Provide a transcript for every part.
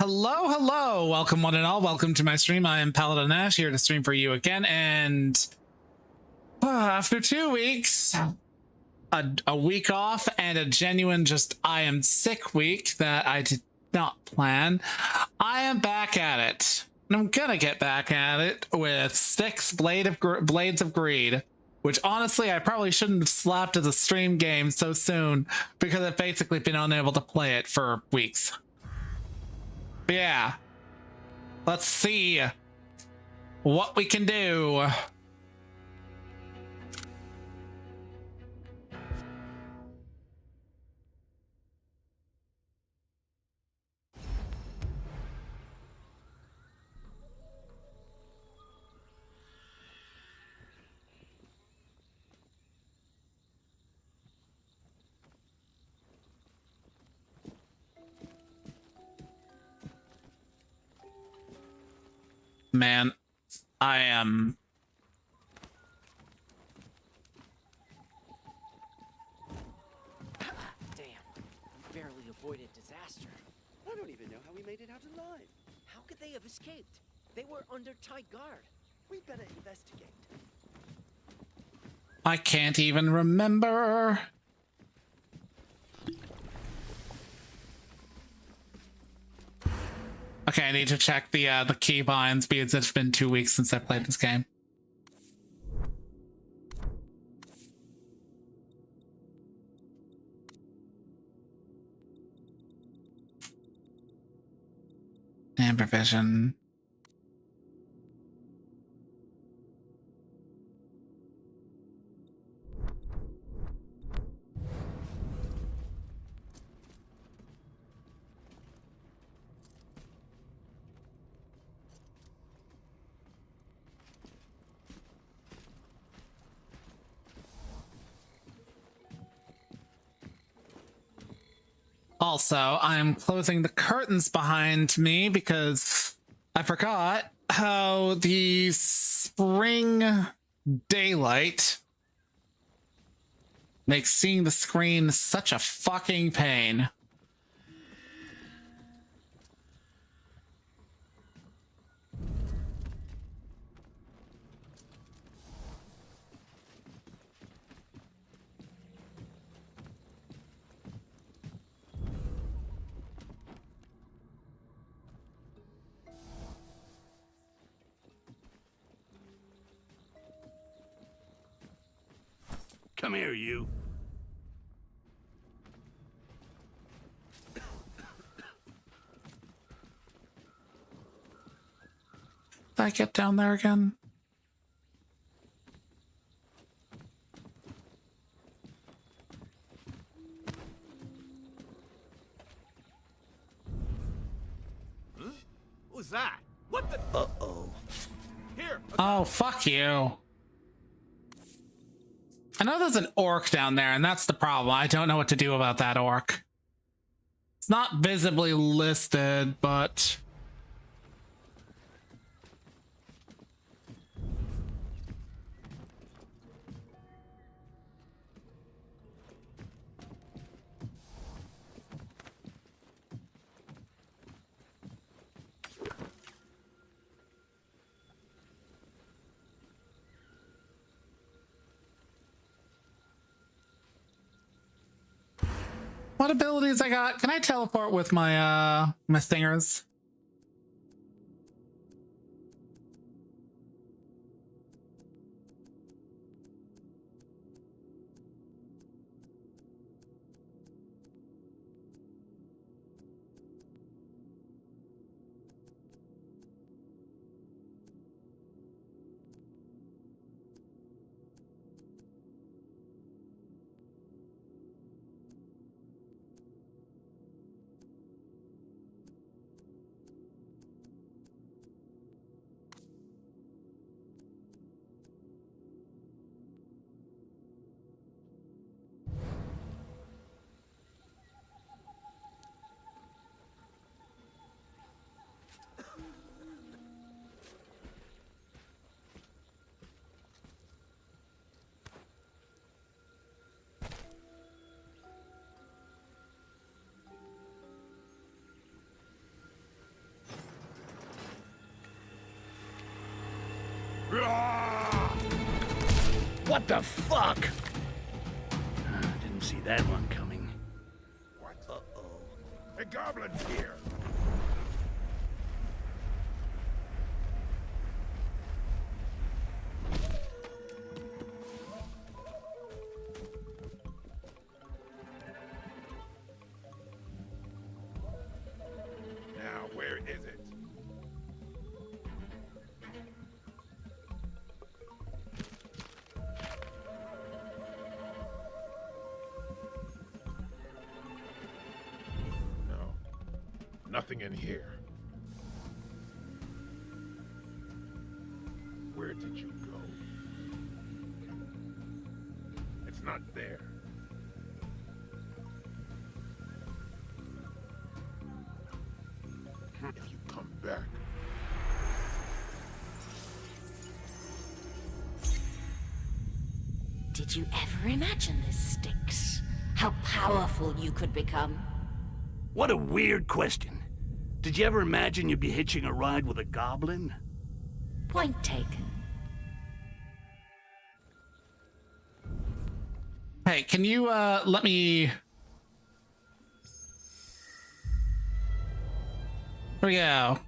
Hello, hello. Welcome one and all. Welcome to my stream. I am Paladin Ashe here to stream for you again. And after 2 weeks, a week off and a genuine I am sick week that I did not plan, I am back at it. And I'm gonna get back at it with Styx Blades of Greed, which honestly I probably shouldn't have slapped as a stream game so soon because I've basically been unable to play it for weeks. But yeah, let's see what we can do. Man, I am... Damn, we barely avoided disaster. I don't even know how we made it out alive. How could they have escaped? They were under tight guard. We better investigate. I can't even remember. Okay, I need to check the keybinds because it's been 2 weeks since I played this game. And provision. Also, I'm closing the curtains behind me because I forgot how the spring daylight makes seeing the screen such a fucking pain. Come here, you. Did I get down there again? Huh? What was that? What the? Uh-oh. Here. Oh, fuck you. I know there's an orc down there, and that's the problem. I don't know what to do about that orc. It's not visibly listed, but... What abilities I got? Can I teleport with my my stingers? What the fuck? Didn't see that one coming. What? Uh-oh. A goblin's here. Now, where is it? No. Nothing in here. Where did you go? It's not there. If you come back. Did you ever imagine this, Styx? How powerful you could become? What a weird question. Did you ever imagine you'd be hitching a ride with a goblin? Point taken. Hey, can you let me... Here we go.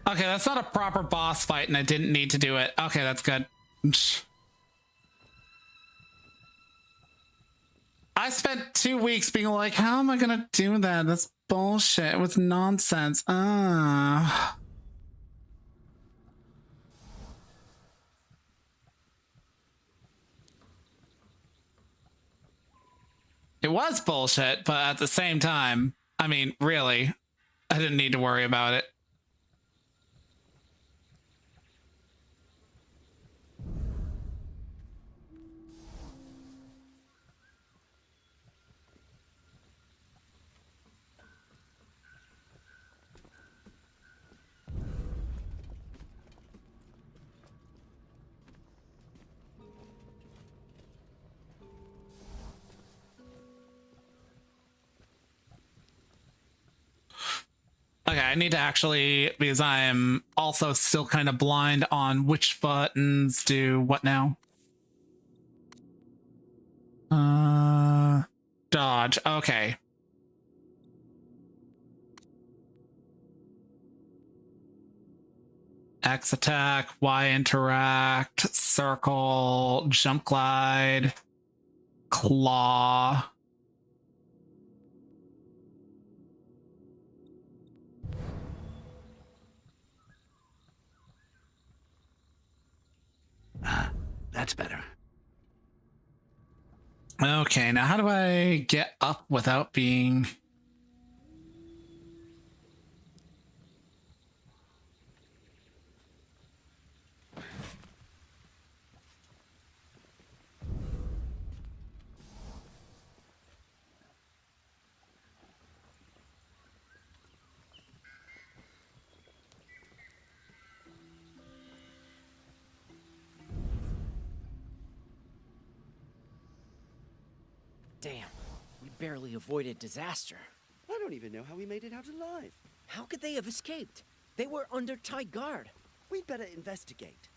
Okay, that's not a proper boss fight and I didn't need to do it. Okay, that's good. I spent 2 weeks being like, how am I gonna do that? That's bullshit. It was nonsense. It was bullshit, but at the same time, I mean, really, I didn't need to worry about it. Okay, I need to actually, because I am also still kind of blind on which buttons do what now. Dodge, okay. X attack, Y interact, circle, jump glide, claw. That's better. Okay, now how do I get up without being... Damn, we barely avoided disaster. I don't even know how we made it out alive. How could they have escaped? They were under tight guard. We'd better investigate.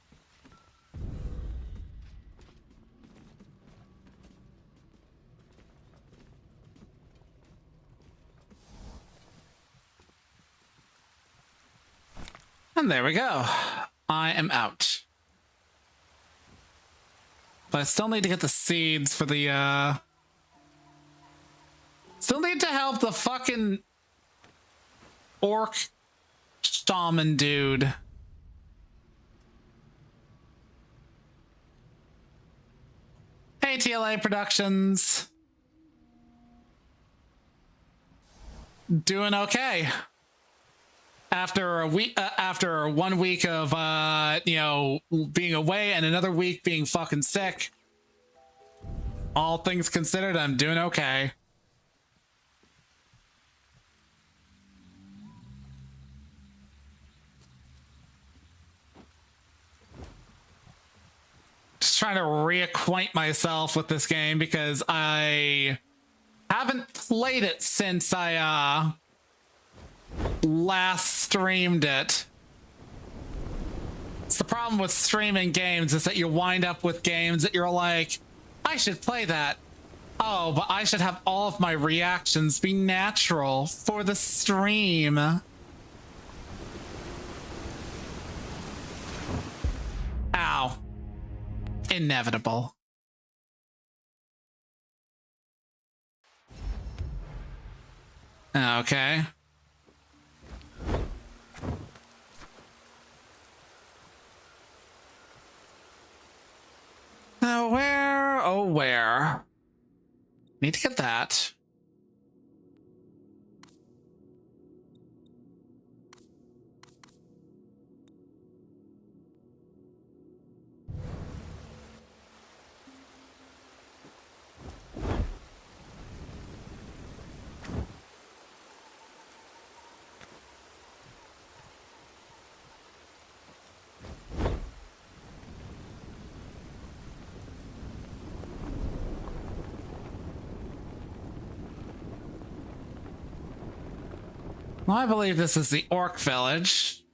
And there we go. I am out. But I still need to get the seeds for the, Still need to help the fucking orc shaman dude. Hey, TLA Productions. Doing okay. After a week, after 1 week of, you know, being away and another week being fucking sick. All things considered, I'm doing okay. Just trying to reacquaint myself with this game because I haven't played it since I, last streamed it. It's the problem with streaming games is that you wind up with games that you're like, I should play that. Oh, but I should have all of my reactions be natural for the stream. Ow. Inevitable. Okay. Now where, oh where? Need to get that. Well, I believe this is the orc village.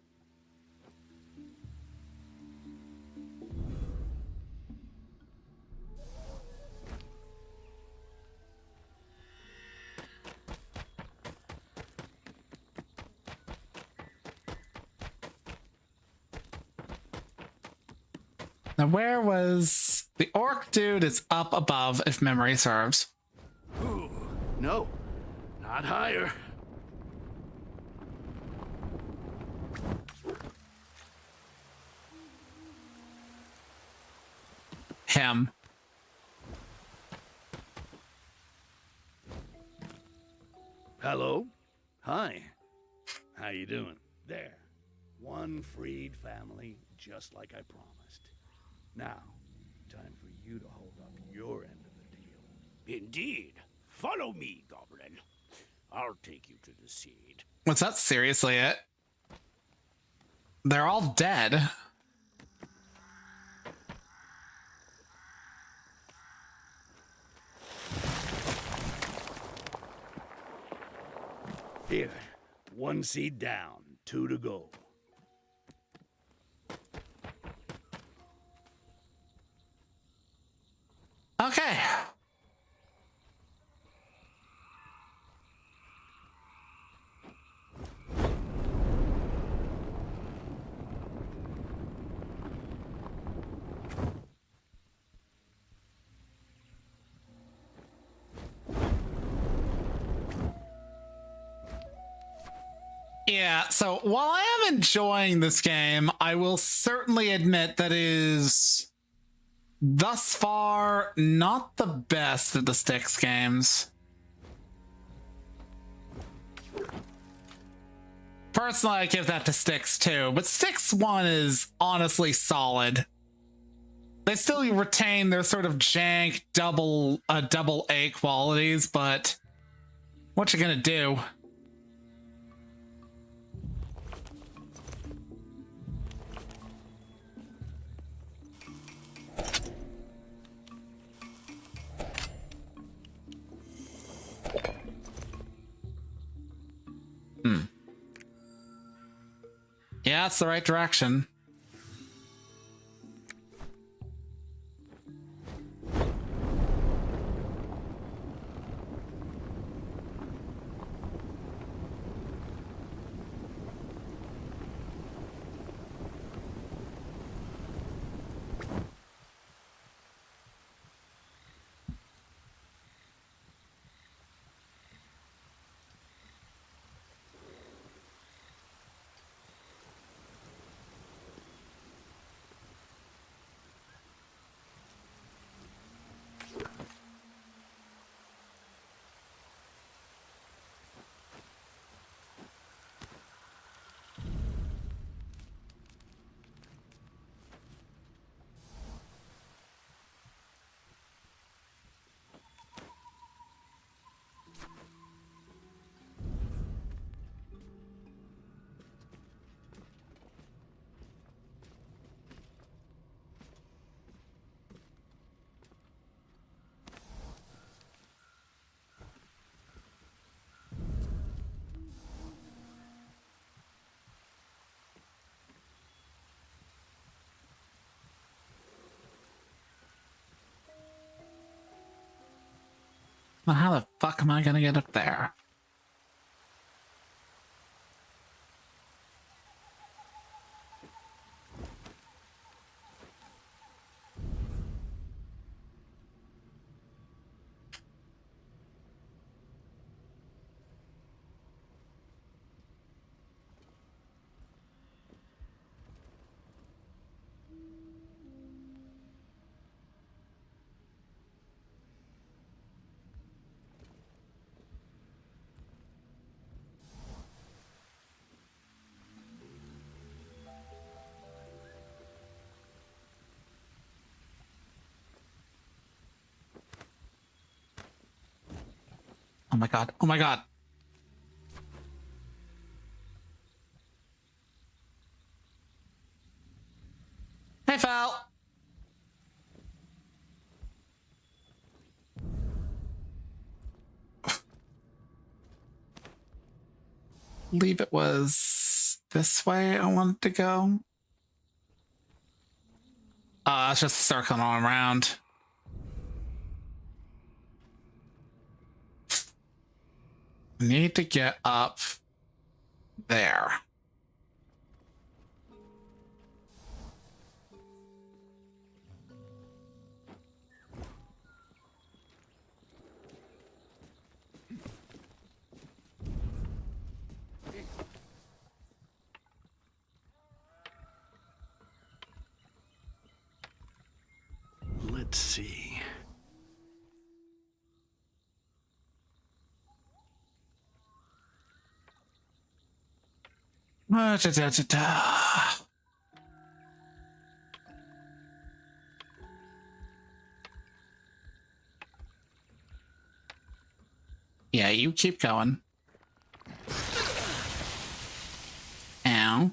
Now, where was the orc dude? Is up above, if memory serves. Ooh, no, not higher. Him. Hello? Hi. How you doing? There. One freed family, just like I promised. Now, time for you to hold up your end of the deal. Indeed. Follow me, Goblin. I'll take you to the seed. Was that seriously it? They're all dead. Here, one seed down, 2 to go. Okay. Yeah, so while I am enjoying this game, I will certainly admit that it is thus far not the best of the Styx games. Personally, I give that to Styx 2, but Styx 1 is honestly solid. They still retain their sort of jank double A qualities, but what you gonna do? Yeah, it's the right direction. Well, how the fuck am I gonna get up there? Oh my god. Oh my god. Hey, Val. I believe it was this way I wanted to go. It's just circling all around. I need to get up there. Let's see. Yeah, you keep going. Ow.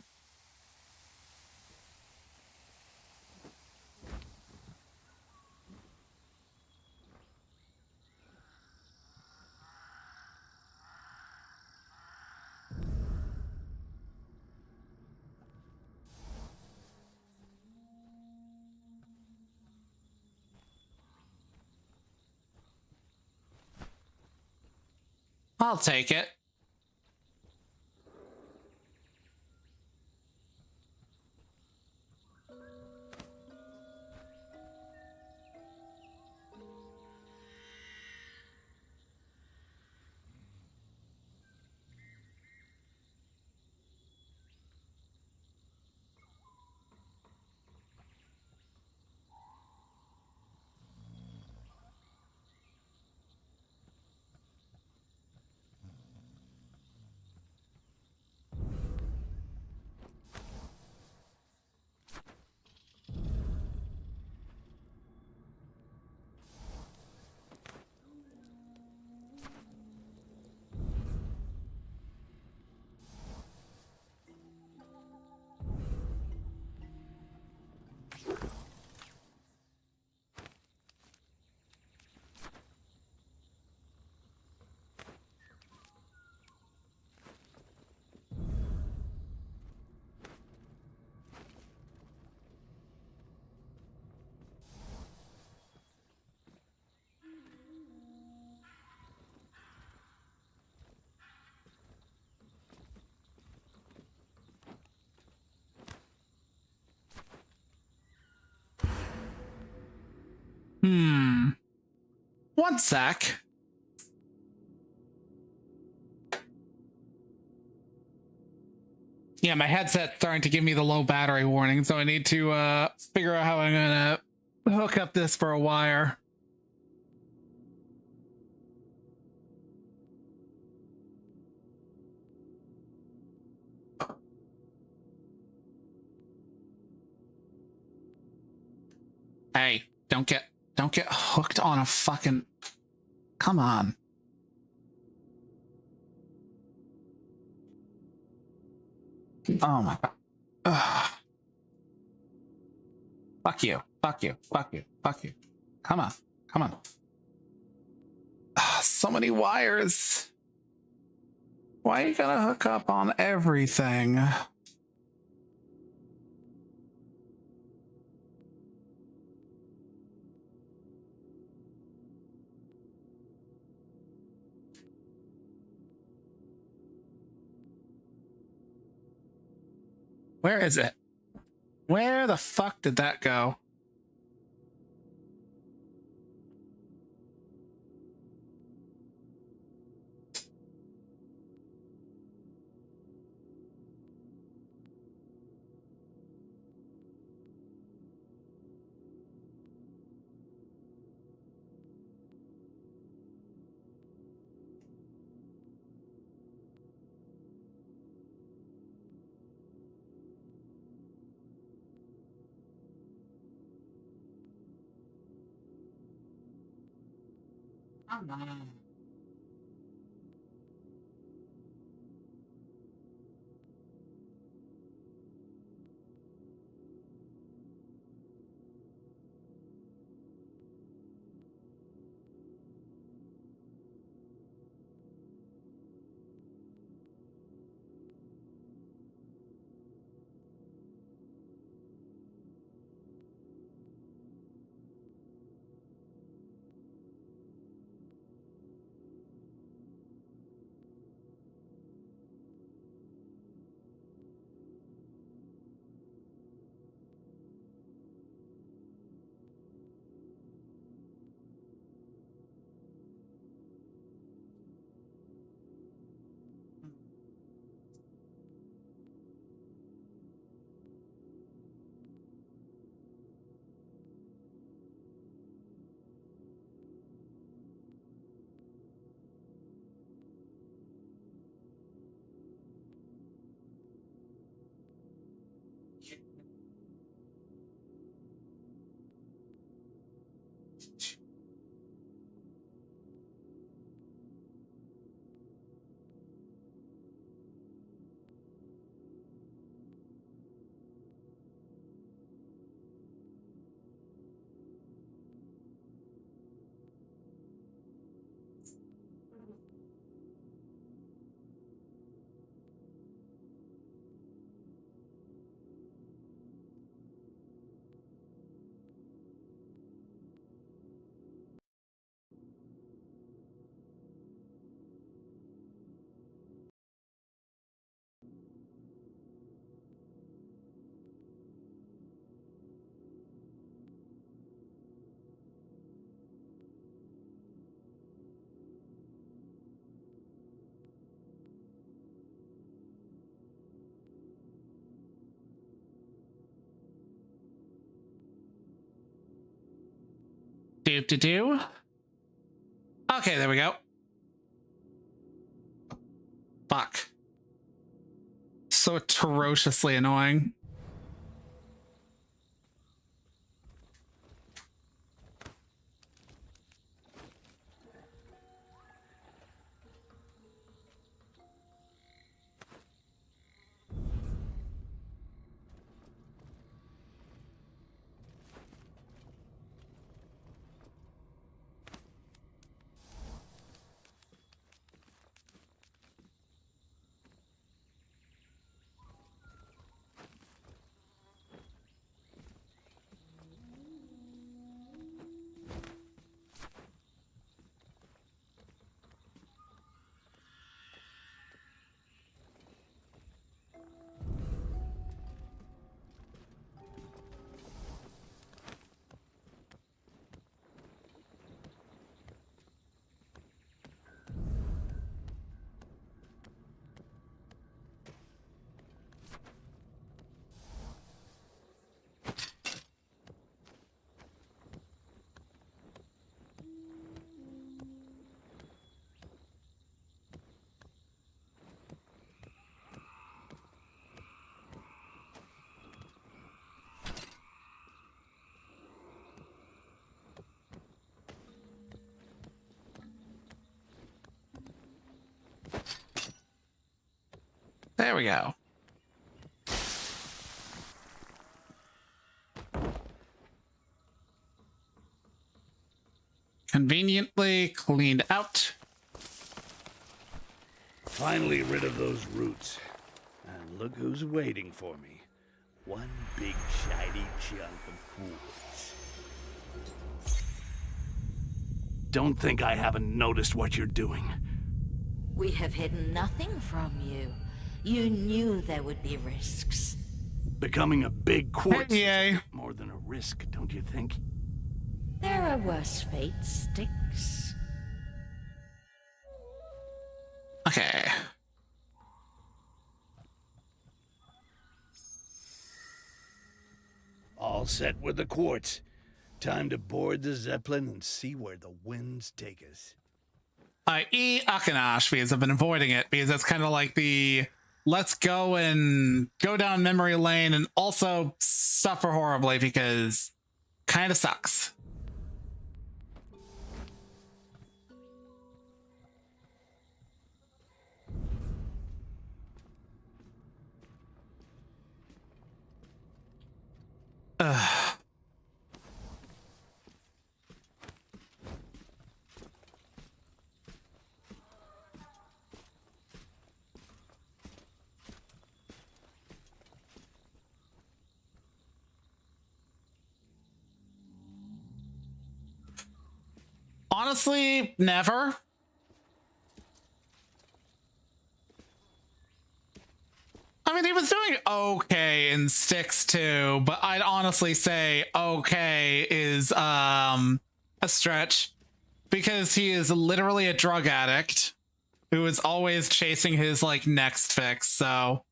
I'll take it. One sec. Yeah, my headset's starting to give me the low battery warning, so I need to figure out how I'm gonna hook up this for a wire. Hey, don't get hooked on a fucking... Come on. Oh my god. Ugh. Fuck you. Fuck you. Fuck you. Fuck you. Come on. Come on. So many wires. Why are you gonna hook up on everything? Where is it? Where the fuck did that go? Do. Okay, there we go. Fuck. So atrociously annoying. There we go. Conveniently cleaned out. Finally rid of those roots. And look who's waiting for me. One big shiny chunk of quartz. Don't think I haven't noticed what you're doing. We have hidden nothing from you. You knew there would be risks. Becoming a big quartz Yay. is more than a risk, don't you think? There are worse fates, Styx. Okay. All set with the quartz. Time to board the Zeppelin and see where the winds take us. I eat Akanash because I've been avoiding it because that's kind of like the let's go and go down memory lane and also suffer horribly because kind of sucks. Ugh. Honestly, never. I mean, he was doing okay in Styx too, but I'd honestly say okay is a stretch because he is literally a drug addict who is always chasing his like next fix. So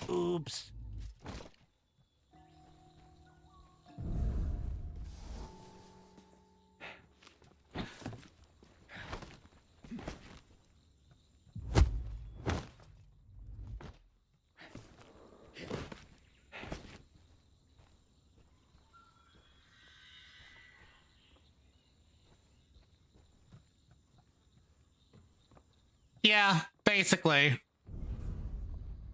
Oops. yeah, basically.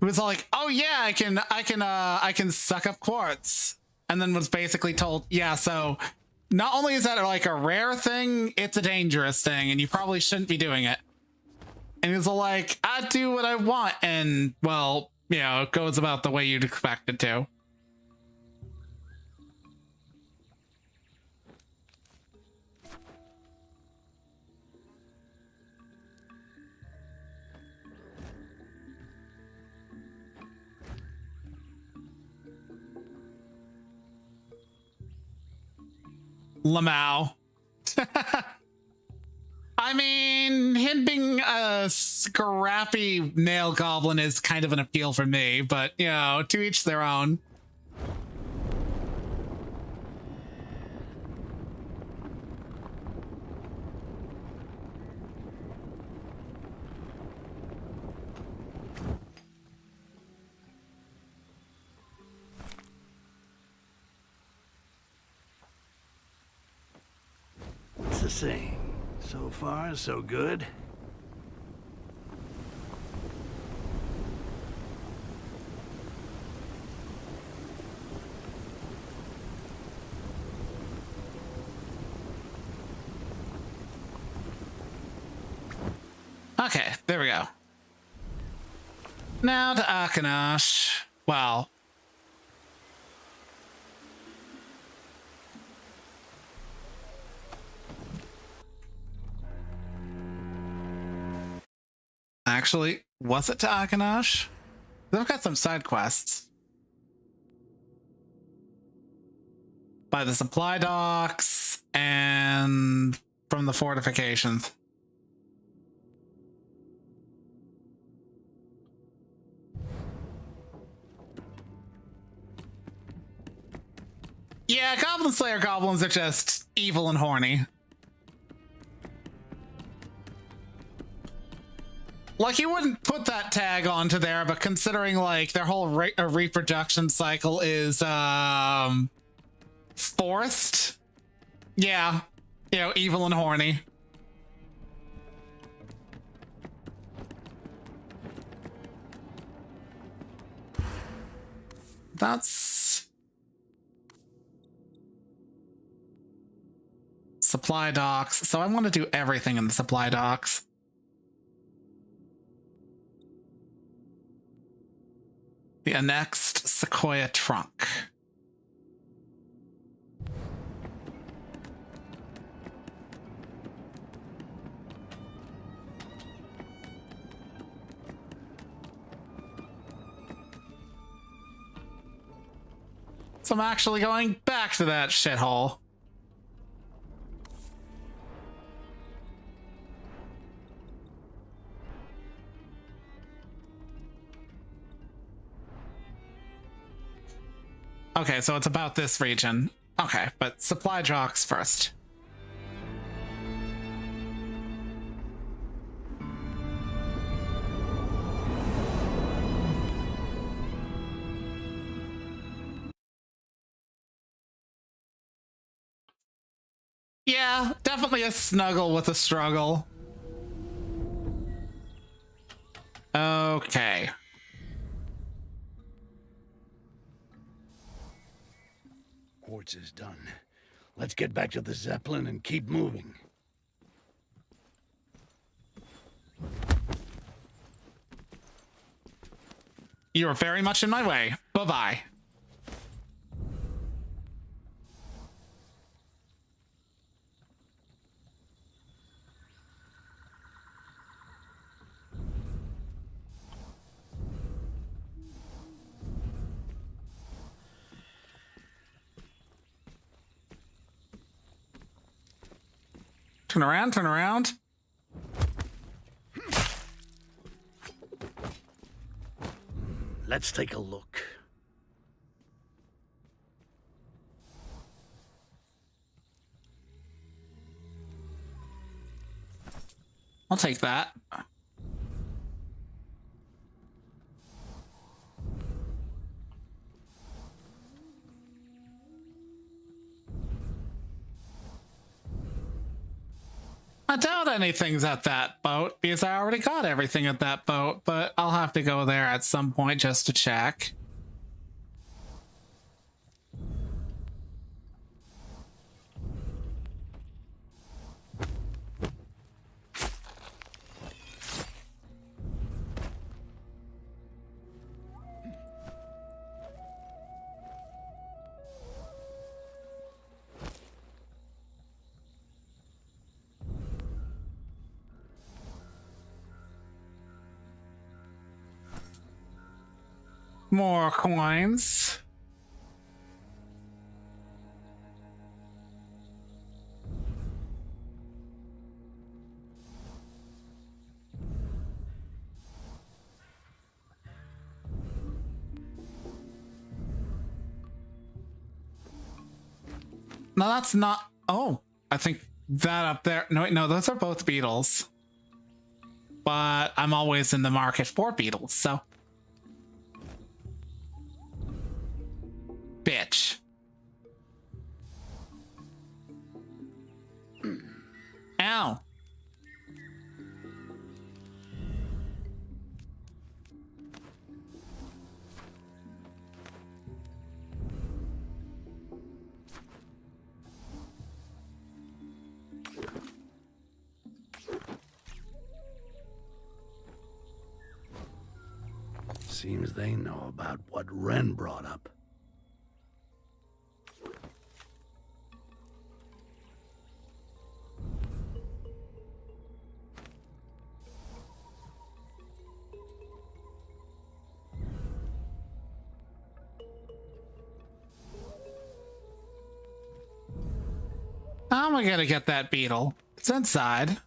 It was like, oh yeah, I can suck up quartz. And then was basically told, yeah, so not only is that like a rare thing, it's a dangerous thing, and you probably shouldn't be doing it. And he was like, I do what I want, and well, you know, it goes about the way you'd expect it to. Lamau. I mean, him being a scrappy nail goblin is kind of an appeal for me, but, you know, to each their own. What's the saying? So far, so good? Okay, there we go. Now to Akanash. Wow. Actually, was it to Akanash? They've got some side quests. By the supply docks and from the fortifications. Yeah, Goblin Slayer goblins are just evil and horny. Like, you wouldn't put that tag onto there, but considering, like, their whole reproduction cycle is, forced, yeah, you know, evil and horny. That's... supply docks. So I want to do everything in the supply docks. The annexed Sequoia trunk. So I'm actually going back to that shithole. Okay, so it's about this region. Okay, but supply docks first. Yeah, definitely a snuggle with a struggle. Okay. Quartz is done. Let's get back to the Zeppelin and keep moving. You are very much in my way. Bye-bye. Turn around, turn around. Let's take a look. I'll take that. I doubt anything's at that boat because I already got everything at that boat, but I'll have to go there at some point just to check. More coins. No, that's not. Oh, I think that up there. No, wait, no, those are both beetles. But I'm always in the market for beetles, so. Bitch. Ow. Seems they know about what Ren brought up. How am I gonna get that beetle? It's inside.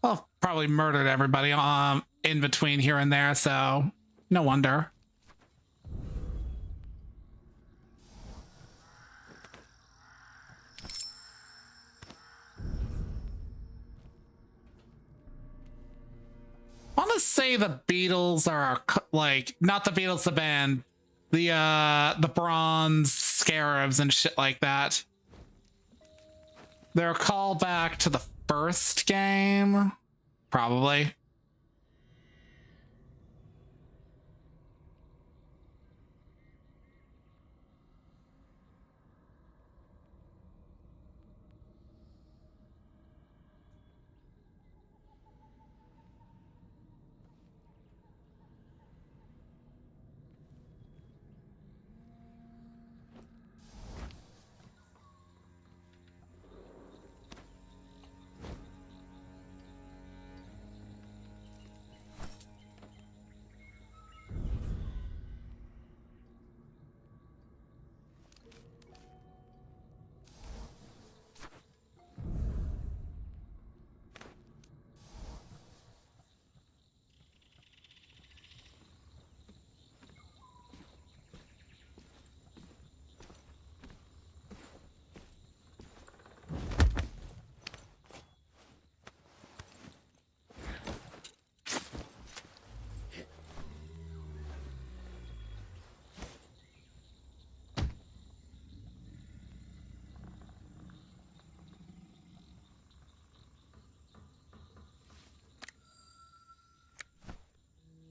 Well, probably murdered everybody in between here and there, so no wonder. I want to say the Beatles are like, not the Beatles, the band, the bronze scarabs and shit like that. They're a callback to the first game, probably.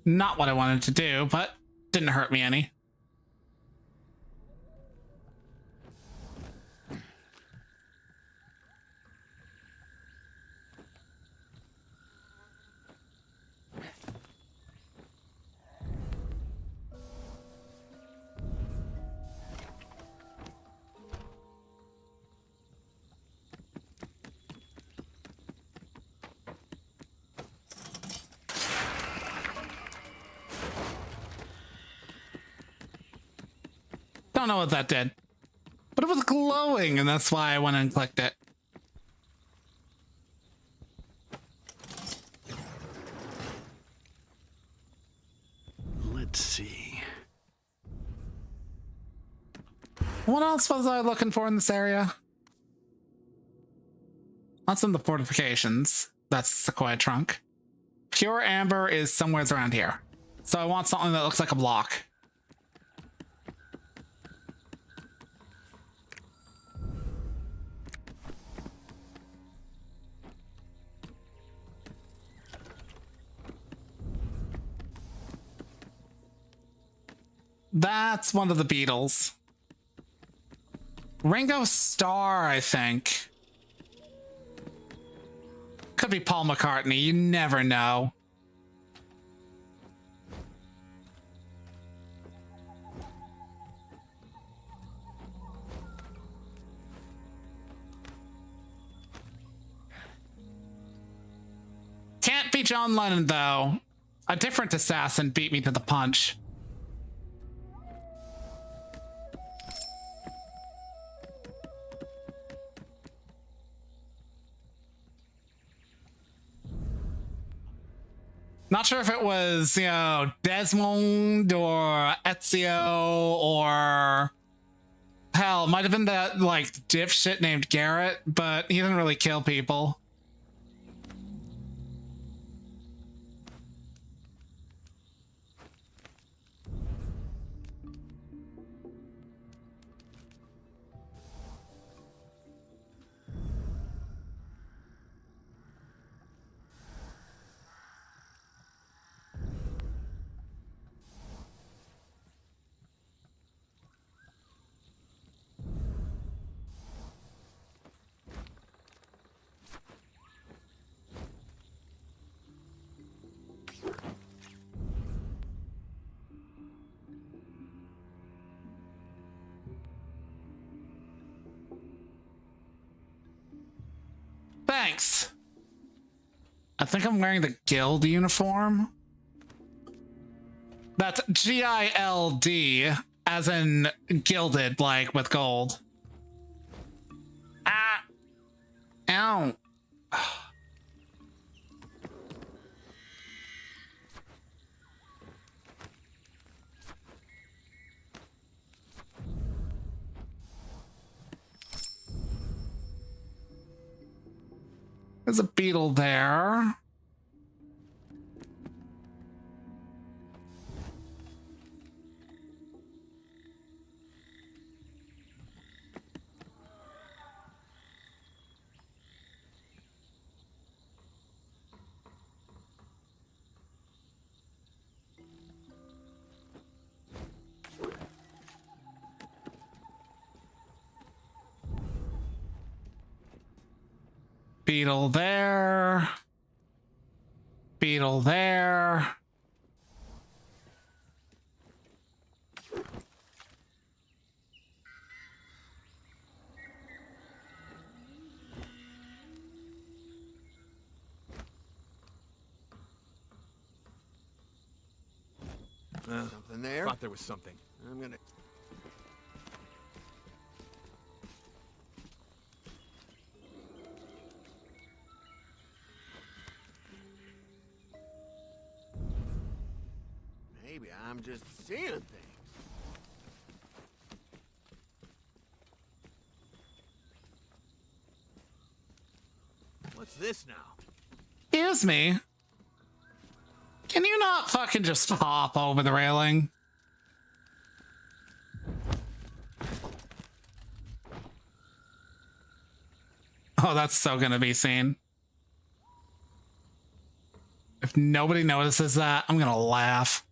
Not what I wanted to do, but didn't hurt me any. Don't know what that did, but it was glowing, and that's why I went and clicked it. Let's see. What else was I looking for in this area? That's in the fortifications. That's Sequoia Trunk. Pure Amber is somewhere around here. So I want something that looks like a block. That's one of the Beatles. Ringo Starr, I think. Could be Paul McCartney, you never know. Can't be John Lennon, though. A different assassin beat me to the punch. Not sure if it was, you know, Desmond or Ezio or hell, might have been that like dipshit named Garrett, but he didn't really kill people. Thanks. I think I'm wearing the guild uniform. That's G-I-L-D, as in gilded, like with gold. Ah! Ow. There's a beetle there. Beetle there. Beetle there. Something there? Thought there was something. I'm gonna... Maybe I'm just seeing things. What's this now? Excuse me. Can you not fucking just hop over the railing? Oh, that's so gonna be seen. If nobody notices that, I'm gonna laugh.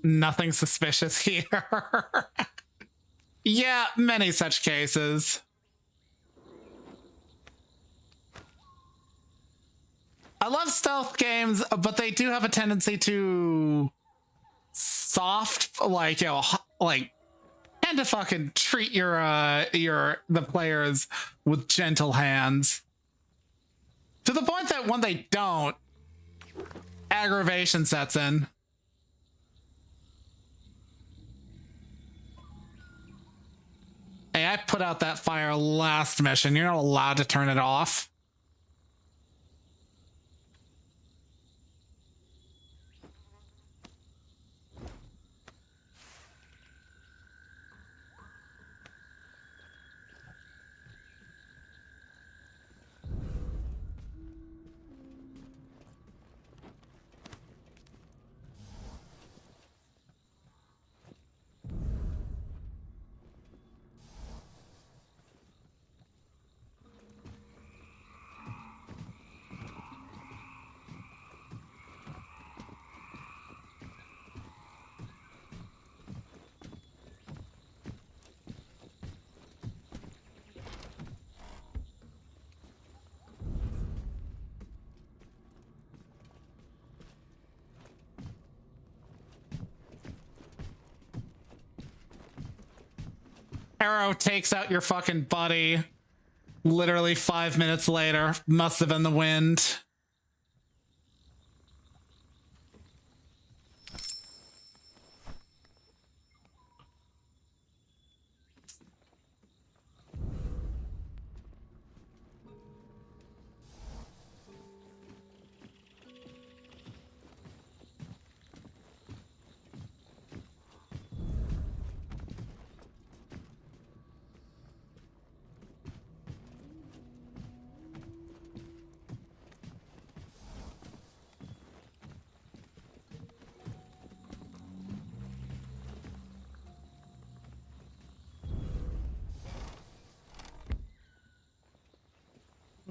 Nothing suspicious here. Yeah, many such cases. I love stealth games, but they do have a tendency to soft, like, you know, like, tend to fucking treat the players with gentle hands. To the point that when they don't, aggravation sets in. Hey, I put out that fire last mission. You're not allowed to turn it off. Arrow takes out your fucking buddy. Literally 5 minutes later. Must have been the wind.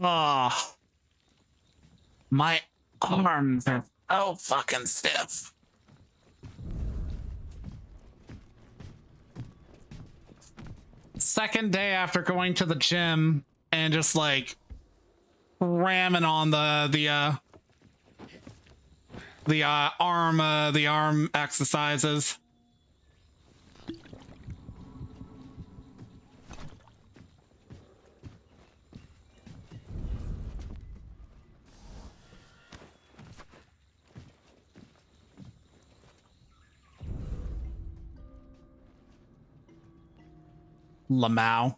Oh, my arms are so fucking stiff. Second day after going to the gym and just like ramming on the arm exercises. Lamau.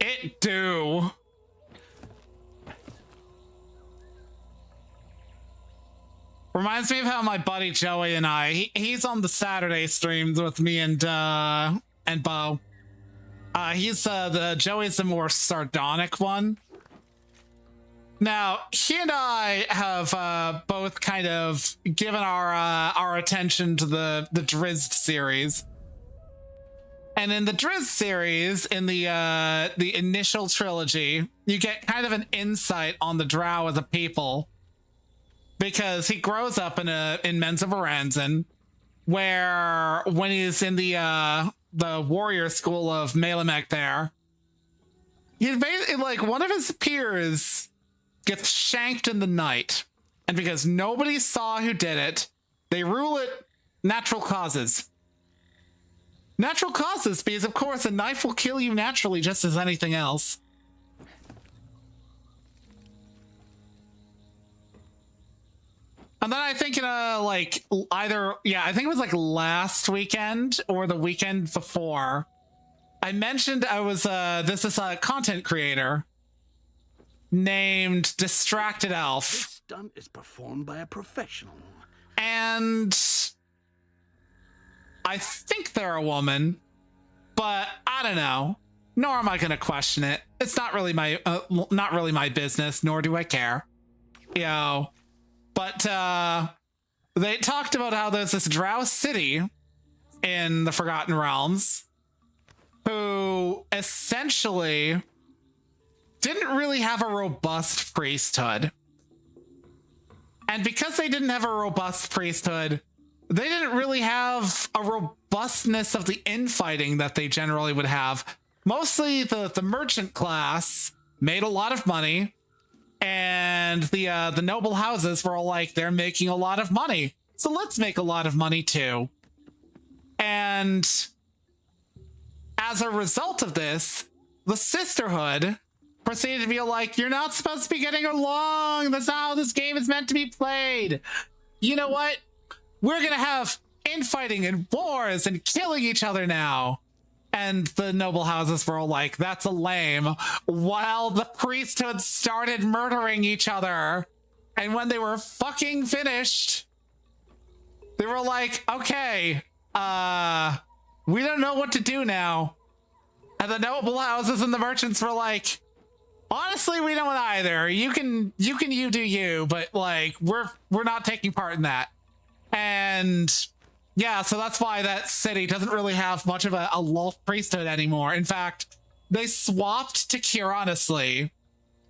It do. Reminds me of how my buddy Joey and he's on the Saturday streams with me and Bo. He's Joey's the more sardonic one. Now, he and I have both kind of given our attention to the Drizzt series. And in the Drizzt series, in the initial trilogy, you get kind of an insight on the Drow as a people, because he grows up in Mensa Varanzan, where when he's in the warrior school of Melamek there, he's basically like one of his peers gets shanked in the night, and because nobody saw who did it, they rule it natural causes. Natural causes, because of course a knife will kill you naturally just as anything else. And then I think I think it was like last weekend or the weekend before, I mentioned I was this is a content creator named Distracted Elf. This stunt is performed by a professional. And I think they're a woman, but I don't know. Nor am I going to question it. It's not really my business, nor do I care. But they talked about how there's this drow city in the Forgotten Realms who essentially didn't really have a robust priesthood. And because they didn't have a robust priesthood, they didn't really have a robustness of the infighting that they generally would have. Mostly the merchant class made a lot of money, and the noble houses were all like, they're making a lot of money, so let's make a lot of money too. And as a result of this, the sisterhood proceeded to be like, you're not supposed to be getting along. That's not how this game is meant to be played. You know what? We're gonna have infighting and wars and killing each other now. And the noble houses were all like, that's a lame, while the priesthood started murdering each other. And when they were fucking finished, they were like, okay, we don't know what to do now. And the noble houses and the merchants were like, honestly, we don't either. You do you, but like, we're not taking part in that. And yeah, so that's why that city doesn't really have much of a Lolth priesthood anymore. In fact, they swapped to Kieranasli,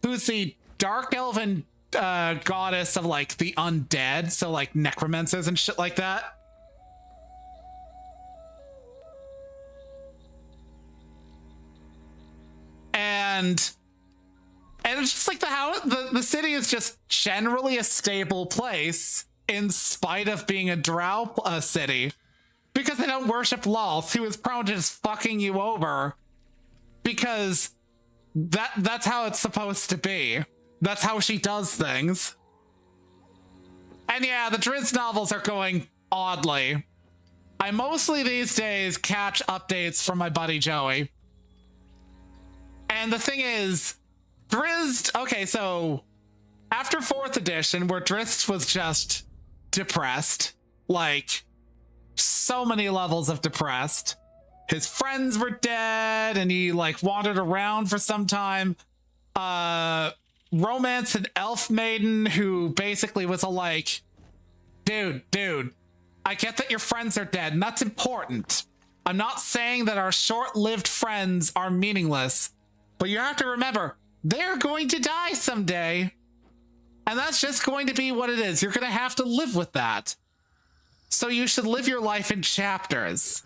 who's the dark elven goddess of like the undead, so like necromancers and shit like that. And it's just like the city is just generally a stable place in spite of being a drow city, because they don't worship Lolth, who is prone to just fucking you over, because that's how it's supposed to be. That's how she does things. And yeah, the Drizzt novels are going oddly. I mostly these days catch updates from my buddy Joey. And the thing is, Drizzt, okay, so after 4th edition, where Drizzt was just depressed, like so many levels of depressed, his friends were dead and he like wandered around for some time, romanced an elf maiden who basically was a like, dude, I get that your friends are dead and that's important. I'm not saying that our short-lived friends are meaningless, but you have to remember, they're going to die someday. And that's just going to be what it is. You're going to have to live with that. So you should live your life in chapters.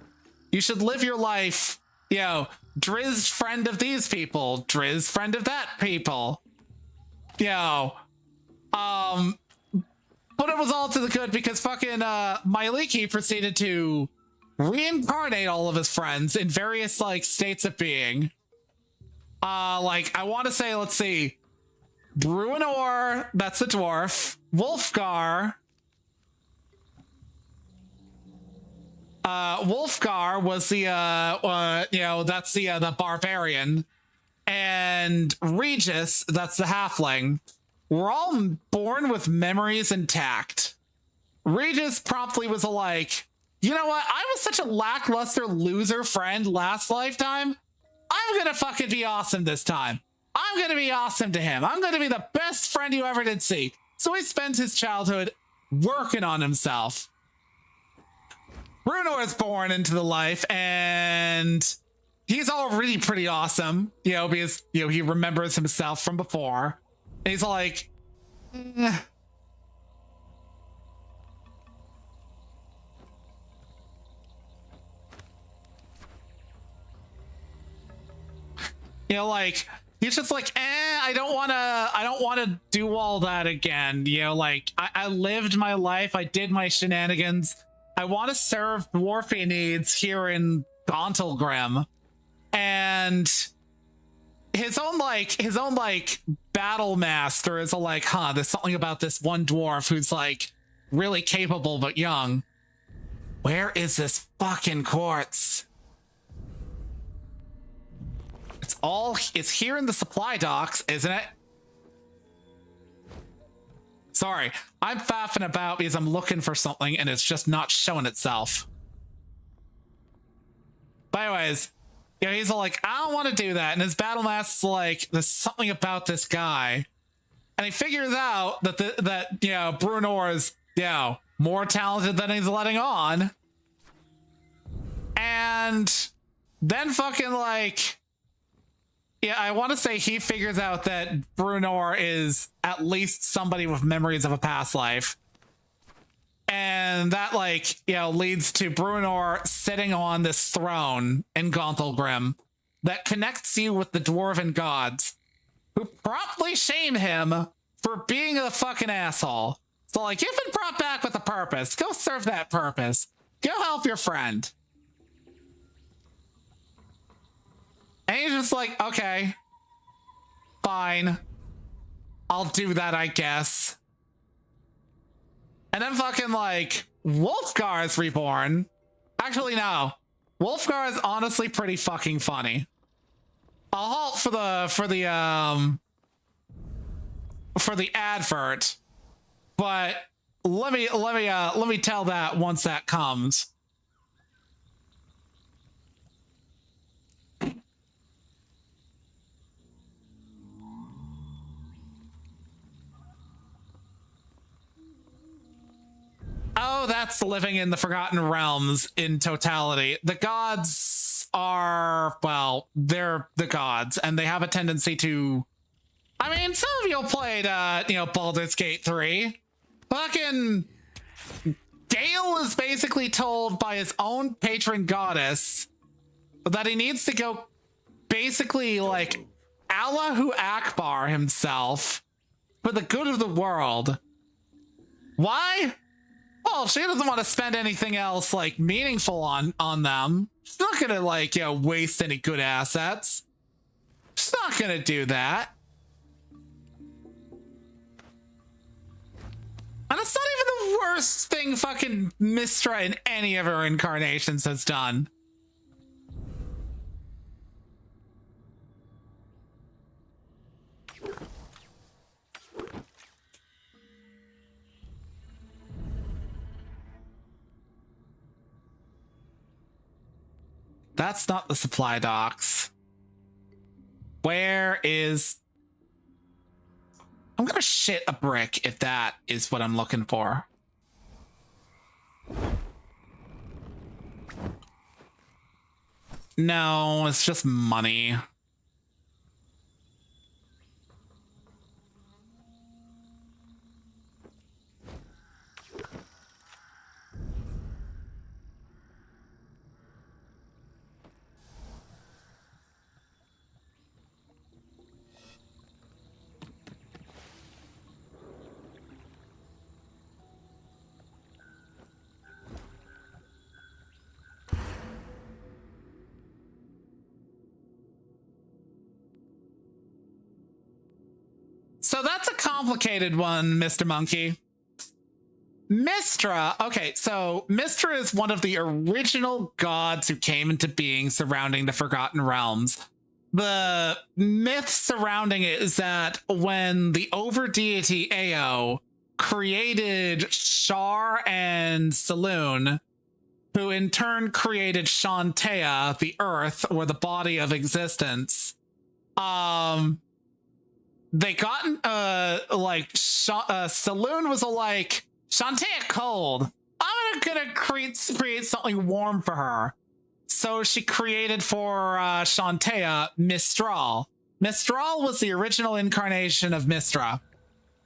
You should live your life, you know, Drizzt friend of these people, Drizzt friend of that people. You know, but it was all to the good because fucking Myliki proceeded to reincarnate all of his friends in various like states of being. Like I want to say, let's see, Bruenor, that's the dwarf. Wolfgar. Wolfgar was the you know, that's the barbarian, and Regis, that's the halfling. We're all born with memories intact. Regis promptly was like, you know what? I was such a lackluster loser friend last lifetime. I'm gonna fucking be awesome this time. I'm gonna be awesome to him. I'm gonna be the best friend you ever did see. So he spends his childhood working on himself. Bruno is born into the life, and he's already pretty awesome, you know, because, you know, he remembers himself from before. And he's like, eh. You know, like, he's just like, I don't want to do all that again. You know, like, I lived my life. I did my shenanigans. I want to serve dwarfy needs here in Gauntlgrim. And his own battle master is like, there's something about this one dwarf who's like really capable but young. Where is this fucking quartz? It's here in the supply docks, isn't it? Sorry, I'm faffing about because I'm looking for something and it's just not showing itself. But anyways, you know, he's all like, I don't want to do that. And his battle master's like, there's something about this guy. And he figures out that you know, Bruenor is, you know, more talented than he's letting on. And then fucking like, yeah, I want to say he figures out that Bruenor is at least somebody with memories of a past life. And that, like, you know, leads to Bruenor sitting on this throne in Gauntlgrim that connects you with the dwarven gods, who promptly shame him for being a fucking asshole. So, like, you've been brought back with a purpose. Go serve that purpose. Go help your friend. And he's just like, okay, fine. I'll do that, I guess. And then fucking like Wolfgar is reborn. Actually, no. Wolfgar is honestly pretty fucking funny. I'll halt for the advert, but let me tell that once that comes. So that's living in the Forgotten Realms in totality. The gods are, well, they're the gods, and they have a tendency to... I mean, some of you played, Baldur's Gate 3. Fucking... Gale is basically told by his own patron goddess that he needs to go basically, like, Allahu Akbar himself for the good of the world. Why? Well, she doesn't want to spend anything else, like, meaningful on them. She's not gonna, like, waste any good assets. She's not gonna do that. And it's not even the worst thing fucking Mystra in any of her incarnations has done. That's not the supply docks. Where is... I'm gonna shit a brick if that is what I'm looking for. No, it's just money. So that's a complicated one, Mr. Monkey. Mystra. Okay, so Mystra is one of the original gods who came into being surrounding the Forgotten Realms. The myth surrounding it is that when the over-deity Ao created Shar and Saloon, who in turn created Shantea, the earth, or the body of existence, they got Saloon was like, Shantea cold, I'm gonna create something warm for her. So she created for Shantea Mistral. Mistral was the original incarnation of Mystra,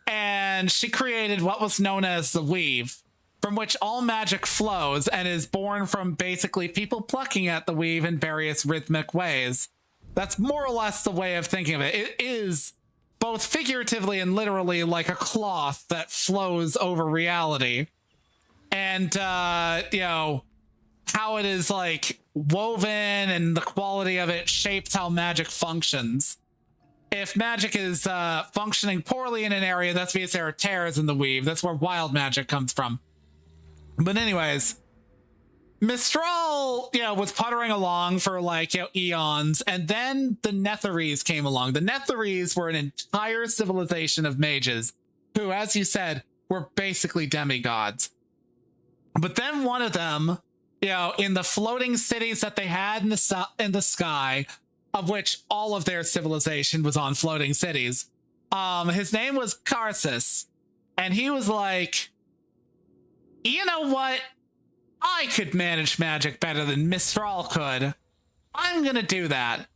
and she created what was known as the Weave, from which all magic flows and is born from basically people plucking at the weave in various rhythmic ways. That's more or less the way of thinking of it. It is both figuratively and literally like a cloth that flows over reality. And, how it is like woven and the quality of it shapes how magic functions. If magic is functioning poorly in an area, that's because there are tears in the weave. That's where wild magic comes from. But anyways, Mistral, was puttering along for eons, and then the Netherese came along. The Netherese were an entire civilization of mages who, as you said, were basically demigods. But then one of them, in the floating cities that they had in the sky, of which all of their civilization was on floating cities, his name was Karsus, and he was like, you know what? I could manage magic better than Mistral could. I'm gonna do that.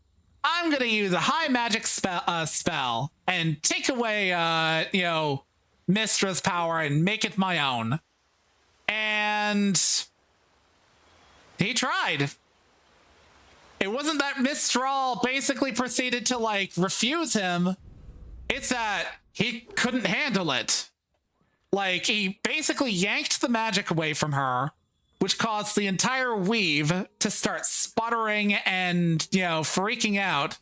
I'm gonna use a high magic spell and take away, Mistra's power and make it my own. And he tried. It wasn't that Mistral basically proceeded to refuse him. It's that he couldn't handle it. He basically yanked the magic away from her, which caused the entire weave to start sputtering and, freaking out.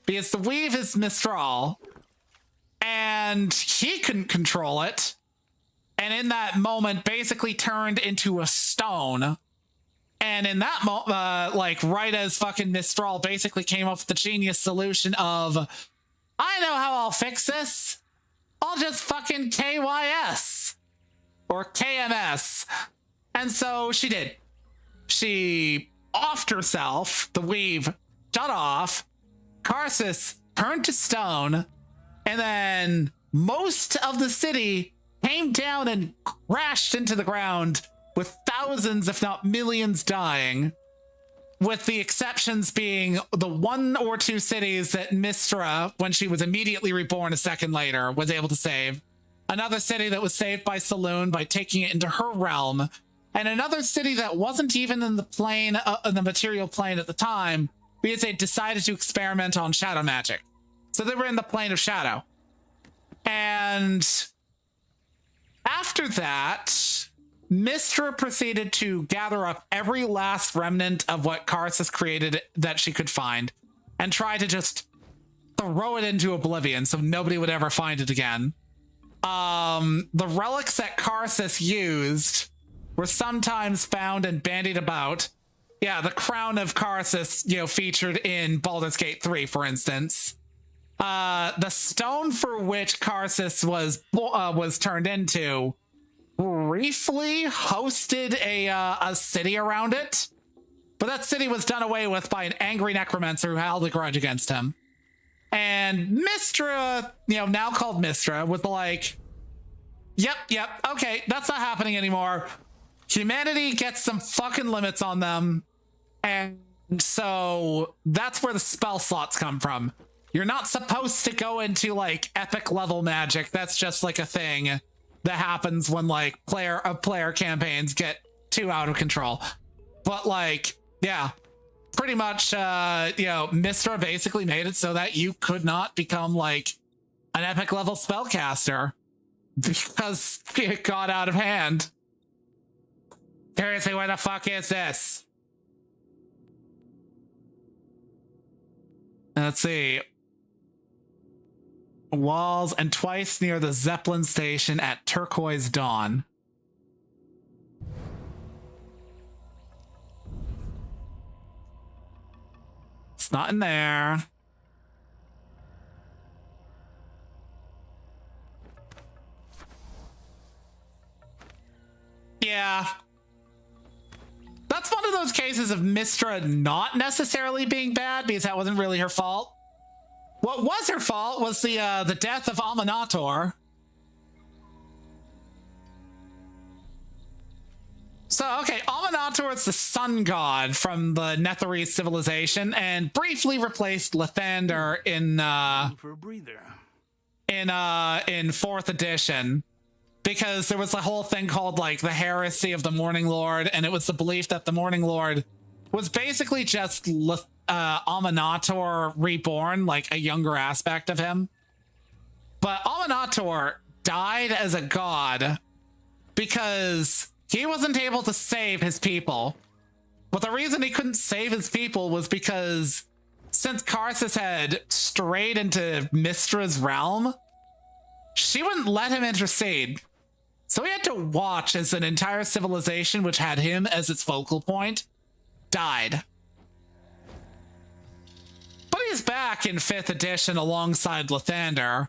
Because the weave is Mistral, and he couldn't control it. And in that moment, basically turned into a stone. And in that moment, right as fucking Mistral basically came up with the genius solution of, I know how I'll fix this. I'll just fucking KYS. Or KMS. And so she did. She offed herself, the weave shut off, Karsus turned to stone, and then most of the city came down and crashed into the ground with thousands, if not millions, dying, with the exceptions being the 1 or 2 cities that Mystra, when she was immediately reborn a second later, was able to save. Another city that was saved by Saloon by taking it into her realm, and another city that wasn't even in the plane, in the material plane at the time, because they decided to experiment on shadow magic. So they were in the plane of shadow. And after that, Mystra proceeded to gather up every last remnant of what Karsus created that she could find and try to just throw it into oblivion so nobody would ever find it again. The relics that Karsus used were sometimes found and bandied about. Yeah, the crown of Karsus, you know, featured in Baldur's Gate 3, for instance. The stone for which Karsus was turned into briefly hosted a city around it, but that city was done away with by an angry necromancer who held a grudge against him. And Mystra, you know, now called Mystra, was like, yep, okay, that's not happening anymore. Humanity gets some fucking limits on them. And so that's where the spell slots come from. You're not supposed to go into like epic level magic. That's just like a thing that happens when like player campaigns get too out of control. But like, yeah, pretty much, you know, Mystra basically made it so that you could not become like an epic level spellcaster because it got out of hand. Seriously, where the fuck is this? Let's see. Walls, and twice near the Zeppelin station at Turquoise Dawn. It's not in there. Yeah. That's one of those cases of Mystra not necessarily being bad, because that wasn't really her fault. What was her fault was the death of Aminator. So, okay, Aminator is the sun god from the Netherese civilization and briefly replaced Lathander in For a breather. in 4th edition, because there was a whole thing called like the heresy of the Morning Lord, and it was the belief that the Morning Lord was basically just Aminator reborn, like a younger aspect of him. But Aminator died as a god because he wasn't able to save his people. But the reason he couldn't save his people was because since Karsus had strayed into Mystra's realm, she wouldn't let him intercede. So he had to watch as an entire civilization, which had him as its focal point, died. But he's back in 5th edition alongside Lathander.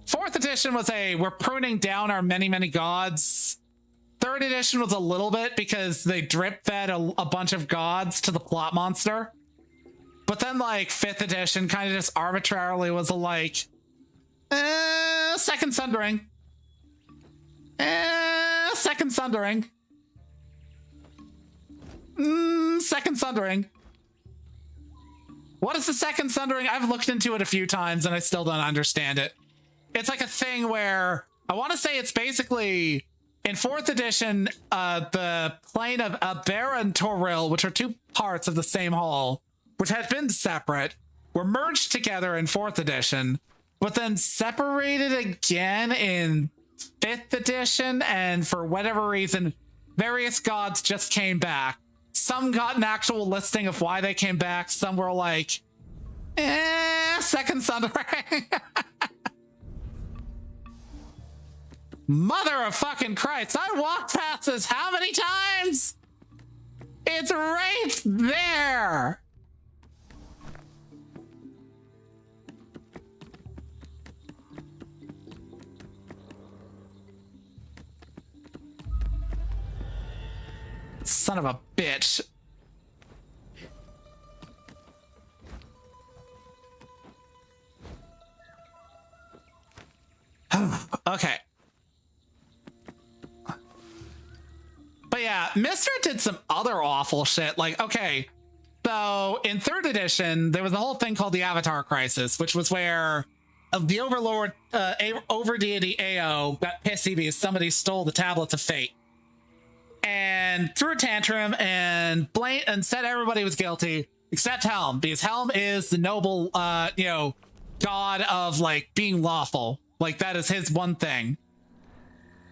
4th edition was we're pruning down our many gods. 3rd edition was a little bit because they drip fed a bunch of gods to the plot monster. But then like 5th edition kind of just arbitrarily was like, Second Sundering. Second Sundering. Second Sundering. What is the Second Sundering? I've looked into it a few times and I still don't understand it. It's like a thing where I want to say it's basically in 4th edition, the plane of Aber and Toril, which are 2 parts of the same whole, which had been separate, were merged together in 4th edition, but then separated again in 5th edition, and for whatever reason, various gods just came back. Some got an actual listing of why they came back. Some were like, Second Sundering. Mother of fucking Christ, I walked past this how many times? It's right there. Son of a bitch. Mistra did some other awful shit. Like, okay, so in 3rd edition, there was a whole thing called the Avatar Crisis, which was where the Overlord, over deity AO got pissy because somebody stole the Tablets of Fate and threw a tantrum and said everybody was guilty except Helm, because Helm is the noble, you know, god of like being lawful. Like that is his one thing.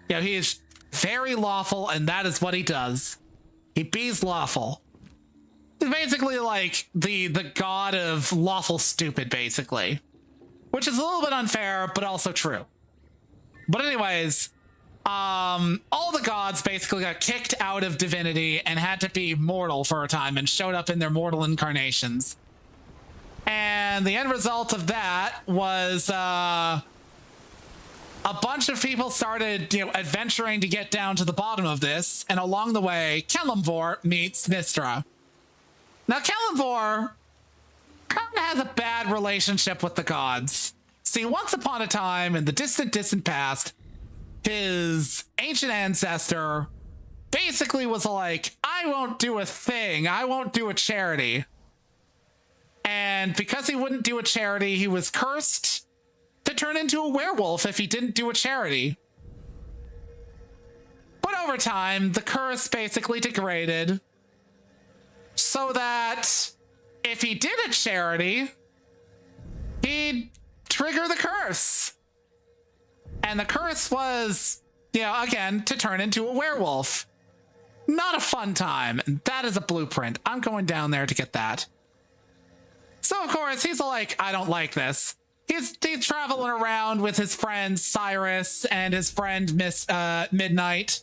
You know, he is very lawful, and that is what he does. He bees lawful. He's basically like the god of lawful stupid, basically. Which is a little bit unfair, but also true. But anyways, all the gods basically got kicked out of divinity and had to be mortal for a time and showed up in their mortal incarnations. And the end result of that was a bunch of people started, you know, adventuring to get down to the bottom of this, and along the way, Kelemvor meets Mistra. Now, Kelemvor kind of has a bad relationship with the gods. See, once upon a time, in the distant past, his ancient ancestor basically was like, I won't do a thing. I won't do a charity. And because he wouldn't do a charity, he was cursed to turn into a werewolf if he didn't do a charity. But over time, the curse basically degraded so that if he did a charity, he'd trigger the curse. And the curse was, you know, again, to turn into a werewolf. Not a fun time. And that is a blueprint. I'm going down there to get that. So, of course, he's like, I don't like this. He's traveling around with his friend Cyrus and his friend Midnight.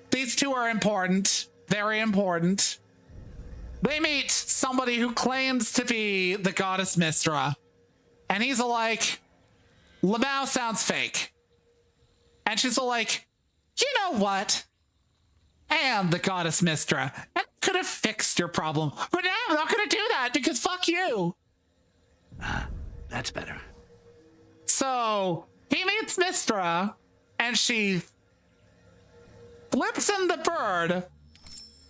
These two are important. Very important. They meet somebody who claims to be the goddess Mistra. And he's like, Lamau sounds fake. And she's like, you know what? I am the goddess Mistra. I could have fixed your problem. But now I'm not going to do that because fuck you. That's better. So he meets Mistra and she flips him the bird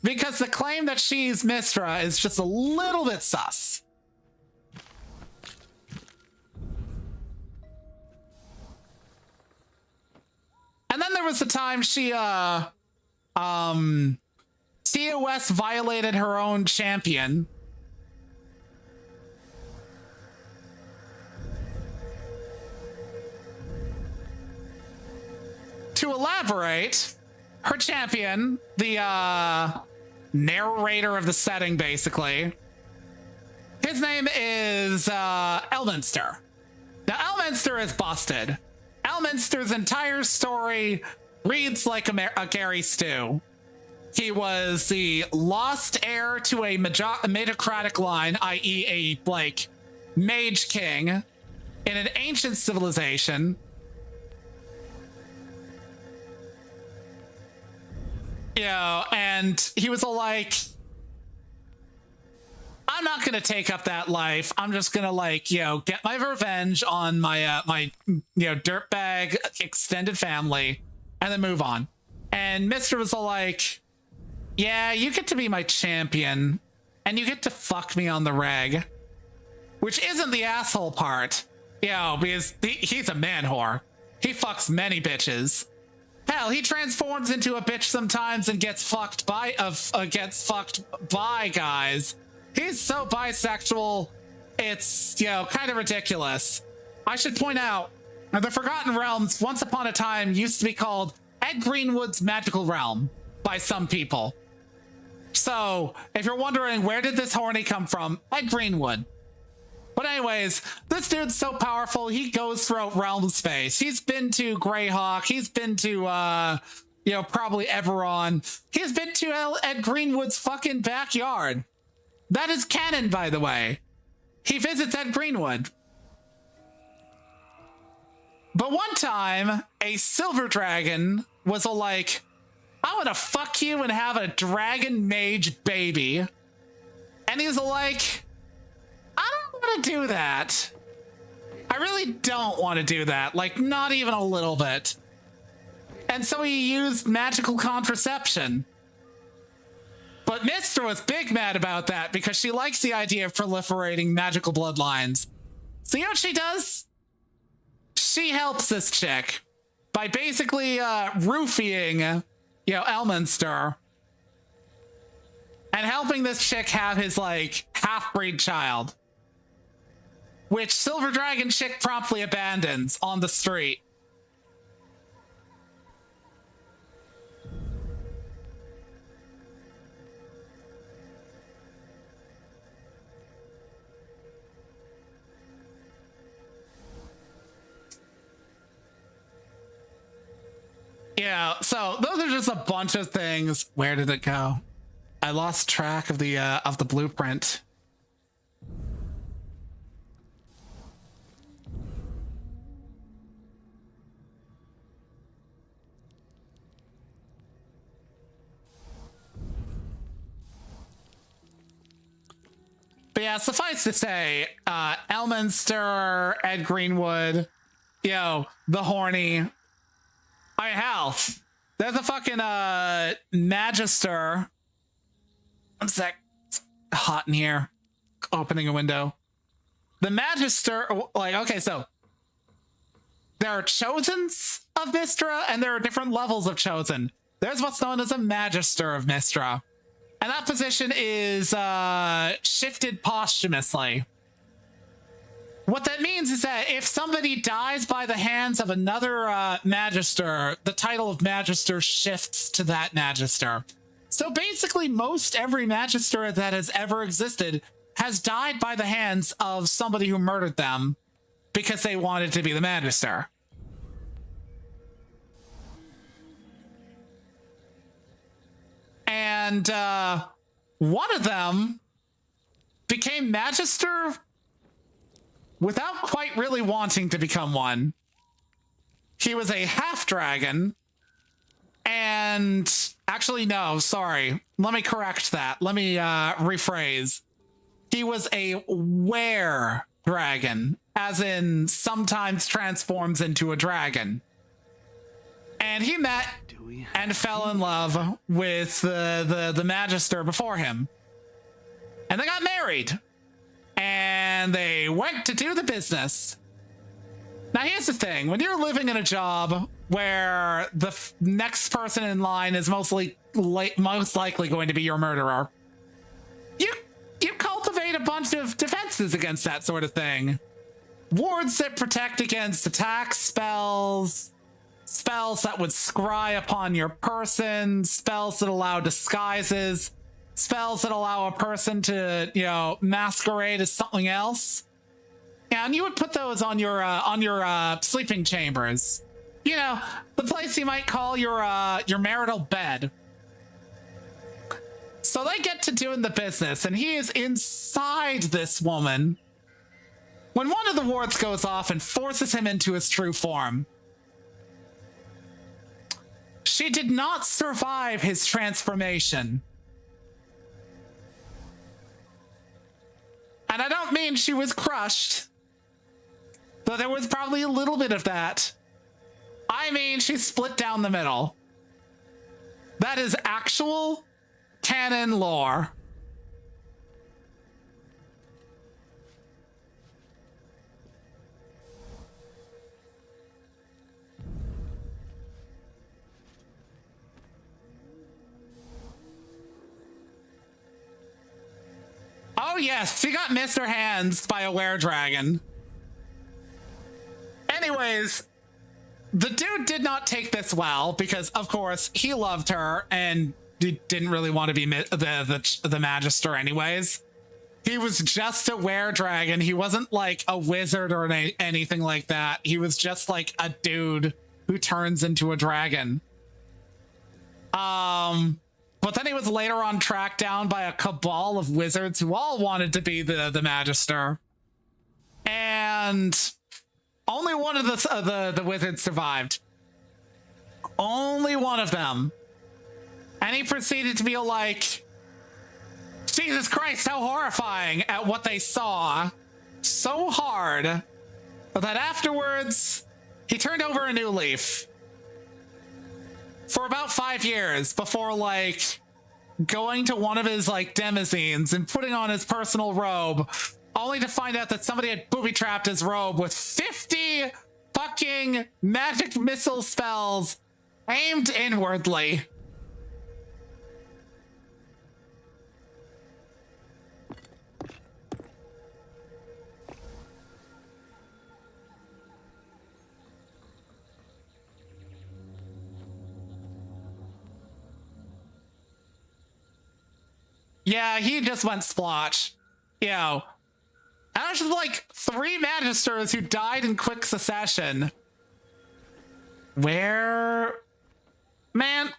because the claim that she's Mistra is just a little bit sus. And then there was the time she TOS violated her own champion. To elaborate, her champion, the narrator of the setting, basically, his name is Elminster. Now, Elminster is busted. Elminster's entire story reads like a Gary stew. He was the lost heir to a Metacratic line, i.e. a, like, mage king in an ancient civilization. You know, and he was all like, I'm not going to take up that life. I'm just going to, like, you know, get my revenge on my, you know, dirtbag extended family and then move on. And Mr. was all like, yeah, you get to be my champion and you get to fuck me on the reg, which isn't the asshole part, you know, because he's a man whore. He fucks many bitches. Hell, he transforms into a bitch sometimes and gets fucked by guys. He's so bisexual, it's, you know, kind of ridiculous. I should point out, the Forgotten Realms, once upon a time, used to be called Ed Greenwood's Magical Realm by some people. So, if you're wondering where did this horny come from, Ed Greenwood. But anyways, this dude's so powerful, he goes throughout realm space. He's been to Greyhawk, he's been to, you know, probably Eberron. He's been to Ed Greenwood's fucking backyard. That is canon, by the way. He visits Ed Greenwood. But one time, a silver dragon was all like, I want to fuck you and have a dragon mage baby. And he's like, I don't want to do that. I really don't want to do that. Like, not even a little bit. And so he used magical contraception. But Mystra was big mad about that because she likes the idea of proliferating magical bloodlines. So you know what she does? She helps this chick by basically roofing, Elminster, and helping this chick have his like half-breed child, which Silver Dragon chick promptly abandons on the street. Yeah, so those are just a bunch of things. Where did it go? I lost track of the blueprint. But yeah, suffice to say, Elminster, Ed Greenwood, the horny. I hell, there's a fucking Magister. One sec, it's hot in here. Opening a window. The Magister, like, okay, so there are Chosens of Mystra, and there are different levels of Chosen. There's what's known as a Magister of Mystra, and that position is shifted posthumously. What that means is that if somebody dies by the hands of another Magister, the title of Magister shifts to that Magister. So basically, most every Magister that has ever existed has died by the hands of somebody who murdered them because they wanted to be the Magister. And one of them became Magister without quite really wanting to become one. He was a half-dragon, and actually, no, sorry. Let me correct that. Let me rephrase. He was a were-dragon, as in sometimes transforms into a dragon. And he met and fell in love with the Magister before him. And they got married. And they went to do the business. Now, here's the thing. When you're living in a job where the next person in line is most likely going to be your murderer, you cultivate a bunch of defenses against that sort of thing. Wards that protect against attack spells, spells that would scry upon your person, spells that allow disguises, spells that allow a person to, masquerade as something else. And you would put those on your sleeping chambers. The place you might call your marital bed. So they get to doing the business, and he is inside this woman when one of the wards goes off and forces him into his true form. She did not survive his transformation. And I don't mean she was crushed, though there was probably a little bit of that. I mean, she split down the middle. That is actual canon lore. Oh yes, she got missed her hands by a were-dragon. Anyways, the dude did not take this well because, of course, he loved her and didn't really want to be the Magister anyways. He was just a were-dragon. He wasn't like a wizard or anything like that. He was just like a dude who turns into a dragon. But then he was later on tracked down by a cabal of wizards who all wanted to be the Magister. And only one of the wizards survived. Only one of them. And he proceeded to be like, Jesus Christ, how horrifying at what they saw. So hard that afterwards, he turned over a new leaf. For about 5 years before, like, going to one of his like demoscenes and putting on his personal robe, only to find out that somebody had booby-trapped his robe with 50 fucking magic missile spells aimed inwardly. Yeah, he just went splotch. You know, and there's like 3 magisters who died in quick succession. Where... Man,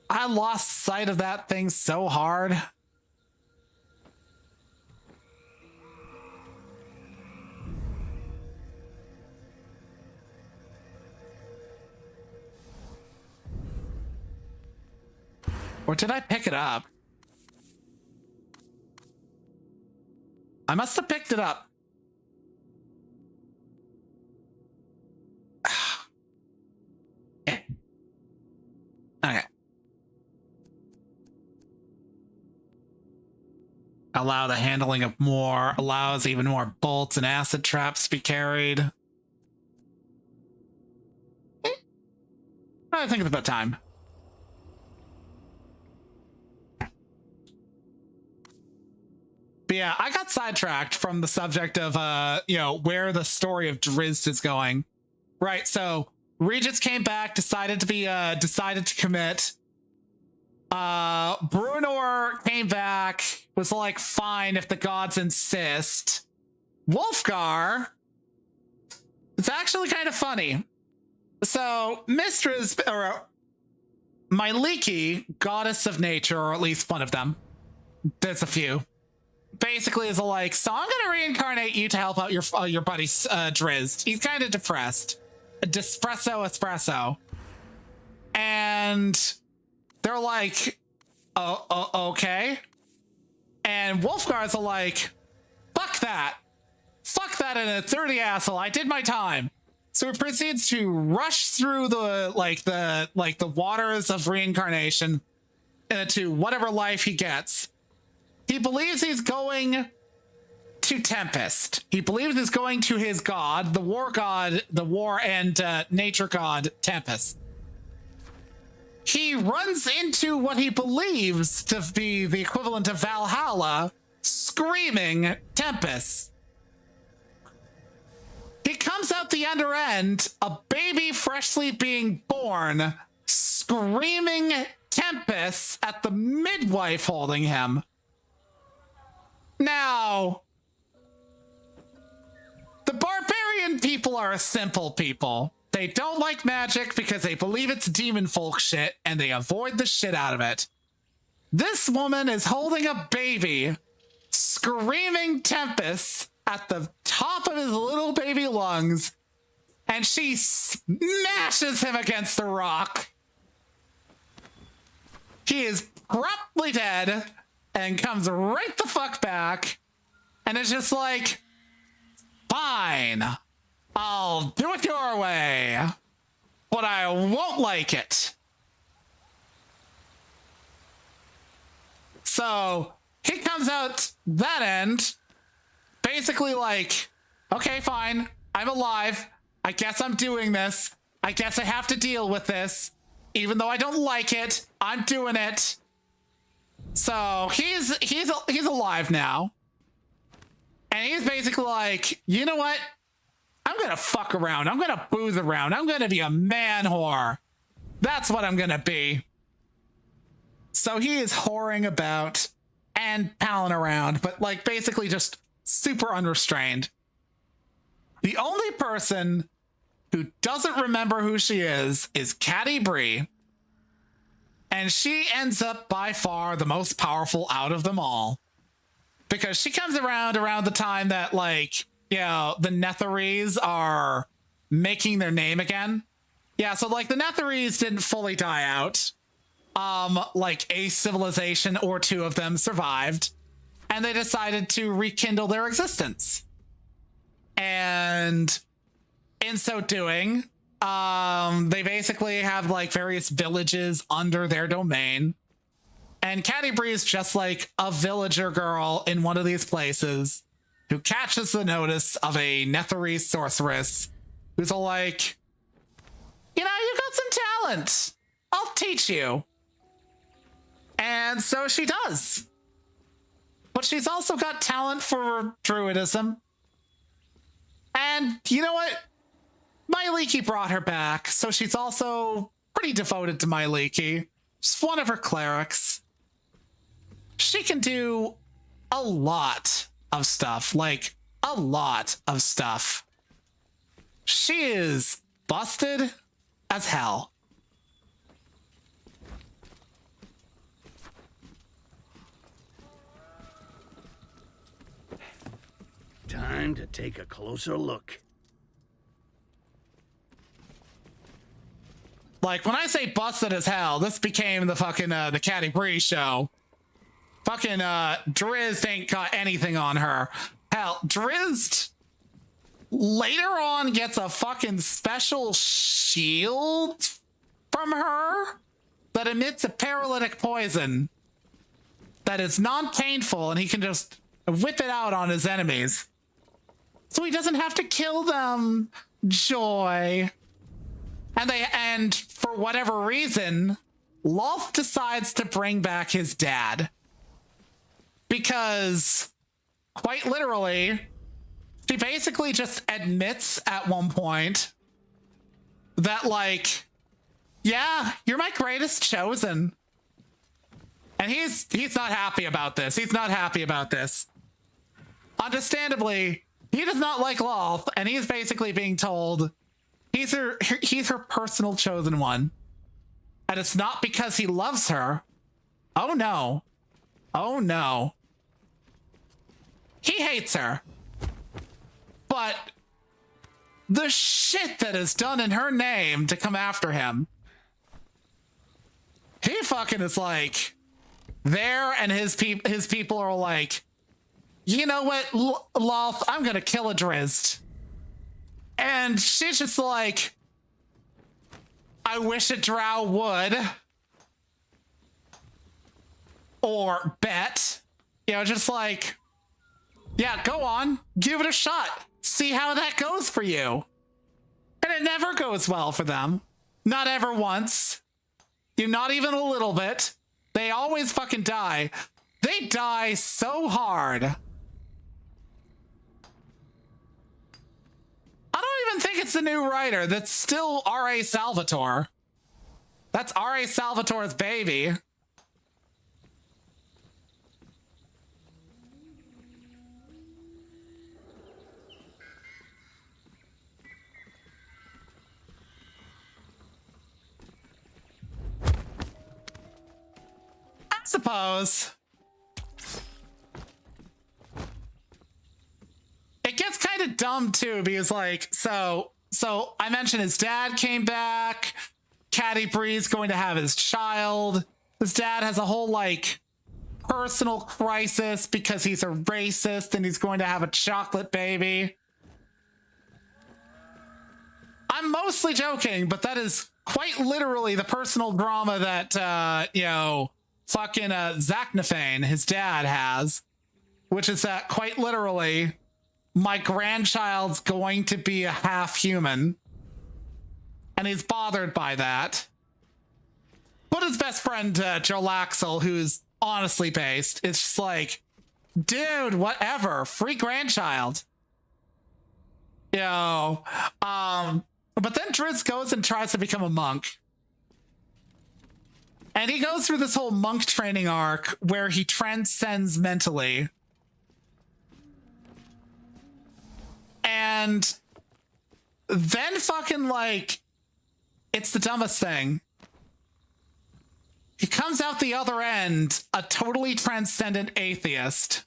I lost sight of that thing so hard. Or did I pick it up? I must have picked it up. Okay. Allow the handling of more, allows even more bolts and acid traps to be carried. I think it's about time. But yeah, I got sidetracked from the subject of, you know, where the story of Drizzt is going. Right, so Regis came back, decided to commit. Bruenor came back, was like, fine if the gods insist. Wolfgar, it's actually kind of funny. So Mistress, or Myliki, goddess of nature, or at least one of them. There's a few. Basically is like, so I'm gonna reincarnate you to help out your buddy Drizzt. He's kind of depressed. Espresso. And they're like, okay. And Wolfguards are like, fuck that in a 30 asshole. I did my time. So he proceeds to rush through the waters of reincarnation into whatever life he gets. He believes he's going to Tempest. He believes he's going to his god, the war and nature god, Tempest. He runs into what he believes to be the equivalent of Valhalla, screaming Tempest. He comes out the under end, a baby freshly being born, screaming Tempest at the midwife holding him. Now, the barbarian people are a simple people. They don't like magic because they believe it's demon folk shit and they avoid the shit out of it. This woman is holding a baby, screaming Tempest at the top of his little baby lungs, and she smashes him against the rock. He is promptly dead and comes right the fuck back, and it's just like, fine, I'll do it your way, but I won't like it. So he comes out that end, basically like, okay, fine, I'm alive. I guess I'm doing this. I guess I have to deal with this. Even though I don't like it, I'm doing it. So he's alive now. And he's basically like, you know what? I'm gonna fuck around. I'm gonna booze around. I'm gonna be a man whore. That's what I'm gonna be. So he is whoring about and palling around, but like basically just super unrestrained. The only person who doesn't remember who she is Caddy Bree. And she ends up by far the most powerful out of them all. Because she comes around the time that, like, you know, the Netherese are making their name again. Yeah, so like the Netherese didn't fully die out. Like a civilization or two of them survived. And they decided to rekindle their existence. And in so doing, They basically have like various villages under their domain. And Caddy Bree's just like a villager girl in one of these places who catches the notice of a Netherese sorceress who's all like, you know, you got some talent. I'll teach you. And so she does. But she's also got talent for druidism. And you know what? Myliki brought her back, so she's also pretty devoted to Myliki. She's one of her clerics. She can do a lot of stuff, like a lot of stuff. She is busted as hell. Time to take a closer look. Like, when I say busted as hell, this became the fucking, the Caddy Bree show. Fucking, Drizzt ain't got anything on her. Hell, Drizzt later on gets a fucking special shield from her that emits a paralytic poison that is non-painful, and he can just whip it out on his enemies. So he doesn't have to kill them. Joy. And for whatever reason, Lolth decides to bring back his dad. Because, quite literally, she basically just admits at one point that, like, yeah, you're my greatest chosen. And he's not happy about this. He's not happy about this. Understandably, he does not like Lolth, and he's basically being told he's her personal chosen one. And it's not because he loves her. Oh no. Oh no. He hates her. But the shit that is done in her name to come after him, he fucking is like there, and his people are like, you know what, Lolth, I'm gonna kill a Drizzt. And she's just like, I wish a drow would. Or bet. You know, just like, yeah, go on, give it a shot. See how that goes for you. And it never goes well for them. Not ever once. Not even a little bit. They always fucking die. They die so hard. I don't even think it's the new writer. That's still R.A. Salvatore. That's R.A. Salvatore's baby. I suppose. It gets kind of dumb too, because like, so I mentioned his dad came back. Caddy Bree's going to have his child. His dad has a whole like personal crisis because he's a racist and he's going to have a chocolate baby. I'm mostly joking, but that is quite literally the personal drama that you know, fucking Zaknafane, his dad, has, which is that quite literally my grandchild's going to be a half human, and he's bothered by that. But his best friend, Joe Laxel, who's honestly based, it's just like, dude, whatever, free grandchild. You know, but then Drizzt goes and tries to become a monk. And he goes through this whole monk training arc where he transcends mentally. And then fucking like, it's the dumbest thing. He comes out the other end a totally transcendent atheist.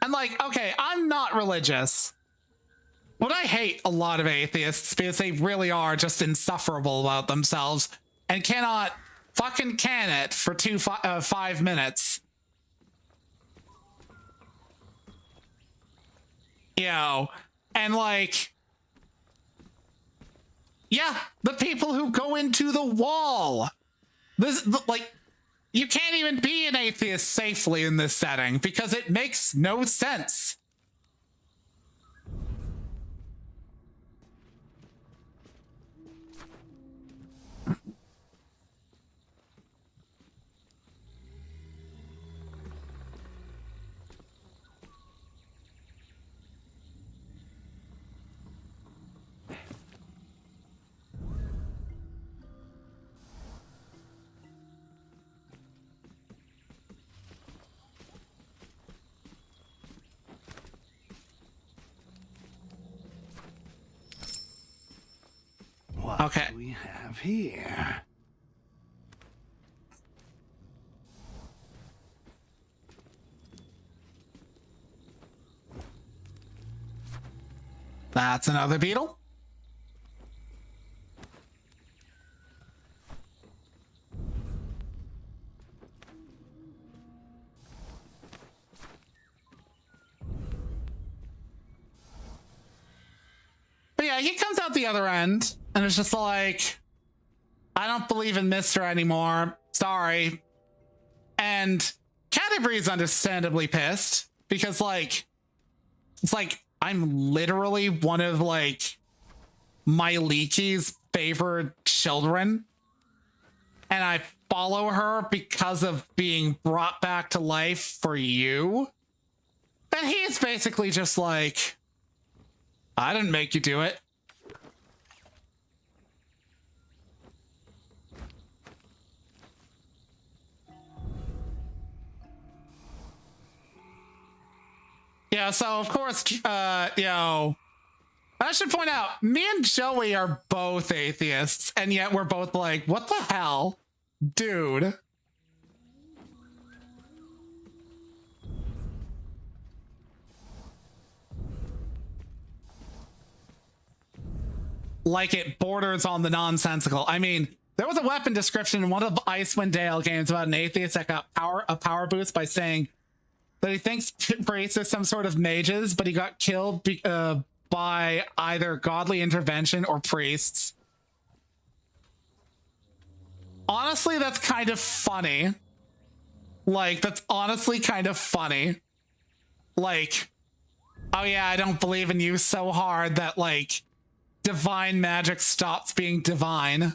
And like, okay, I'm not religious, but I hate a lot of atheists because they really are just insufferable about themselves and cannot fucking can it for 5 minutes. you know, and like, yeah, the people who go into the wall. Like, you can't even be an atheist safely in this setting because it makes no sense. What Okay. do we have here? That's another beetle. But yeah, he comes out the other end and it's just like, I don't believe in Mister anymore. Sorry. And Canterbury's understandably pissed because like, it's like, I'm literally one of like my Leaky's favorite children. And I follow her because of being brought back to life for you. And he's basically just like, I didn't make you do it. Yeah, so of course, you know, I should point out, me and Joey are both atheists, and yet we're both like, what the hell? Dude. Like it borders on the nonsensical. I mean, there was a weapon description in one of the Icewind Dale games about an atheist that got a power boost by saying that he thinks priests are some sort of mages, but he got killed by either godly intervention or priests. Honestly, that's kind of funny. Like, that's honestly kind of funny. Like, oh yeah, I don't believe in you so hard that, like, divine magic stops being divine.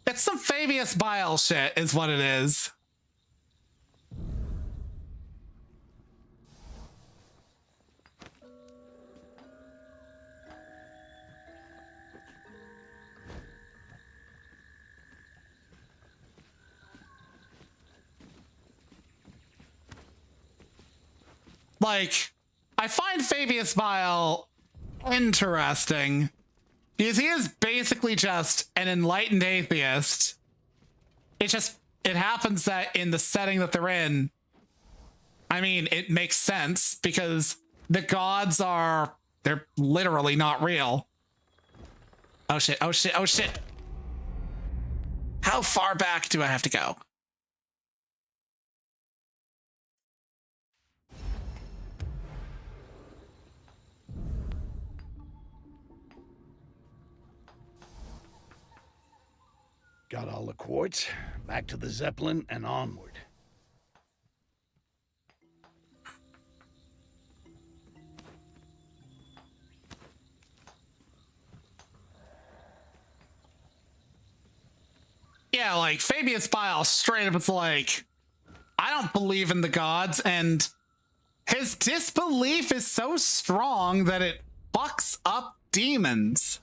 It's some Fabius Bile shit is what it is. Like, I find Fabius Bile interesting because he is basically just an enlightened atheist. It happens that in the setting that they're in, I mean, it makes sense because the gods they're literally not real. Oh shit, oh shit, oh shit. How far back do I have to go? Got all the quartz, back to the Zeppelin and onward. Yeah, like Fabius Bile straight up, it's like, I don't believe in the gods, and his disbelief is so strong that it fucks up demons.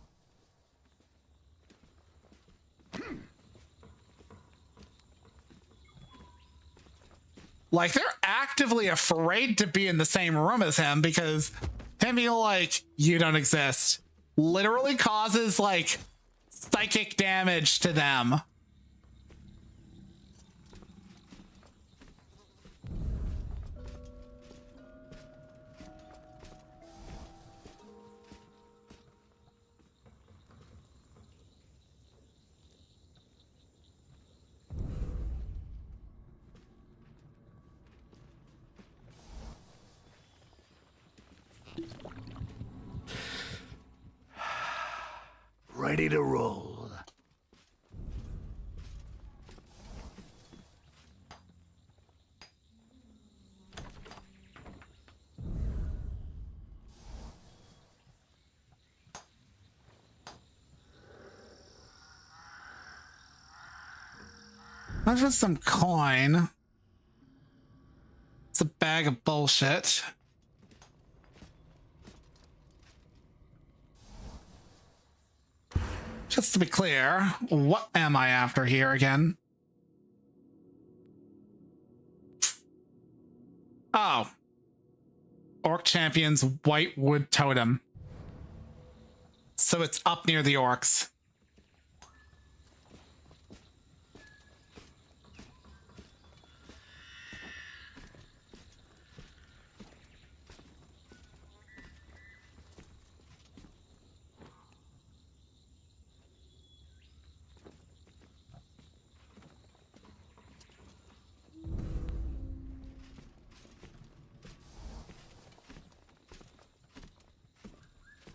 Like, they're actively afraid to be in the same room as him because him being like, you don't exist, literally causes, like, psychic damage to them. ready to roll. That's just some coin. It's a bag of bullshit. Just to be clear, what am I after here again? Oh. Orc Champion's White Wood Totem. So it's up near the orcs.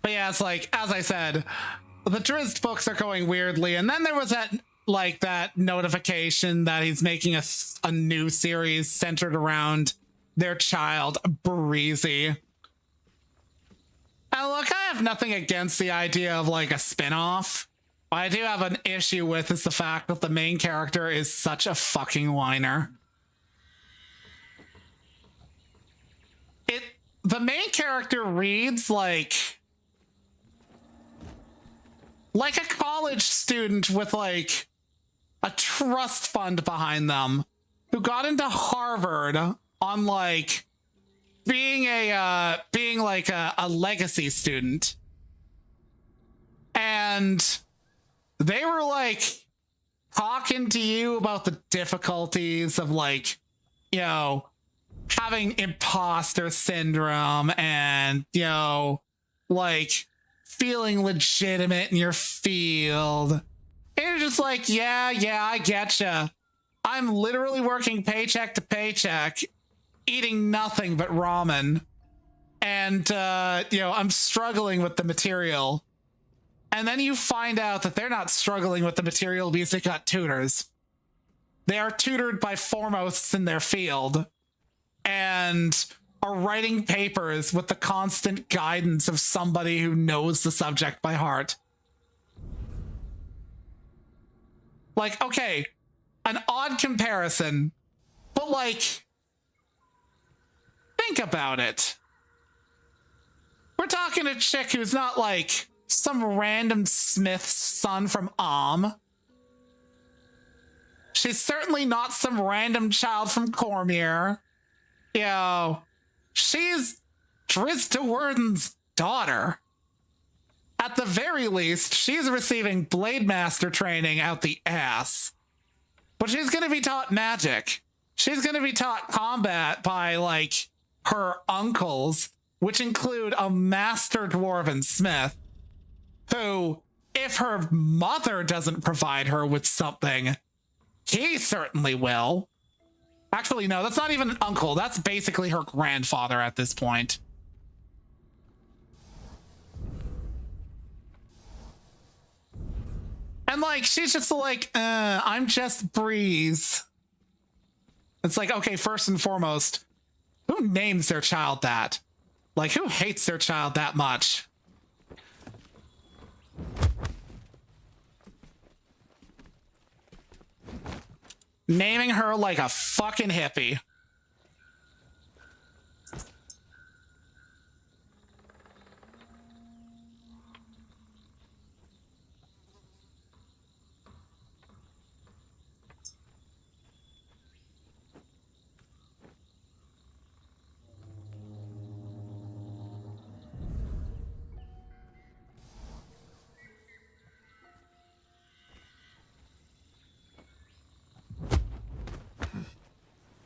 But yeah, it's like, as I said, the Drizzt books are going weirdly. And then there was that, like, that notification that he's making a new series centered around their child, Breezy. And look, I have nothing against the idea of, like, a spin-off. What I do have an issue with is the fact that the main character is such a fucking whiner. The main character reads like a college student with like a trust fund behind them who got into Harvard on like being a legacy student. And they were like talking to you about the difficulties of like, you know, having imposter syndrome and, you know, like feeling legitimate in your field. And you're just like, yeah, I getcha. I'm literally working paycheck to paycheck, eating nothing but ramen. And, you know, I'm struggling with the material. And then you find out that they're not struggling with the material because they got tutors. They are tutored by foremosts in their field and are writing papers with the constant guidance of somebody who knows the subject by heart. Like, okay, an odd comparison, but like, think about it. We're talking a chick who's not like some random Smith's son from She's certainly not some random child from Cormier. You know, she's Drizzt Do'Urden's daughter. At the very least, she's receiving Blade Master training out the ass. But she's going to be taught magic. She's going to be taught combat by, like, her uncles, which include a master dwarven smith, who, if her mother doesn't provide her with something, he certainly will. Actually, no, that's not even an uncle. That's basically her grandfather at this point. And like, she's just like, I'm just Breeze. It's like, okay, first and foremost, who names their child that? Like, who hates their child that much? Naming her like a fucking hippie.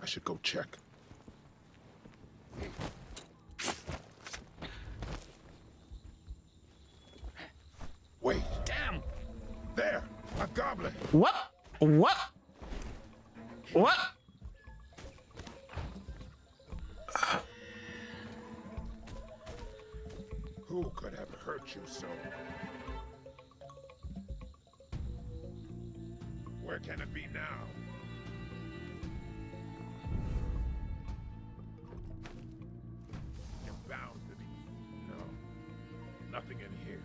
I should go check. Wait. Damn! There! A goblin! What? What? What? Who could have hurt you so? Where can it be now? You're bound to be. No. Nothing in here.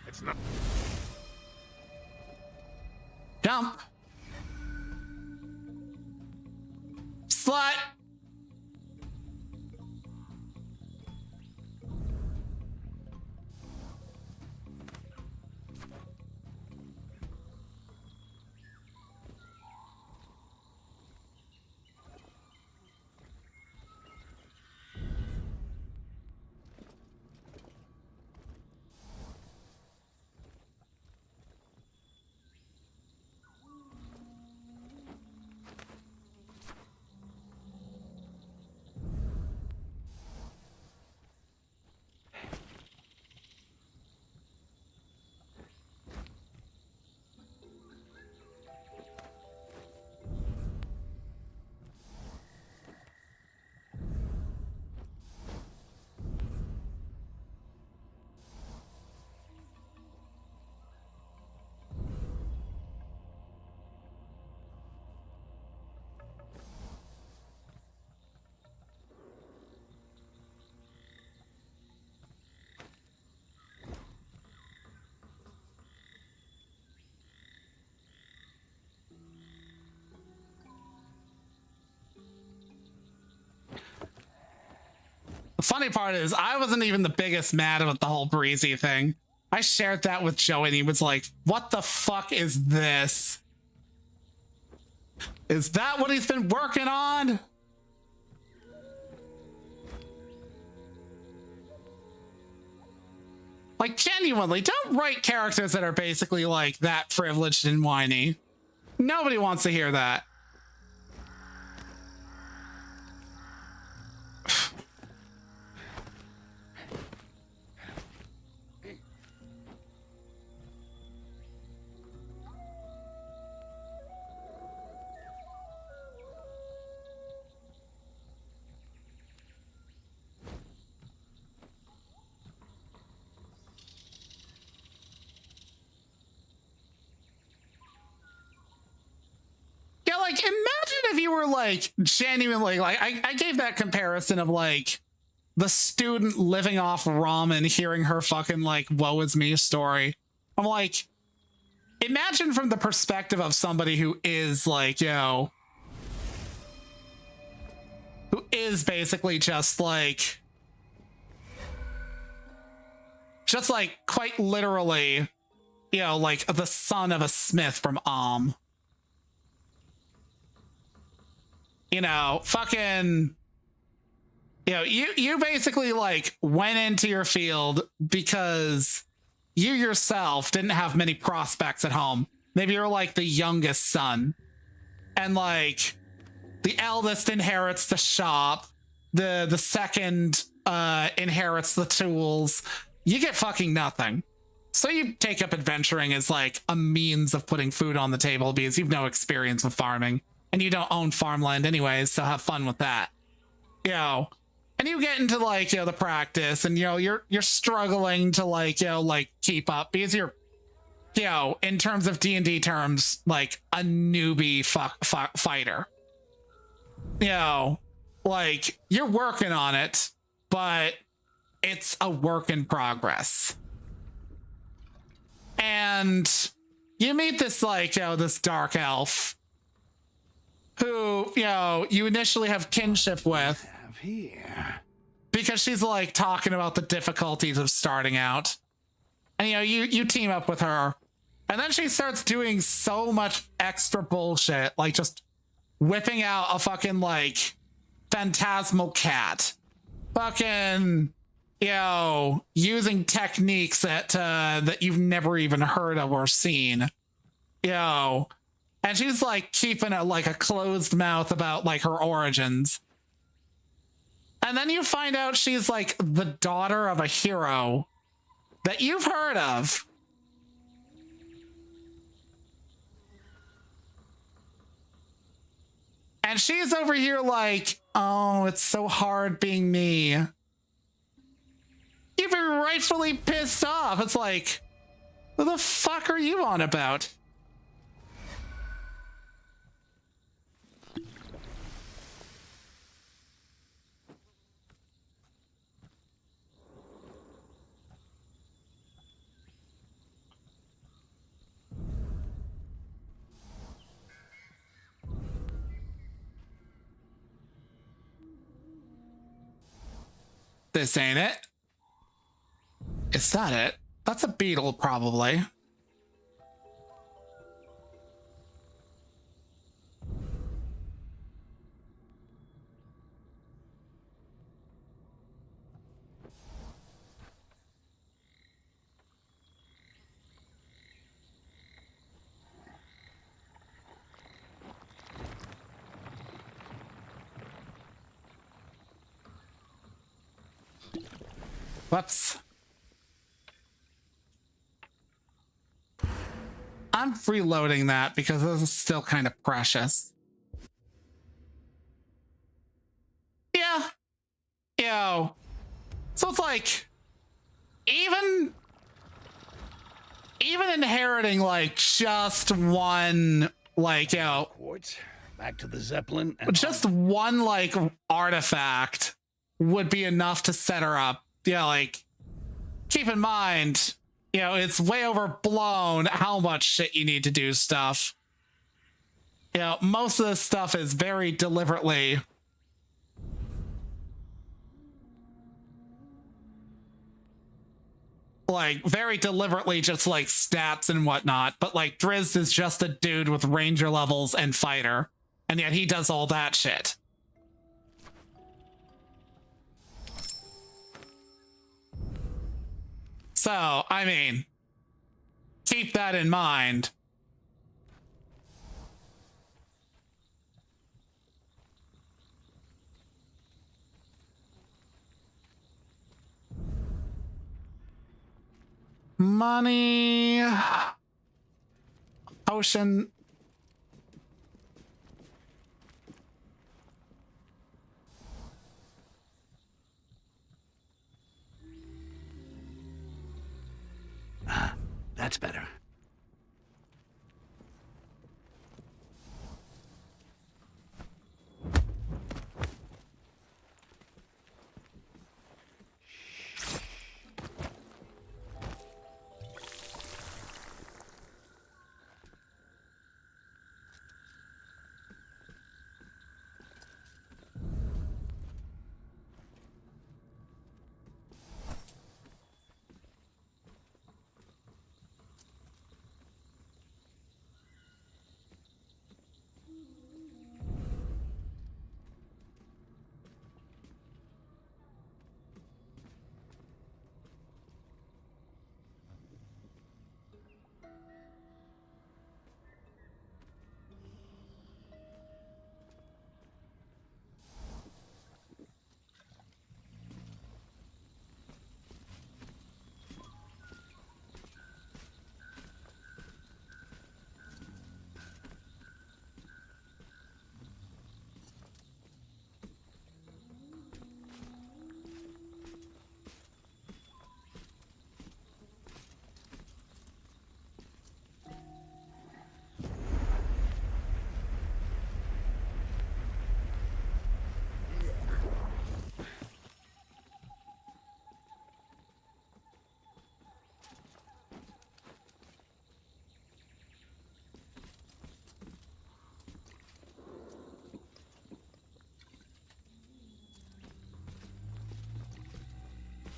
It's not. Jump. Slut. The funny part is I wasn't even the biggest mad about the whole breezy thing. I shared that with Joe and he was like, what the fuck is this? Is that what he's been working on? Like, genuinely, don't write characters that are basically like that privileged and whiny. Nobody wants to hear that. Like, imagine if you were like genuinely like I gave that comparison of like the student living off ramen hearing her fucking like woe is me story. I'm like, imagine from the perspective of somebody who is like, who is basically just like quite literally, like the son of a smith from fucking, you basically like went into your field because you yourself didn't have many prospects at home. Maybe you're like the youngest son and like the eldest inherits the shop. The second inherits the tools. You get fucking nothing. So you take up adventuring as like a means of putting food on the table because you've no experience with farming. And you don't own farmland anyways, so have fun with that. And you get into like, the practice and, you're struggling to like, keep up because you're, in terms of D&D terms, like a newbie fighter. Like you're working on it, but it's a work in progress. And you meet this like, this dark elf who, you initially have kinship with because she's like talking about the difficulties of starting out. And, you team up with her and then she starts doing so much extra bullshit, like just whipping out a fucking like phantasmal cat, fucking, using techniques that you've never even heard of or seen, and she's like keeping a closed mouth about like her origins. And then you find out she's like the daughter of a hero that you've heard of. And she's over here like, oh, it's so hard being me. You've been rightfully pissed off. It's like, What the fuck are you on about? This ain't it. Is that it? That's a beetle, probably. Whoops. I'm reloading that because this is still kind of precious. Yeah. Yo. So it's like, even inheriting like just one, like, Quartz, back to the Zeppelin. And just one like artifact would be enough to set her up. Yeah, like, keep in mind, it's way overblown how much shit you need to do stuff. Most of this stuff is very deliberately just like stats and whatnot, but like Drizzt is just a dude with ranger levels and fighter, and yet he does all that shit. So, I mean, keep that in mind. Money. Potion. That's better.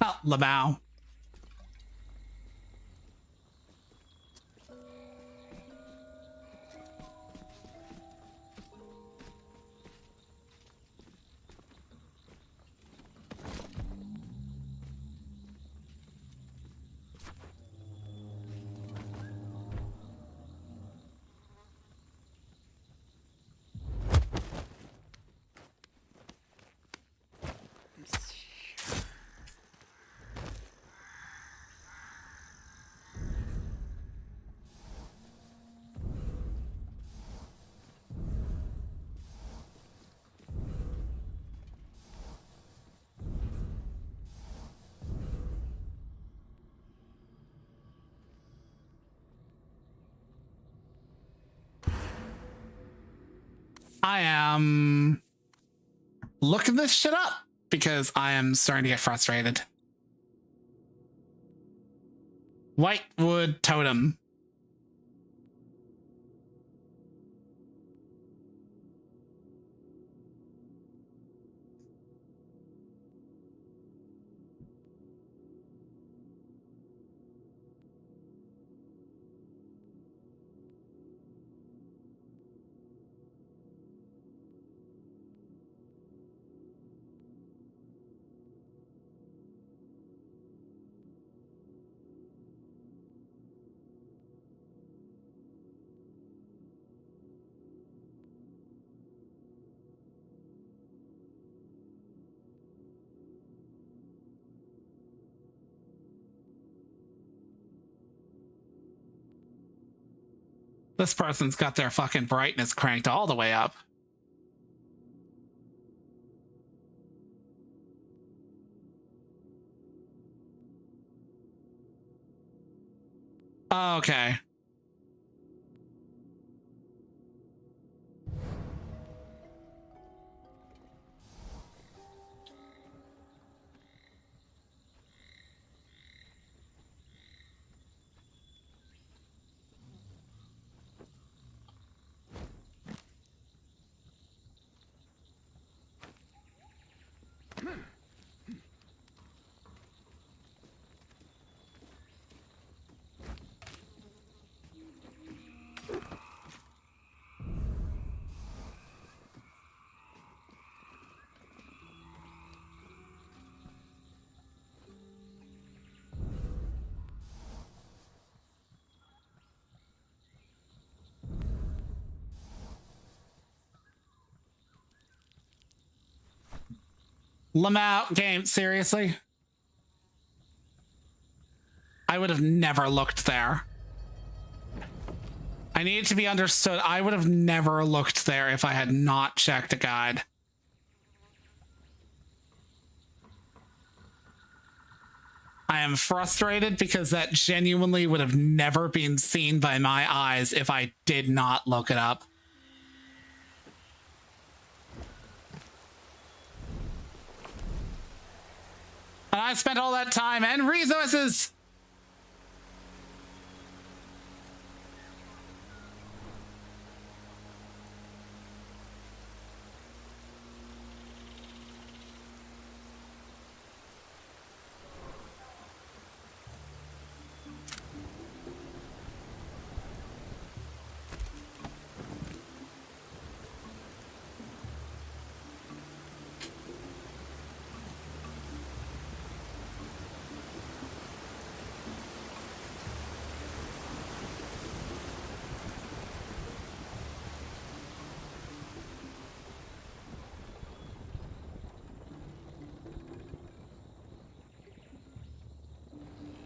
Oh, Lamau. I am looking this shit up because I am starting to get frustrated. Whitewood totem. This person's got their fucking brightness cranked all the way up. Okay. Lamau game, seriously? I would have never looked there. I need to be understood. I would have never looked there if I had not checked a guide. I am frustrated because that genuinely would have never been seen by my eyes if I did not look it up. And I spent all that time and resources.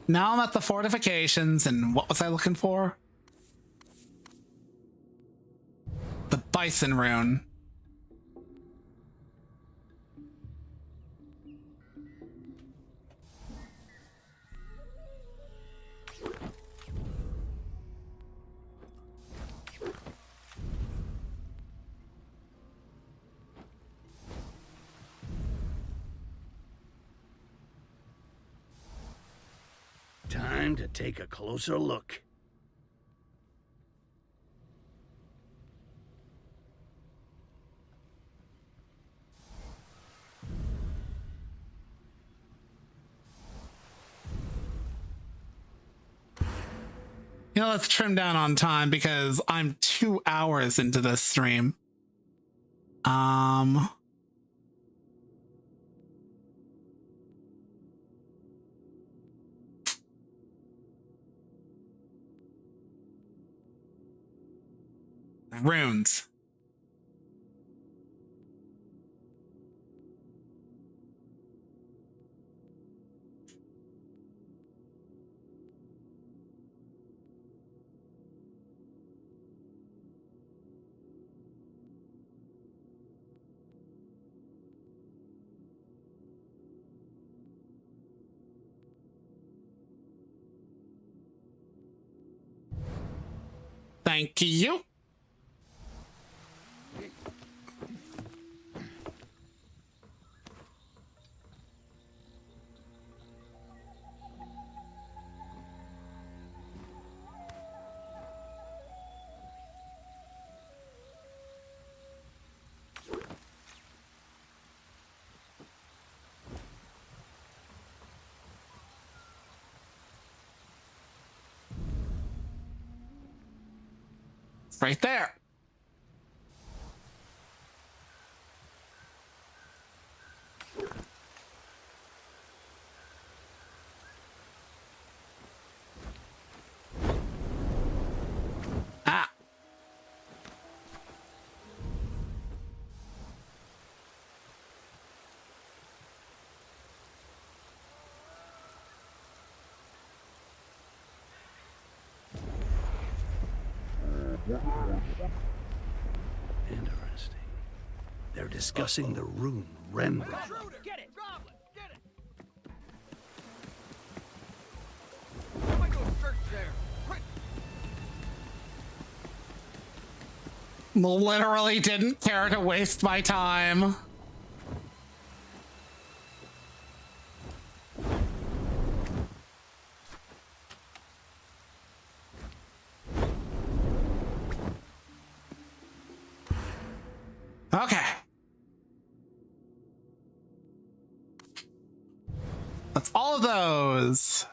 Now I'm at the fortifications, and what was I looking for? The Bison rune. Time to take a closer look. You know, let's trim down on time because I'm 2 hours into this stream. Runes. Thank you. right there. Ah. Interesting. They're discussing the rune Ren brought. Get it! Goblin! Get it! Somebody go search there! Quick! Literally didn't care to waste my time. Okay. That's all of those.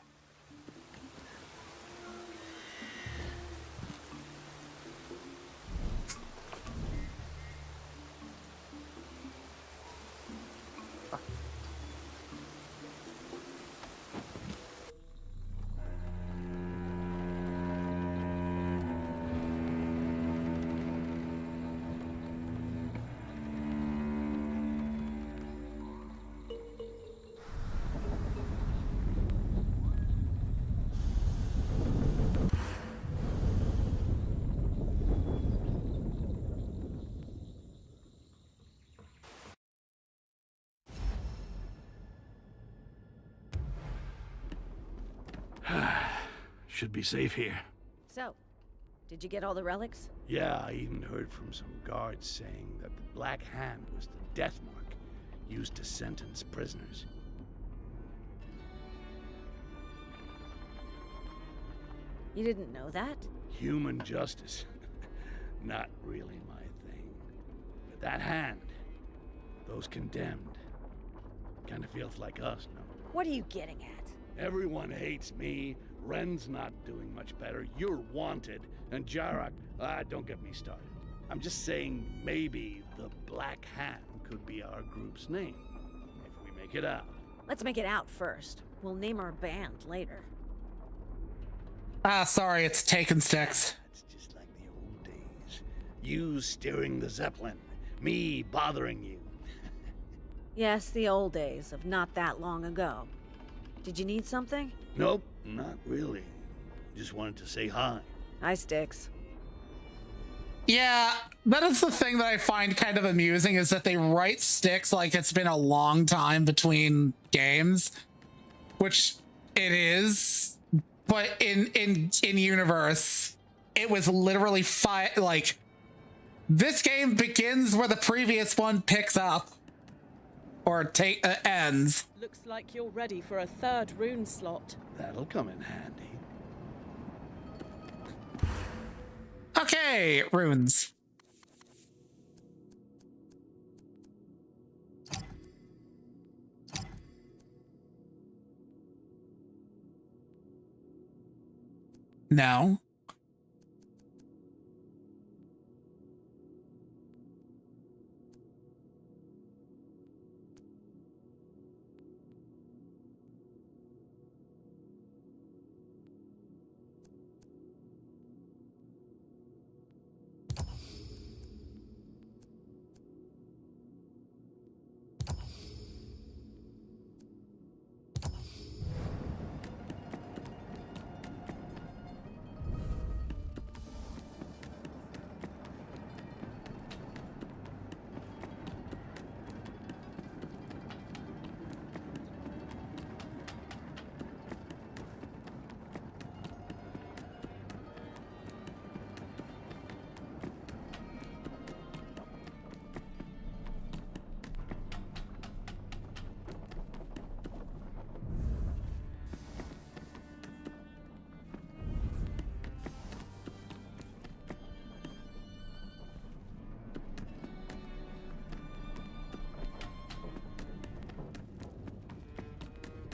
Should be safe here. So, did you get all the relics? Yeah, I even heard from some guards saying that the Black Hand was the death mark used to sentence prisoners. You didn't know that? Human justice. Not really my thing. But that hand, those condemned, kind of feels like us, no? What are you getting at? Everyone hates me. Ren's not doing much better. You're wanted. And Jarak, don't get me started. I'm just saying maybe the Black Hand could be our group's name. If we make it out. Let's make it out first. We'll name our band later. Ah, sorry, it's taken Styx. It's just like the old days. You steering the Zeppelin. Me bothering you. Yes, the old days of not that long ago. Did you need something? Nope, not really. Just wanted to say hi. Hi, Styx. Yeah, that is the thing that I find kind of amusing, is that they write Styx like it's been a long time between games, which it is, but in universe, it was literally this game begins where the previous one picks up, or ends. Looks like you're ready for a third rune slot. That'll come in handy. Okay, runes. No.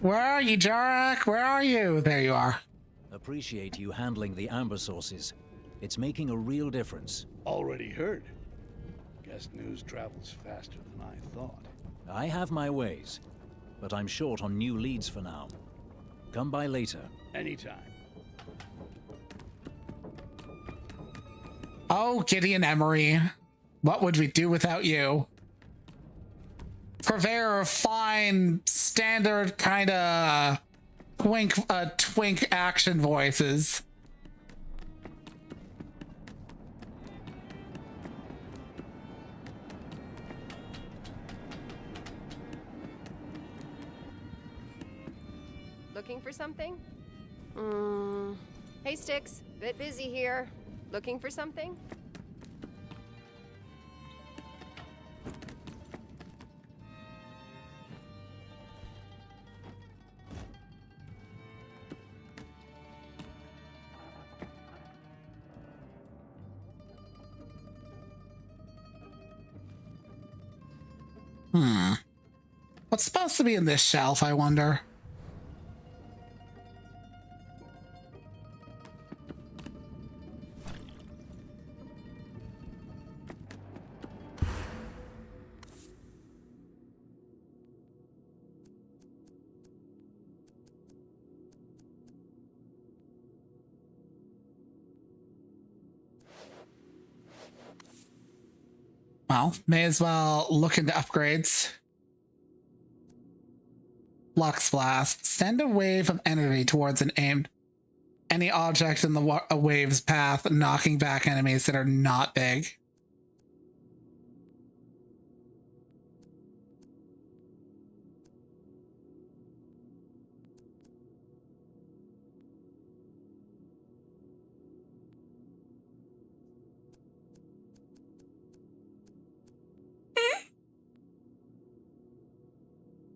Where are you, Jarak? Where are you? There you are. Appreciate you handling the amber sources. It's making a real difference. Already heard. Guess news travels faster than I thought. I have my ways, but I'm short on new leads for now. Come by later. Anytime. Oh, Gideon Emery. What would we do without you? Purveyor of fine, standard kind of twink action voices. Looking for something? Hey, Styx. Bit busy here. Looking for something? What's supposed to be in this shelf, I wonder? Well, may as well look into upgrades. Lux Blast. Send a wave of energy towards an aimed any object in the wave's path, knocking back enemies that are not big.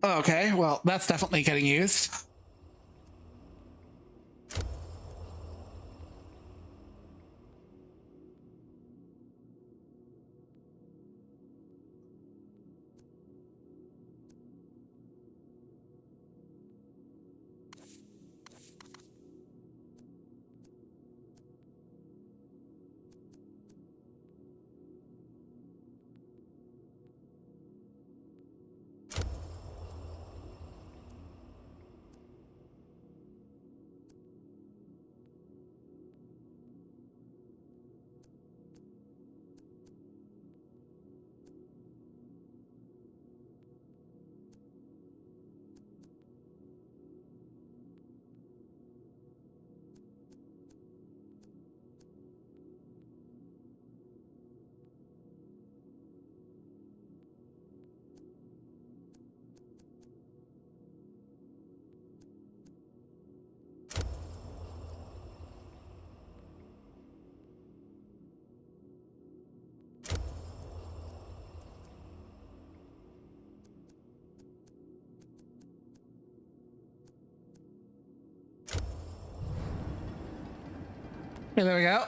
Okay, well, that's definitely getting used. Okay, there we go.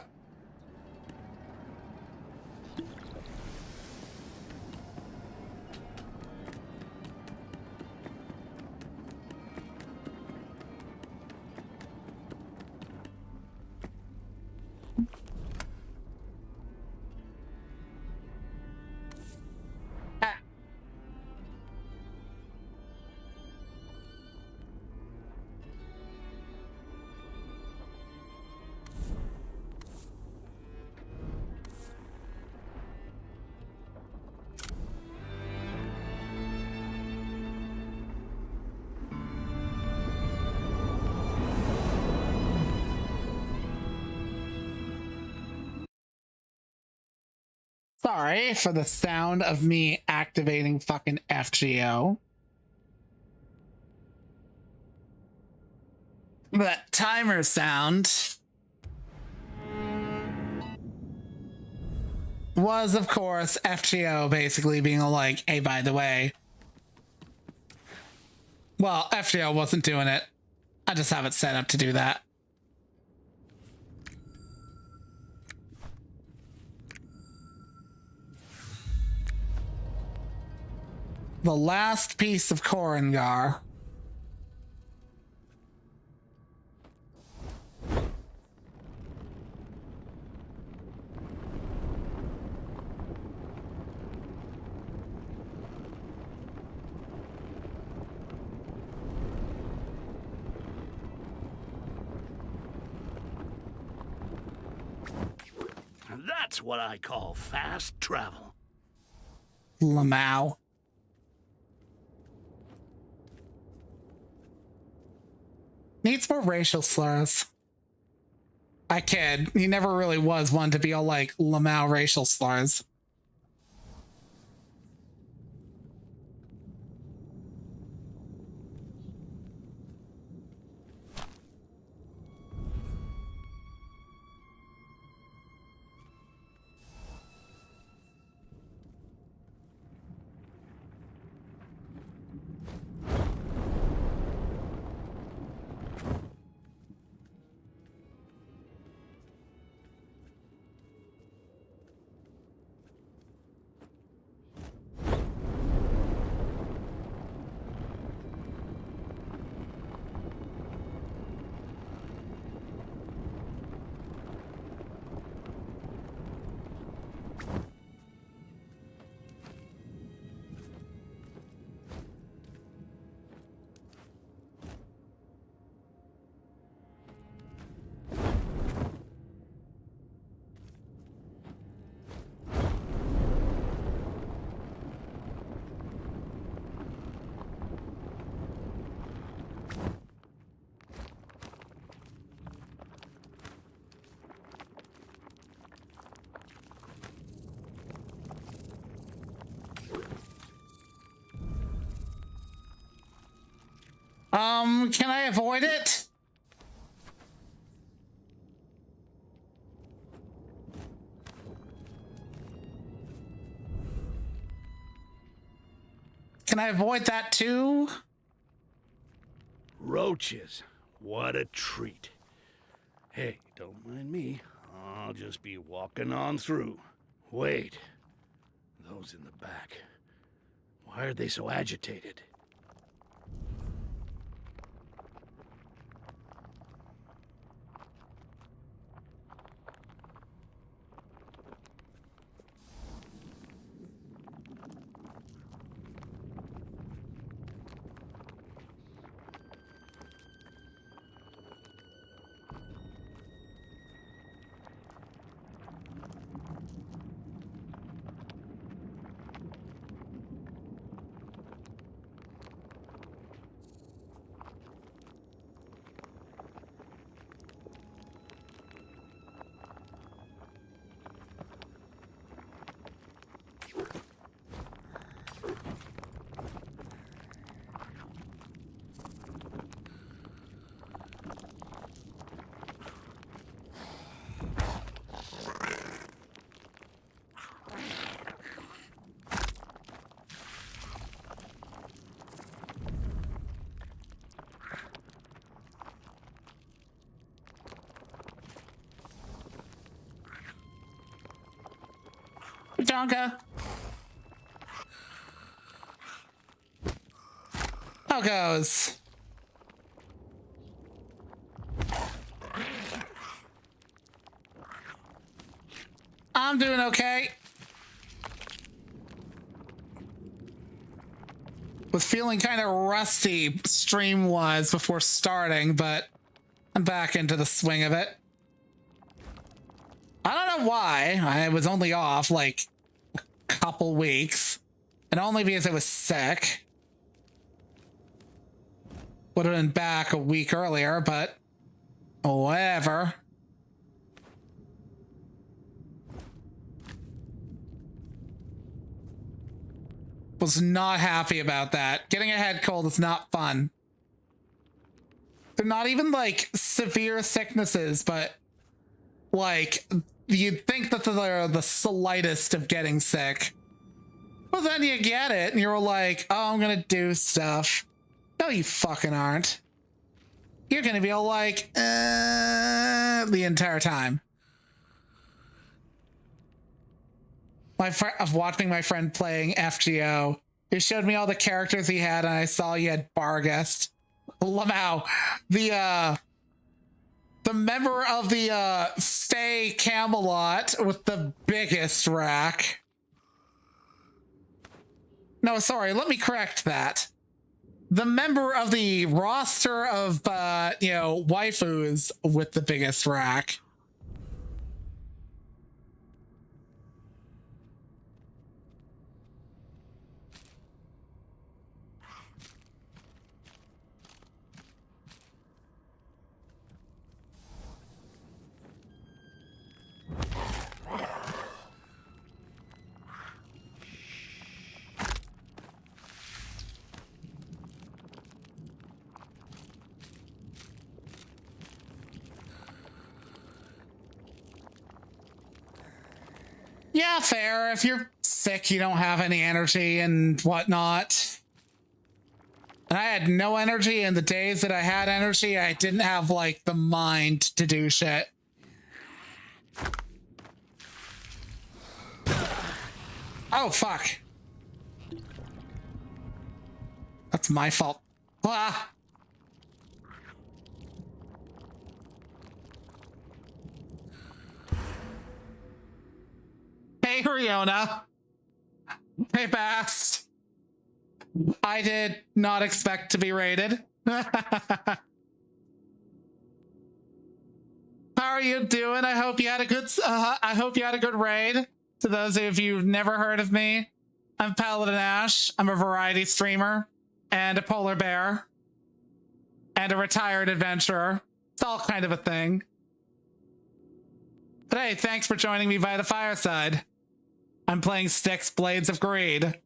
Sorry for the sound of me activating fucking FGO. That timer sound was, of course, FGO basically being like, hey, by the way. Well, FGO wasn't doing it. I just have it set up to do that. The last piece of Korengar. That's what I call fast travel. Lamau. Needs more racial slurs. I kid. He never really was one to be all like Lamau racial slurs. Can I avoid it? Can I avoid that too? Roaches. What a treat. Hey, don't mind me. I'll just be walking on through. Wait. Those in the back. Why are they so agitated? Donka. How goes? I'm doing okay. Was feeling kind of rusty stream-wise before starting, but I'm back into the swing of it. I don't know why. I was only off like a couple weeks, and only because I was sick. Would have been back a week earlier, but whatever. Was not happy about that. Getting a head cold is not fun. They're not even like severe sicknesses, but like you'd think that they're the slightest of getting sick. But then you get it and you're like, oh, I'm gonna do stuff. No, you fucking aren't. You're gonna be all like, the entire time. Of watching my friend playing FGO, he showed me all the characters he had, and I saw he had Barghest, Lamau, the member of the Fae Camelot with the biggest rack. No, sorry, let me correct that. The member of the roster of waifus with the biggest rack. Yeah, fair. If you're sick, you don't have any energy and whatnot. And I had no energy, and the days that I had energy, I didn't have, like, the mind to do shit. Oh, fuck. That's my fault. Ah! Hey, Riona. Hey, Bass. I did not expect to be raided. How are you doing? I hope you had a good raid. To those of you who've never heard of me, I'm Paladin Ashe. I'm a variety streamer and a polar bear and a retired adventurer. It's all kind of a thing. But hey, thanks for joining me by the fireside. I'm playing Styx Blades of Greed.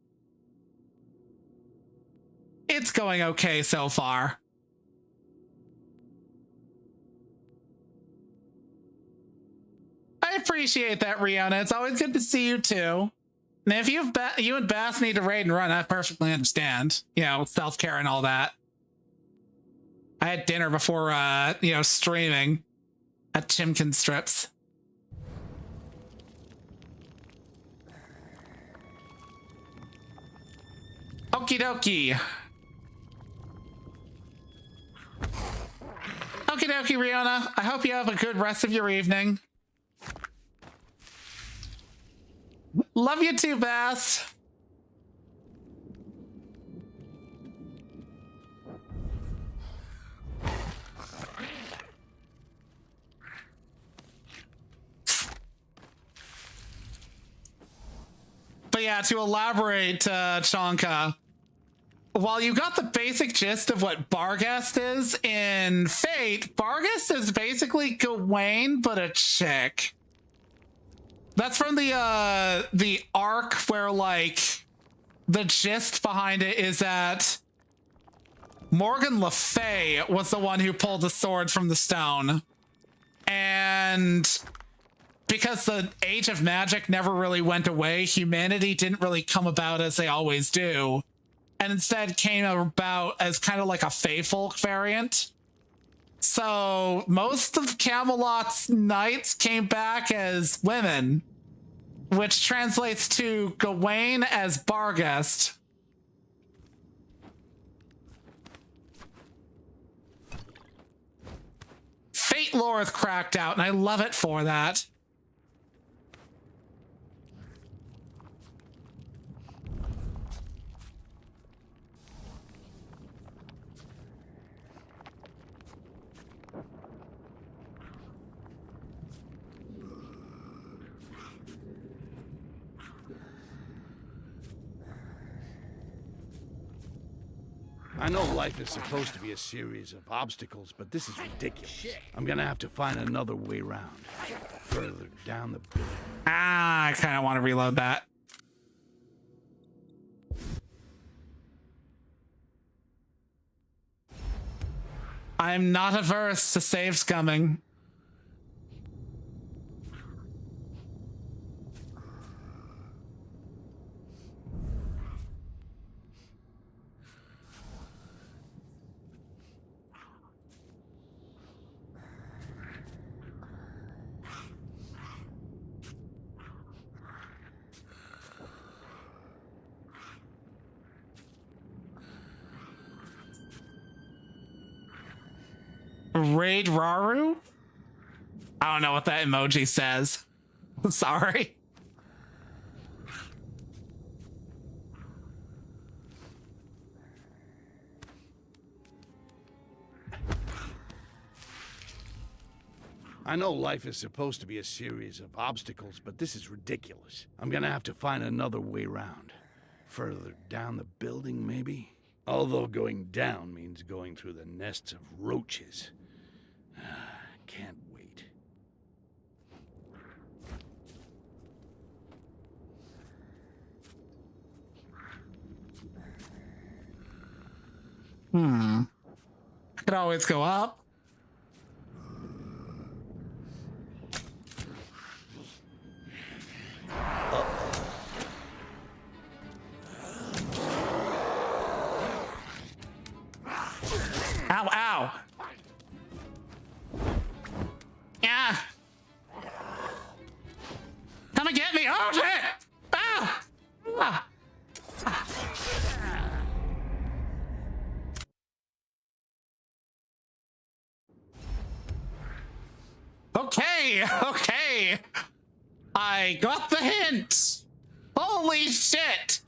It's going okay so far. I appreciate that, Riona. It's always good to see you too. And if you and Bass need to raid and run, I perfectly understand. You know, self-care and all that. I had dinner before, streaming at Chimkin Strips. Okie dokie. Okie dokie, Riona. I hope you have a good rest of your evening. Love you too, Bass. But yeah, to elaborate, Chonka, while you got the basic gist of what Barghest is in Fate, Barghest is basically Gawain, but a chick. That's from the arc where, like, the gist behind it is that Morgan Le Fay was the one who pulled the sword from the stone. And because the Age of Magic never really went away, humanity didn't really come about as they always do. And instead came about as kind of like a Fey folk variant. So most of Camelot's knights came back as women, which translates to Gawain as Barghest. Fate lore is cracked out, and I love it for that. I know life is supposed to be a series of obstacles, but this is ridiculous. I'm gonna have to find another way around. Further down the building. Ah, I kind of want to reload that. I'm not averse to save scumming. Raid Raru? I don't know what that emoji says. Sorry. I know life is supposed to be a series of obstacles, but this is ridiculous. I'm gonna have to find another way around. Further down the building, maybe? Although going down means going through the nests of roaches. Can't wait. Could always go up. Okay, okay. I got the hint. Holy shit.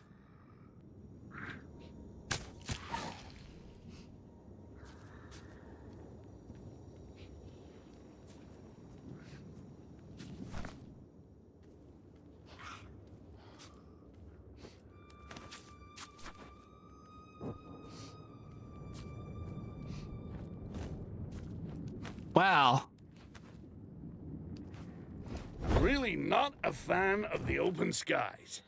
Wow. Really not a fan of the open skies.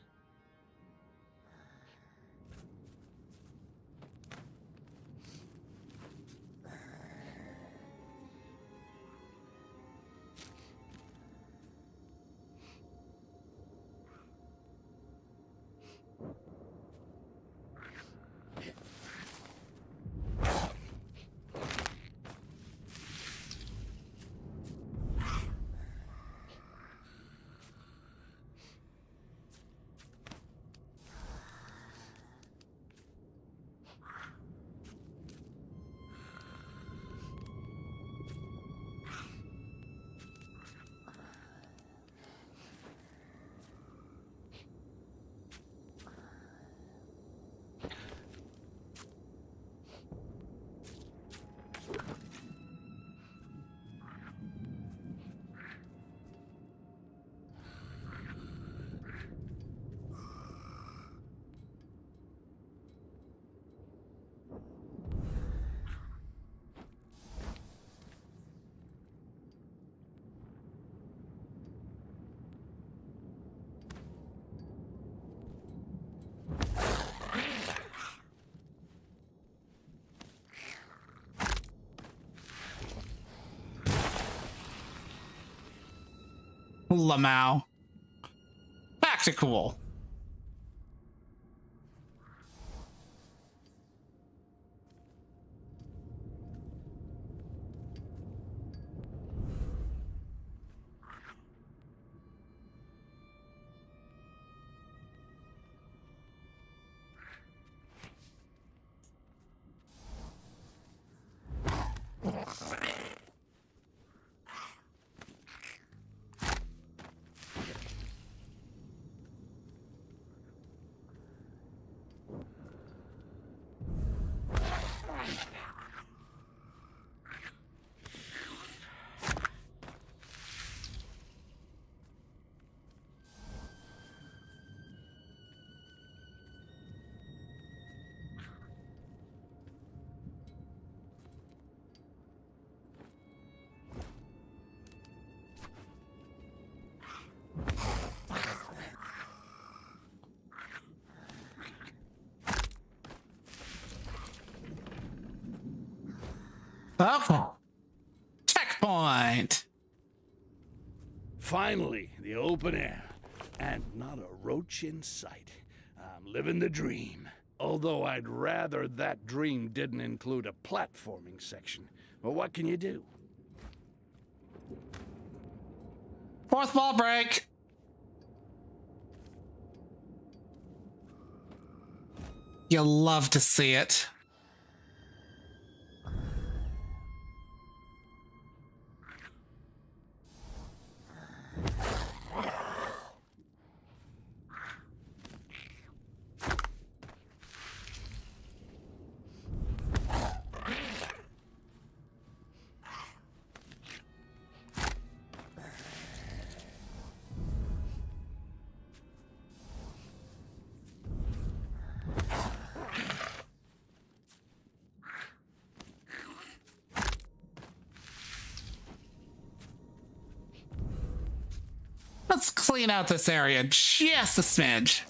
Lamau. Back to cool. Oh, checkpoint. Finally, the open air. And not a roach in sight. I'm living the dream. Although I'd rather that dream didn't include a platforming section. But what can you do? Fourth ball break. You'll love to see it. Let's clean out this area just a smidge.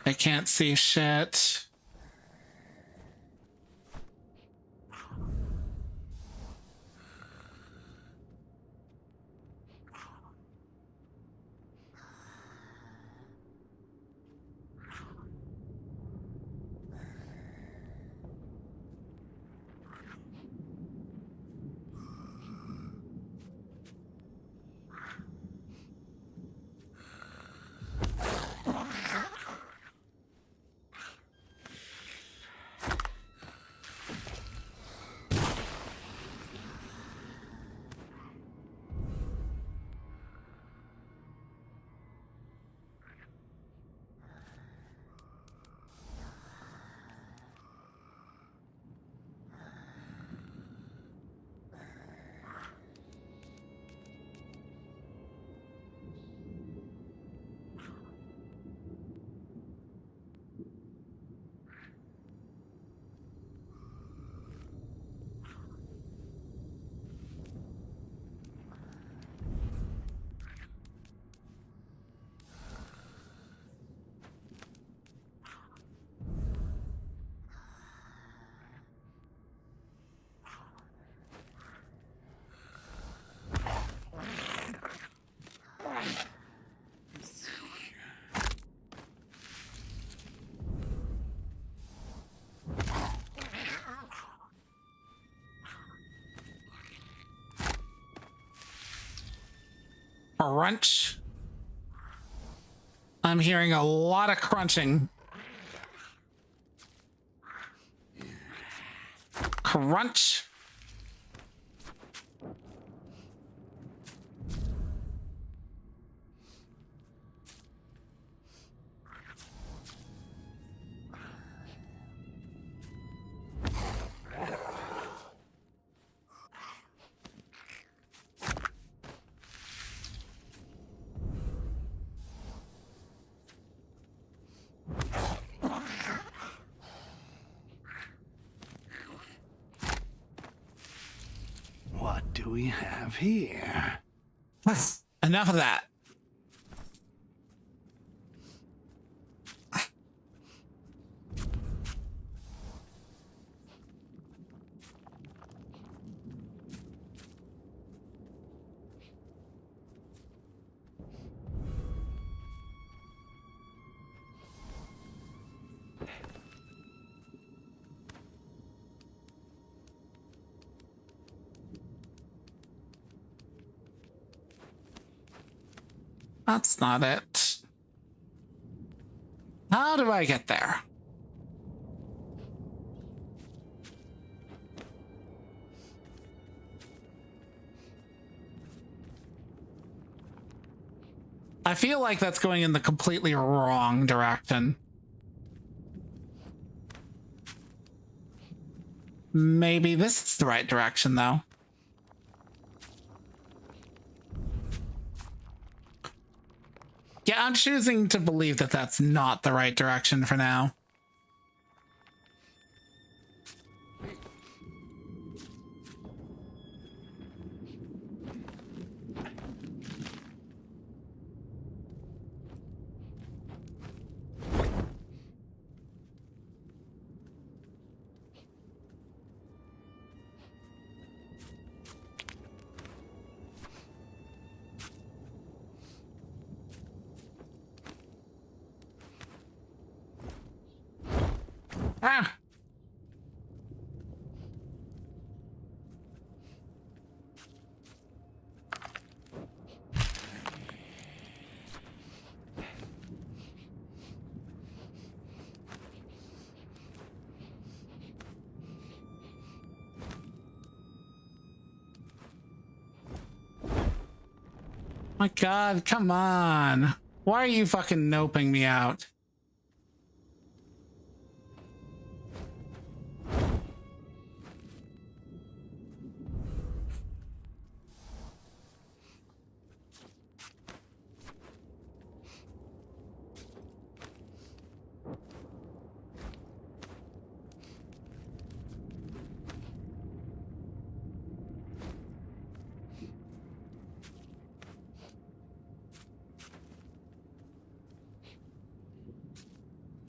I can't see shit. Crunch. I'm hearing a lot of crunching. Crunch. What do we have here? Enough of that. That's not it. How do I get there? I feel like that's going in the completely wrong direction. Maybe this is the right direction, though. Yeah, I'm choosing to believe that that's not the right direction for now. Ah! My God, come on. Why are you fucking noping me out?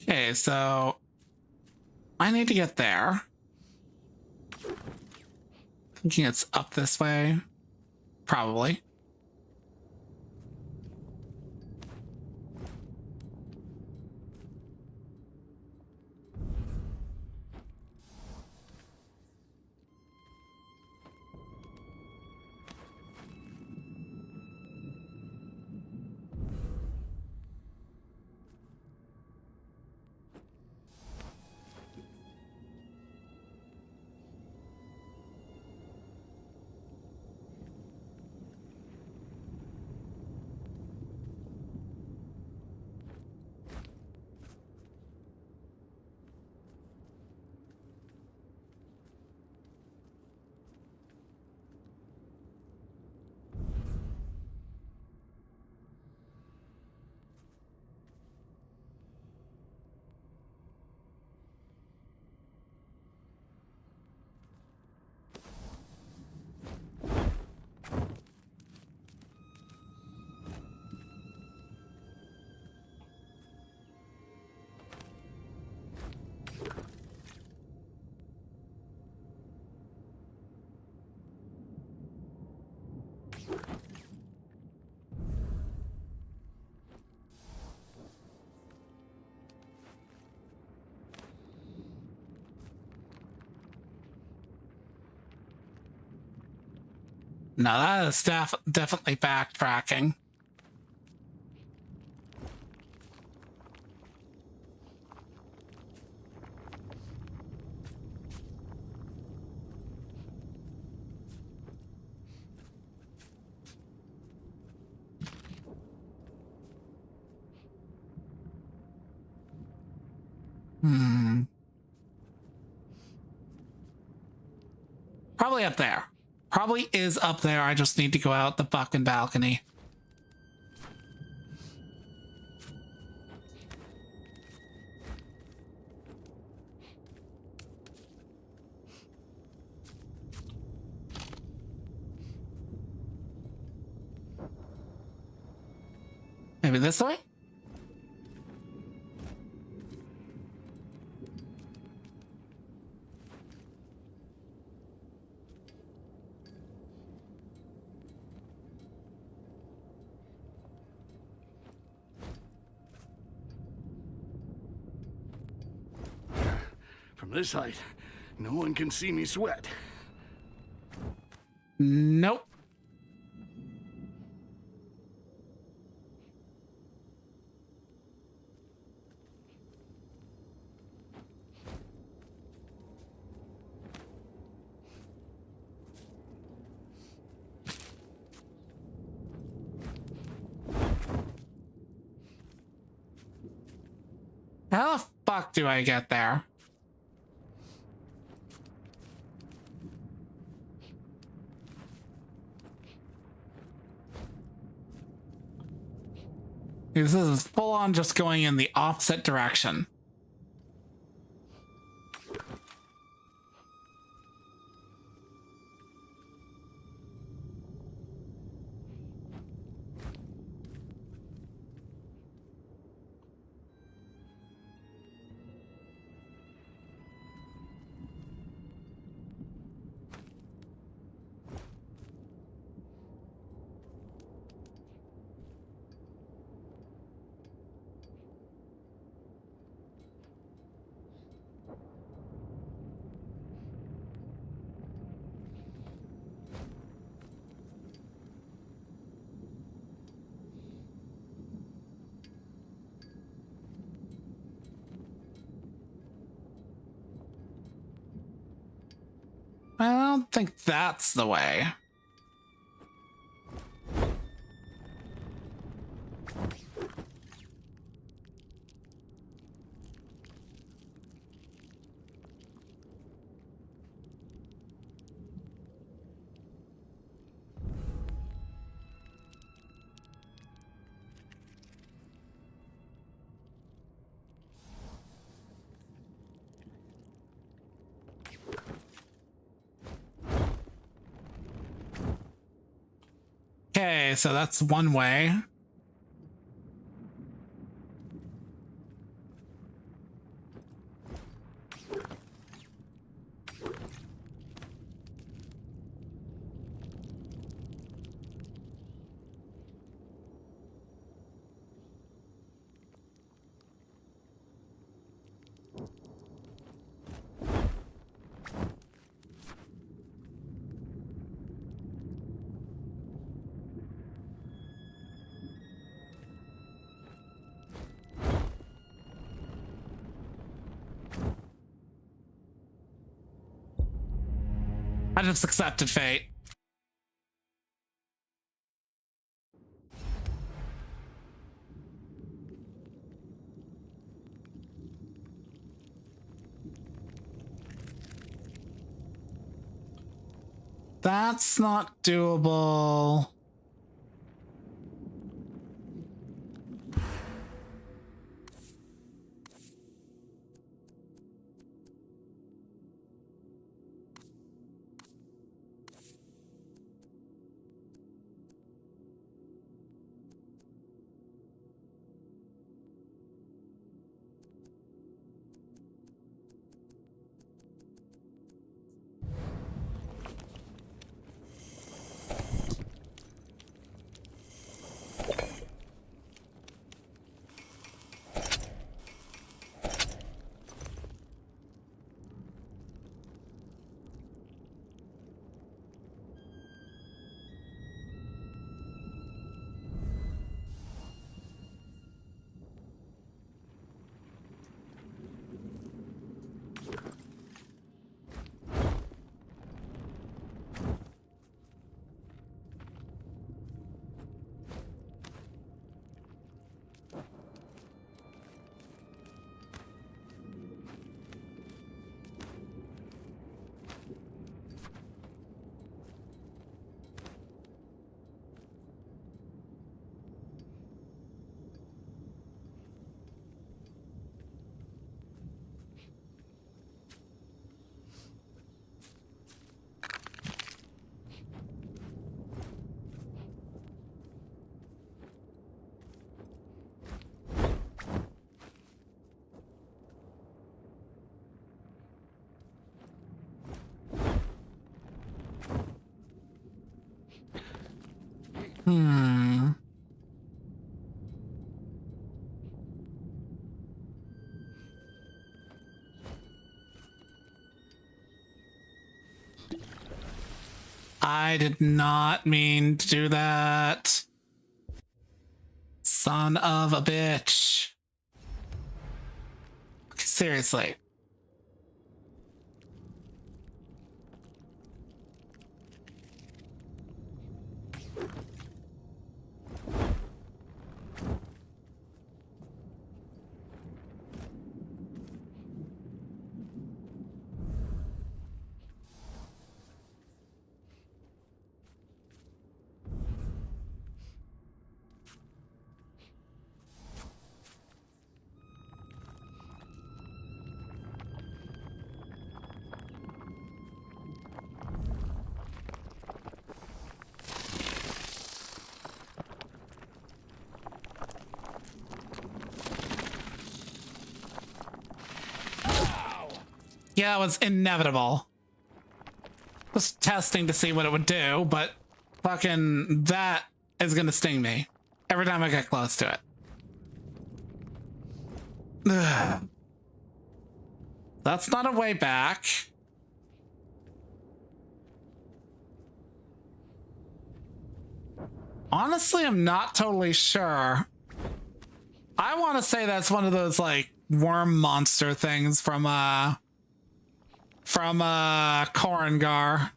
Okay, so I need to get there. Thinking it's up this way. Probably. No, that is definitely backtracking. Probably up there. Probably is up there. I just need to go out the fucking balcony. Maybe this way? From this height, no one can see me sweat. Nope. How the fuck do I get there? This is full on just going in the opposite direction. I don't think that's the way. Okay, so that's one way. I just accepted fate. That's not doable. I did not mean to do that. Son of a bitch. Seriously. Yeah, it was inevitable. Just testing to see what it would do, but fucking that is gonna sting me every time I get close to it. Ugh. That's not a way back. Honestly, I'm not totally sure. I want to say that's one of those like worm monster things from Korengar.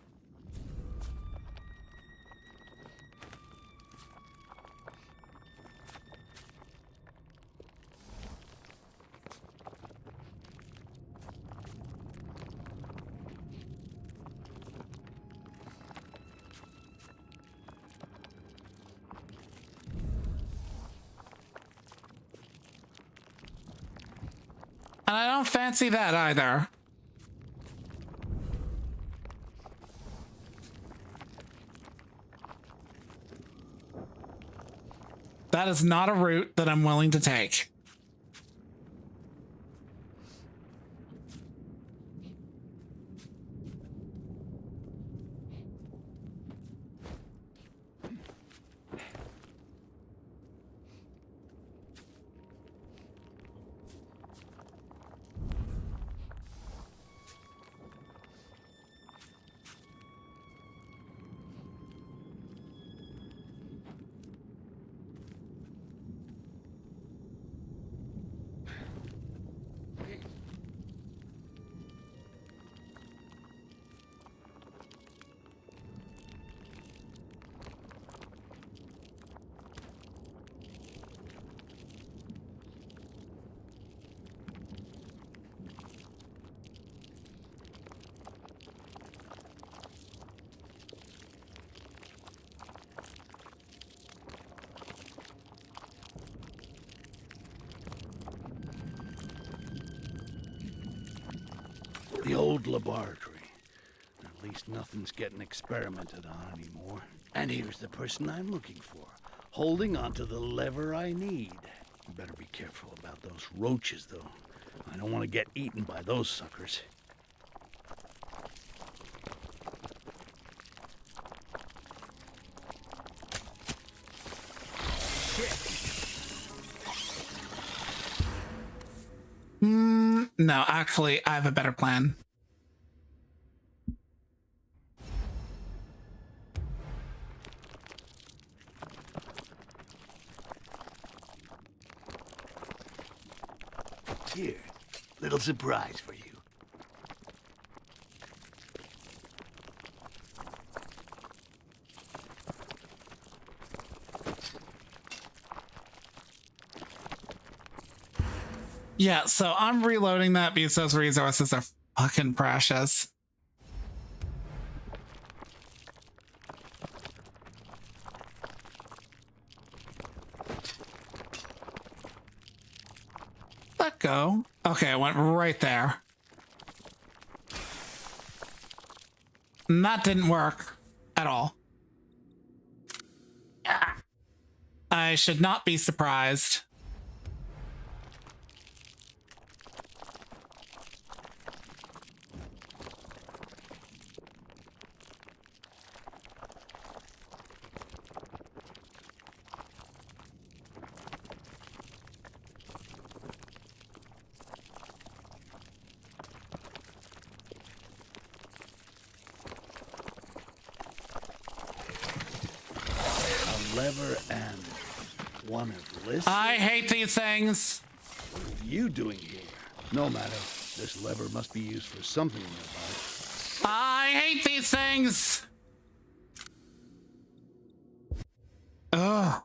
And I don't fancy that either. That is not a route that I'm willing to take. old laboratory. At least nothing's getting experimented on anymore. And here's the person I'm looking for, holding onto the lever I need. You better be careful about those roaches, though. I don't want to get eaten by those suckers. No, actually, I have a better plan. Here, little surprise for you. Yeah, so I'm reloading that because those resources are fucking precious. Let go. Okay, it went right there. And that didn't work at all. I should not be surprised. Lever and one of lists. I hate these things. What are you doing here? No matter. This lever must be used for something nearby. I hate these things. Ugh.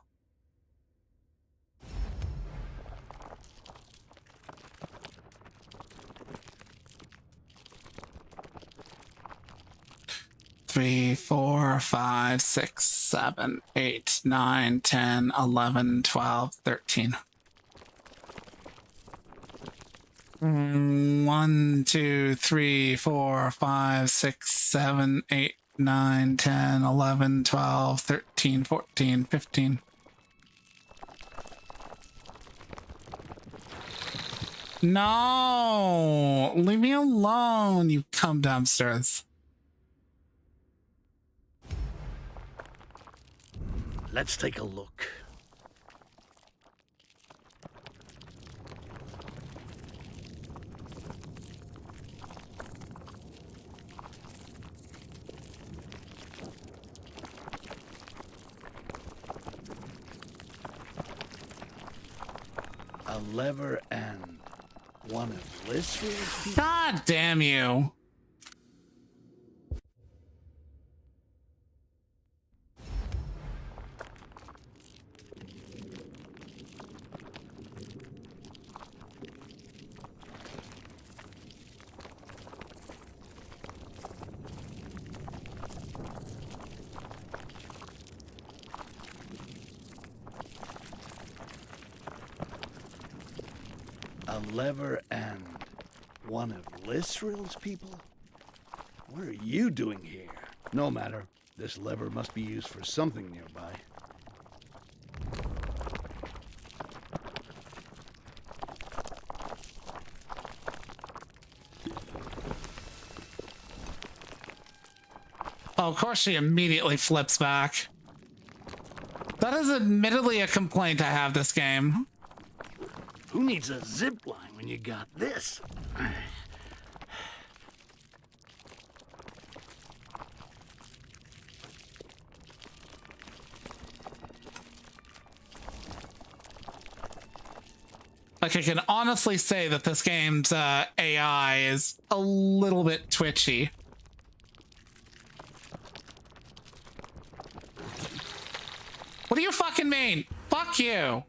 Three, 4, 5, 6, 7, 8, 9, 10, 11, 12, 13. 1, 2, 3, 4, 5, 6, 7, 8, 9, 10, 11, 12, 13, 14, 15. No! Leave me alone, you cum dumpsters. Let's take a look. A lever and one of Lysriel's. God damn you. A lever and one of Lysriel's people? What are you doing here? No matter. This lever must be used for something nearby. Oh, of course she immediately flips back. That is admittedly a complaint I have this game. Who needs a zip line when you got this? Like, I can honestly say that this game's AI is a little bit twitchy. What do you fucking mean? Fuck you.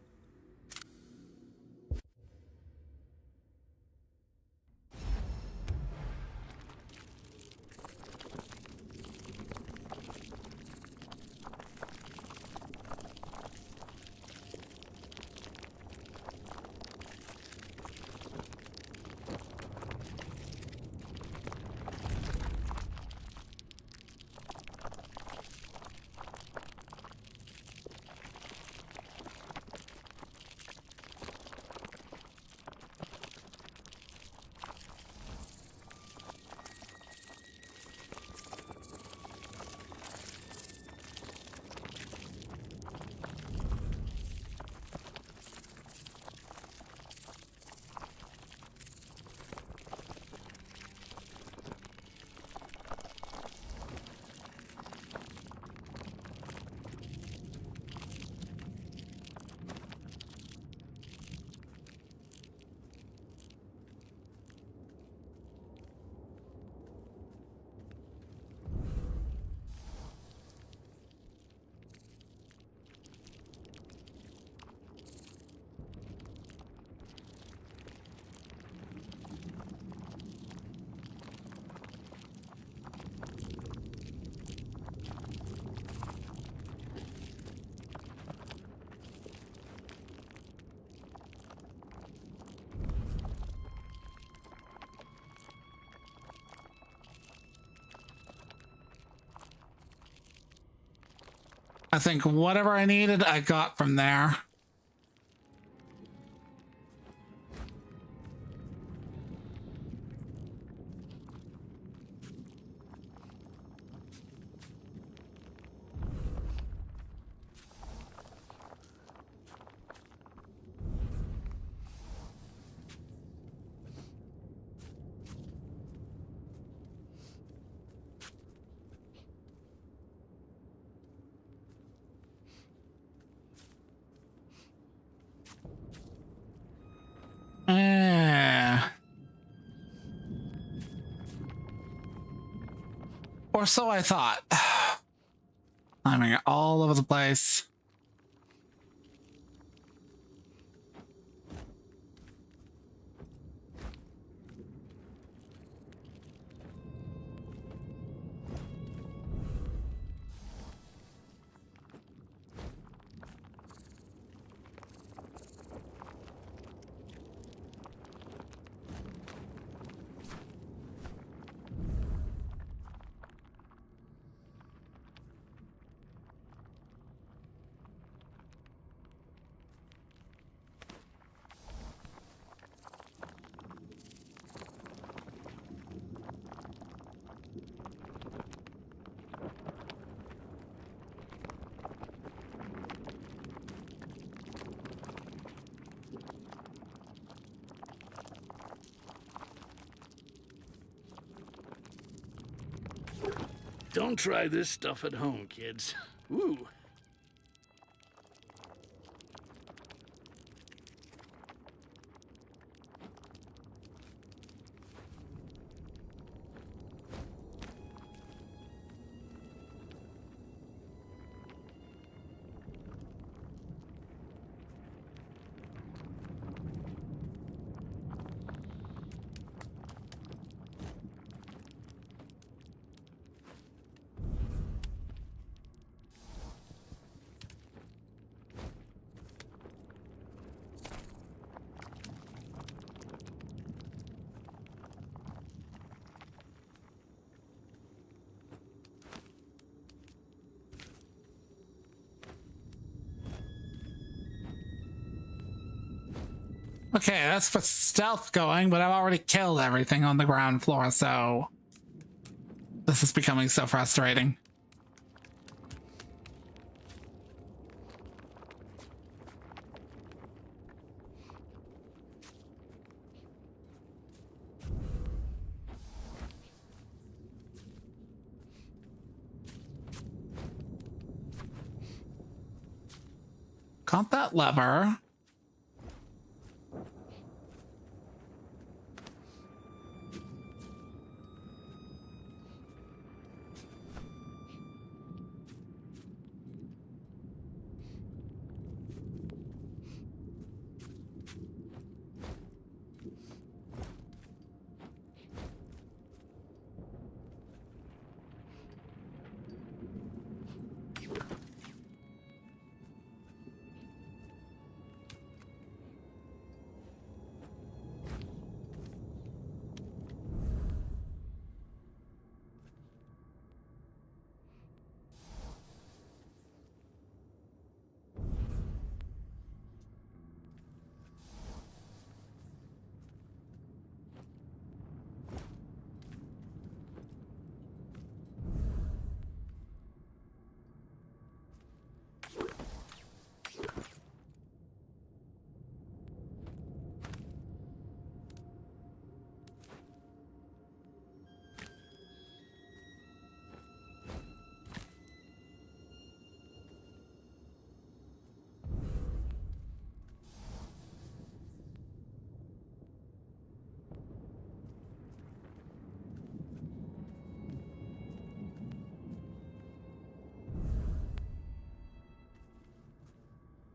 I think whatever I needed, I got from there. Or so I thought. I'm all over the place. Don't try this stuff at home, kids. Ooh. Okay, that's for stealth going, but I've already killed everything on the ground floor, so this is becoming so frustrating. Got that lever.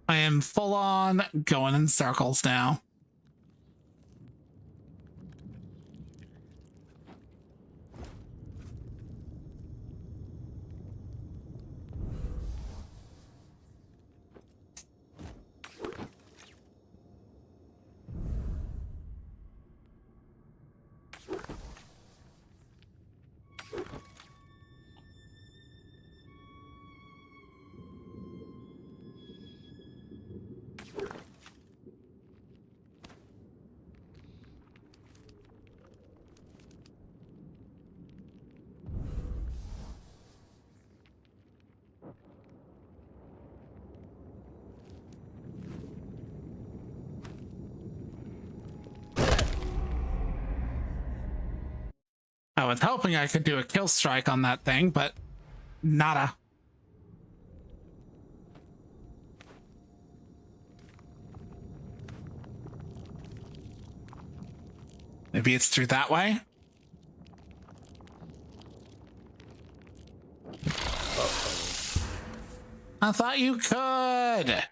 I am full on going in circles now. was hoping I could do a kill strike on that thing, but nada. Maybe it's through that way? I thought you could.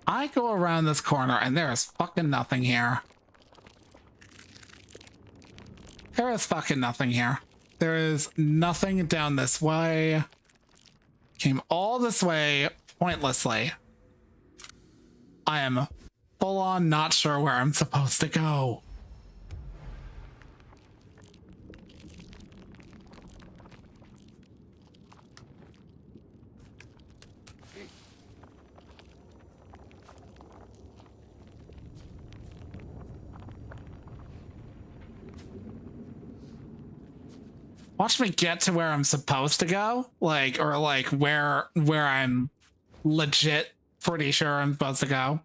I go around this corner and there is fucking nothing here. There is fucking nothing here. There is nothing down this way. Came all this way pointlessly. I am full on not sure where I'm supposed to go. Watch me get to where I'm supposed to go, like, or like where I'm legit pretty sure I'm supposed to go,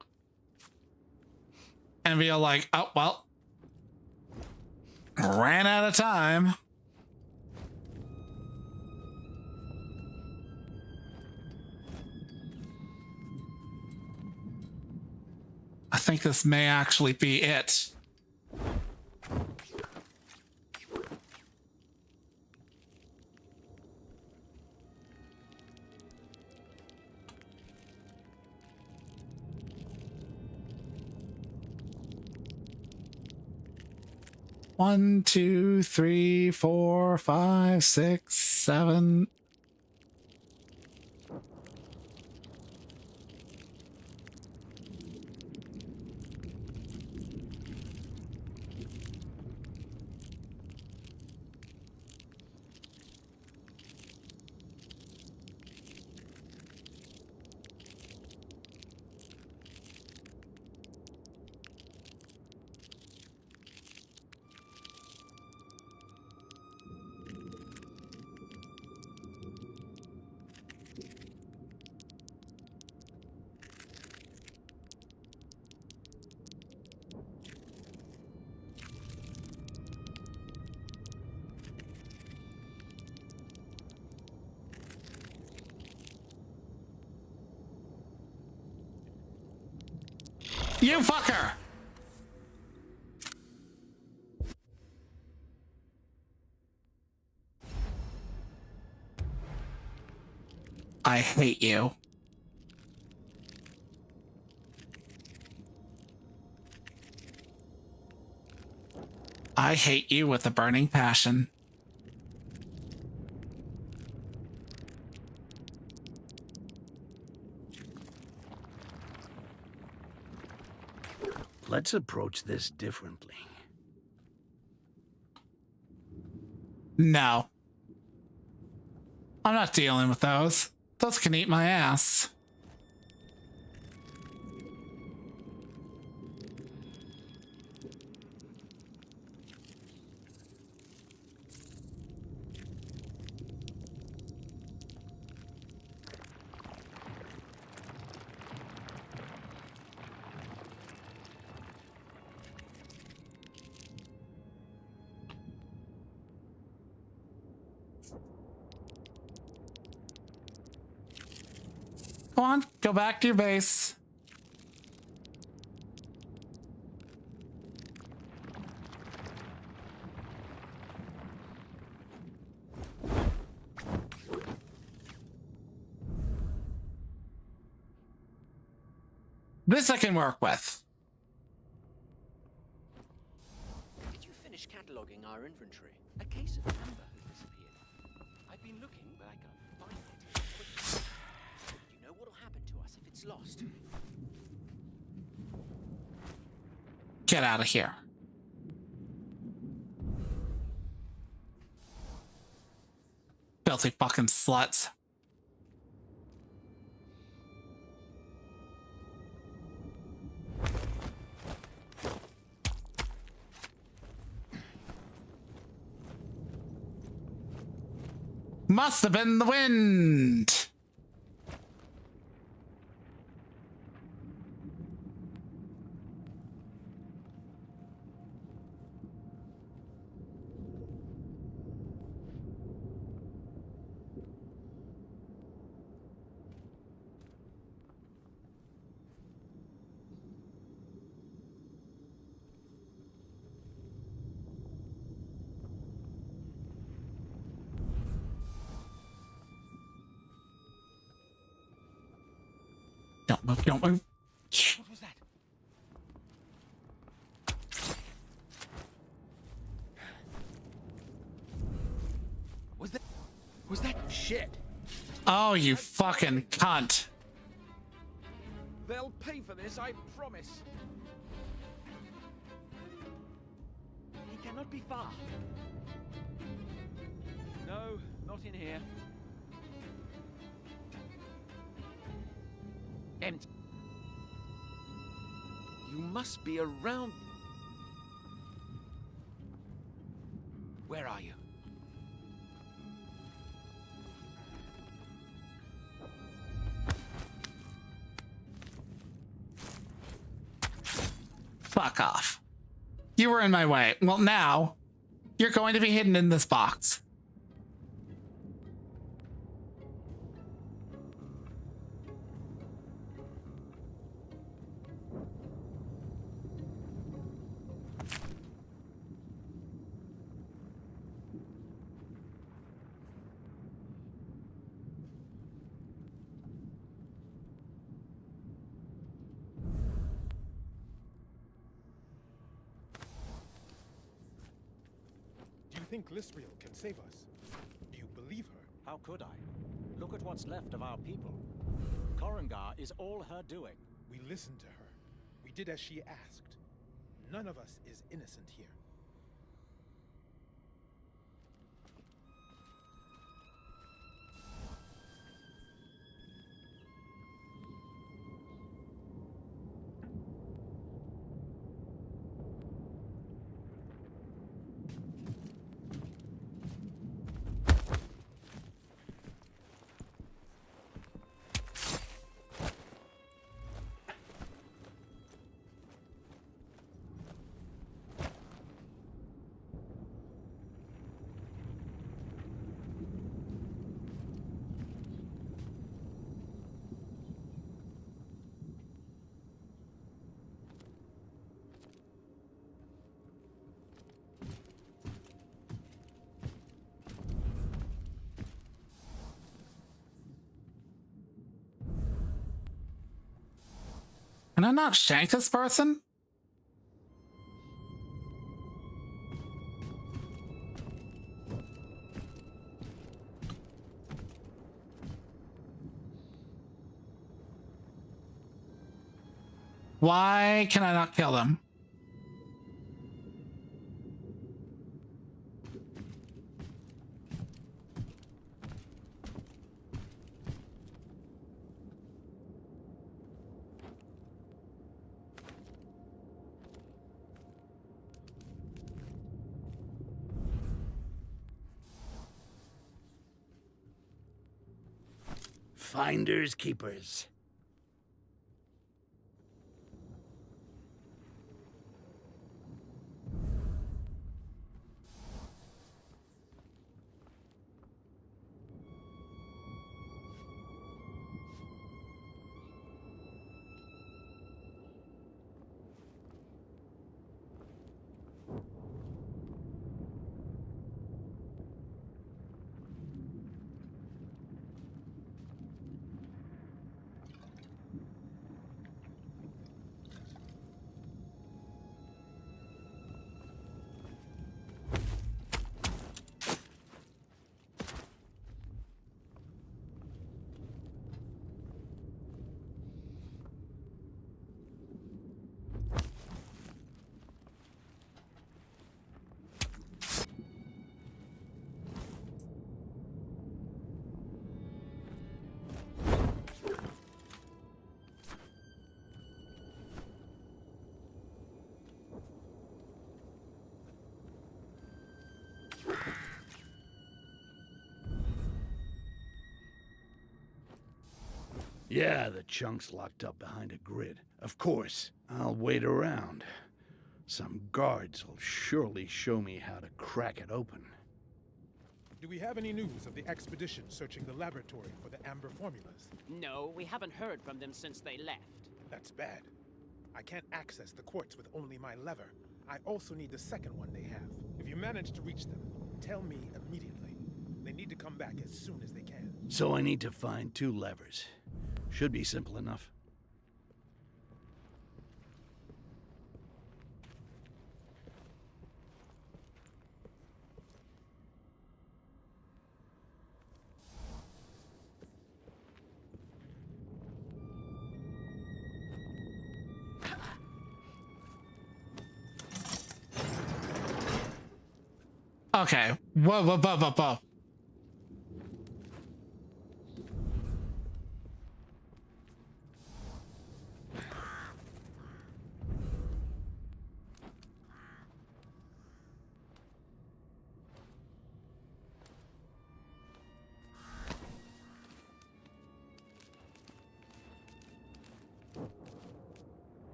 and be like, oh well, ran out of time. I think this may actually be it. One, two, three, 4, 5, 6, 7. You fucker! I hate you. I hate you with a burning passion. Let's approach this differently. No. I'm not dealing with those. Those can eat my ass. Go on, go back to your base. This I can work with. Did you finish cataloging our inventory? A case of amber has disappeared. I've been looking, but I can't find it. You know what'll happen to us if it's lost? Get out of here. Filthy fucking sluts. Must have been the wind. Don't move, don't move. What was that? Was that shit? Oh, you fucking cunt. They'll pay for this, I promise. He cannot be far. No, not in here. Empty. You must be around. Where are you? Fuck off. You were in my way. Well, now you're going to be hidden in this box. Do you think Lisriel can save us? Do you believe her? How could I? Look at what's left of our people. Korengar is all her doing. We listened to her. We did as she asked. None of us is innocent here. Can I not shank this person? Why can I not kill them? Finders keepers. Yeah, the chunk's locked up behind a grid. Of course, I'll wait around. Some guards will surely show me how to crack it open. Do we have any news of the expedition searching the laboratory for the amber formulas? No, we haven't heard from them since they left. That's bad. I can't access the quartz with only my lever. I also need the second one they have. If you manage to reach them, tell me immediately. They need to come back as soon as they can. So I need to find 2 levers. Should be simple enough. Okay. Whoa, whoa, whoa, whoa, whoa.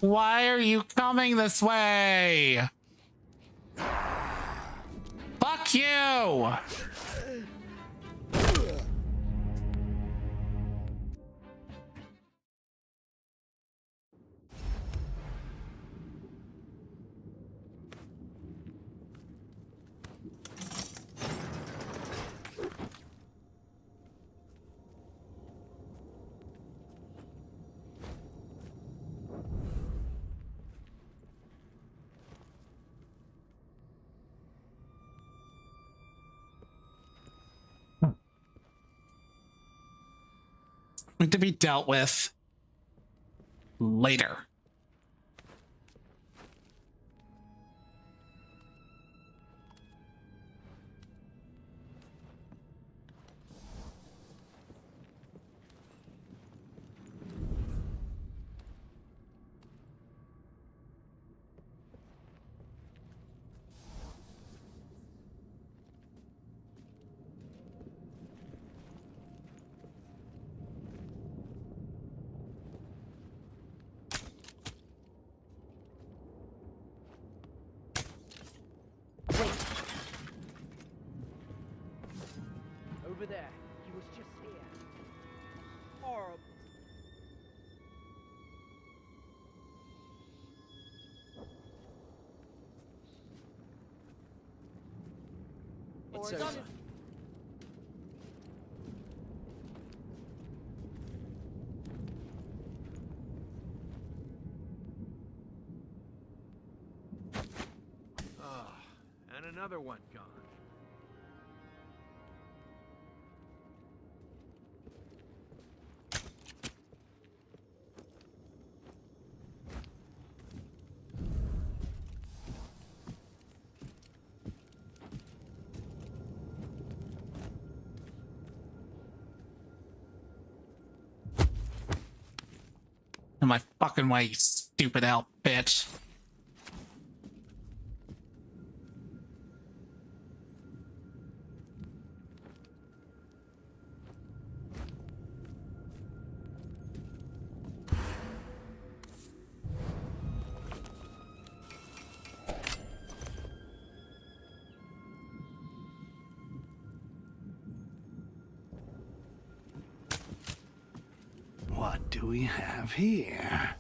Why are you coming this way? Fuck you! To be dealt with later. Over there. He was just here. Horrible. It's over. Ah, and another one gone. In my fucking way, you stupid elf bitch. What do we have here?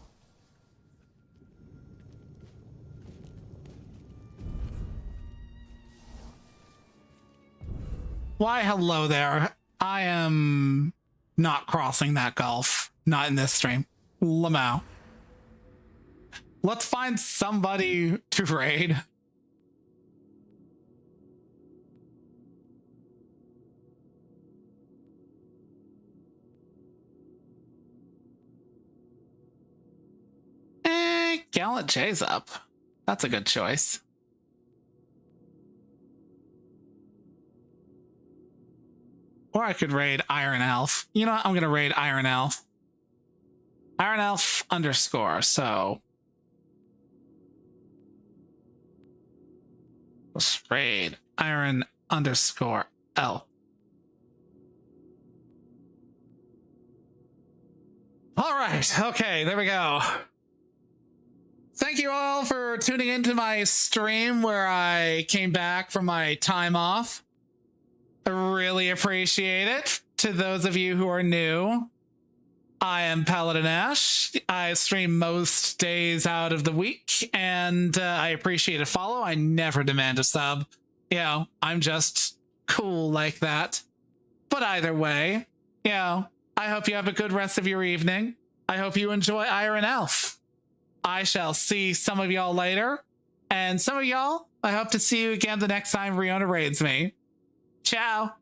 Why, hello there. I am not crossing that gulf. Not in this stream. Lamau. Let's find somebody to raid. Gallant J's up. That's a good choice. Or I could raid Iron Elf. You know what? I'm going to raid Iron Elf. Iron Elf _ so let's raid Iron _ Elf. All right. Okay, there we go. Thank you all for tuning into my stream where I came back from my time off. I really appreciate it. To those of you who are new, I am Paladin Ashe. I stream most days out of the week, and I appreciate a follow. I never demand a sub. You know, I'm just cool like that. But either way, you know, I hope you have a good rest of your evening. I hope you enjoy Iron Elf. I shall see some of y'all later. And some of y'all, I hope to see you again the next time Riona raids me. Ciao.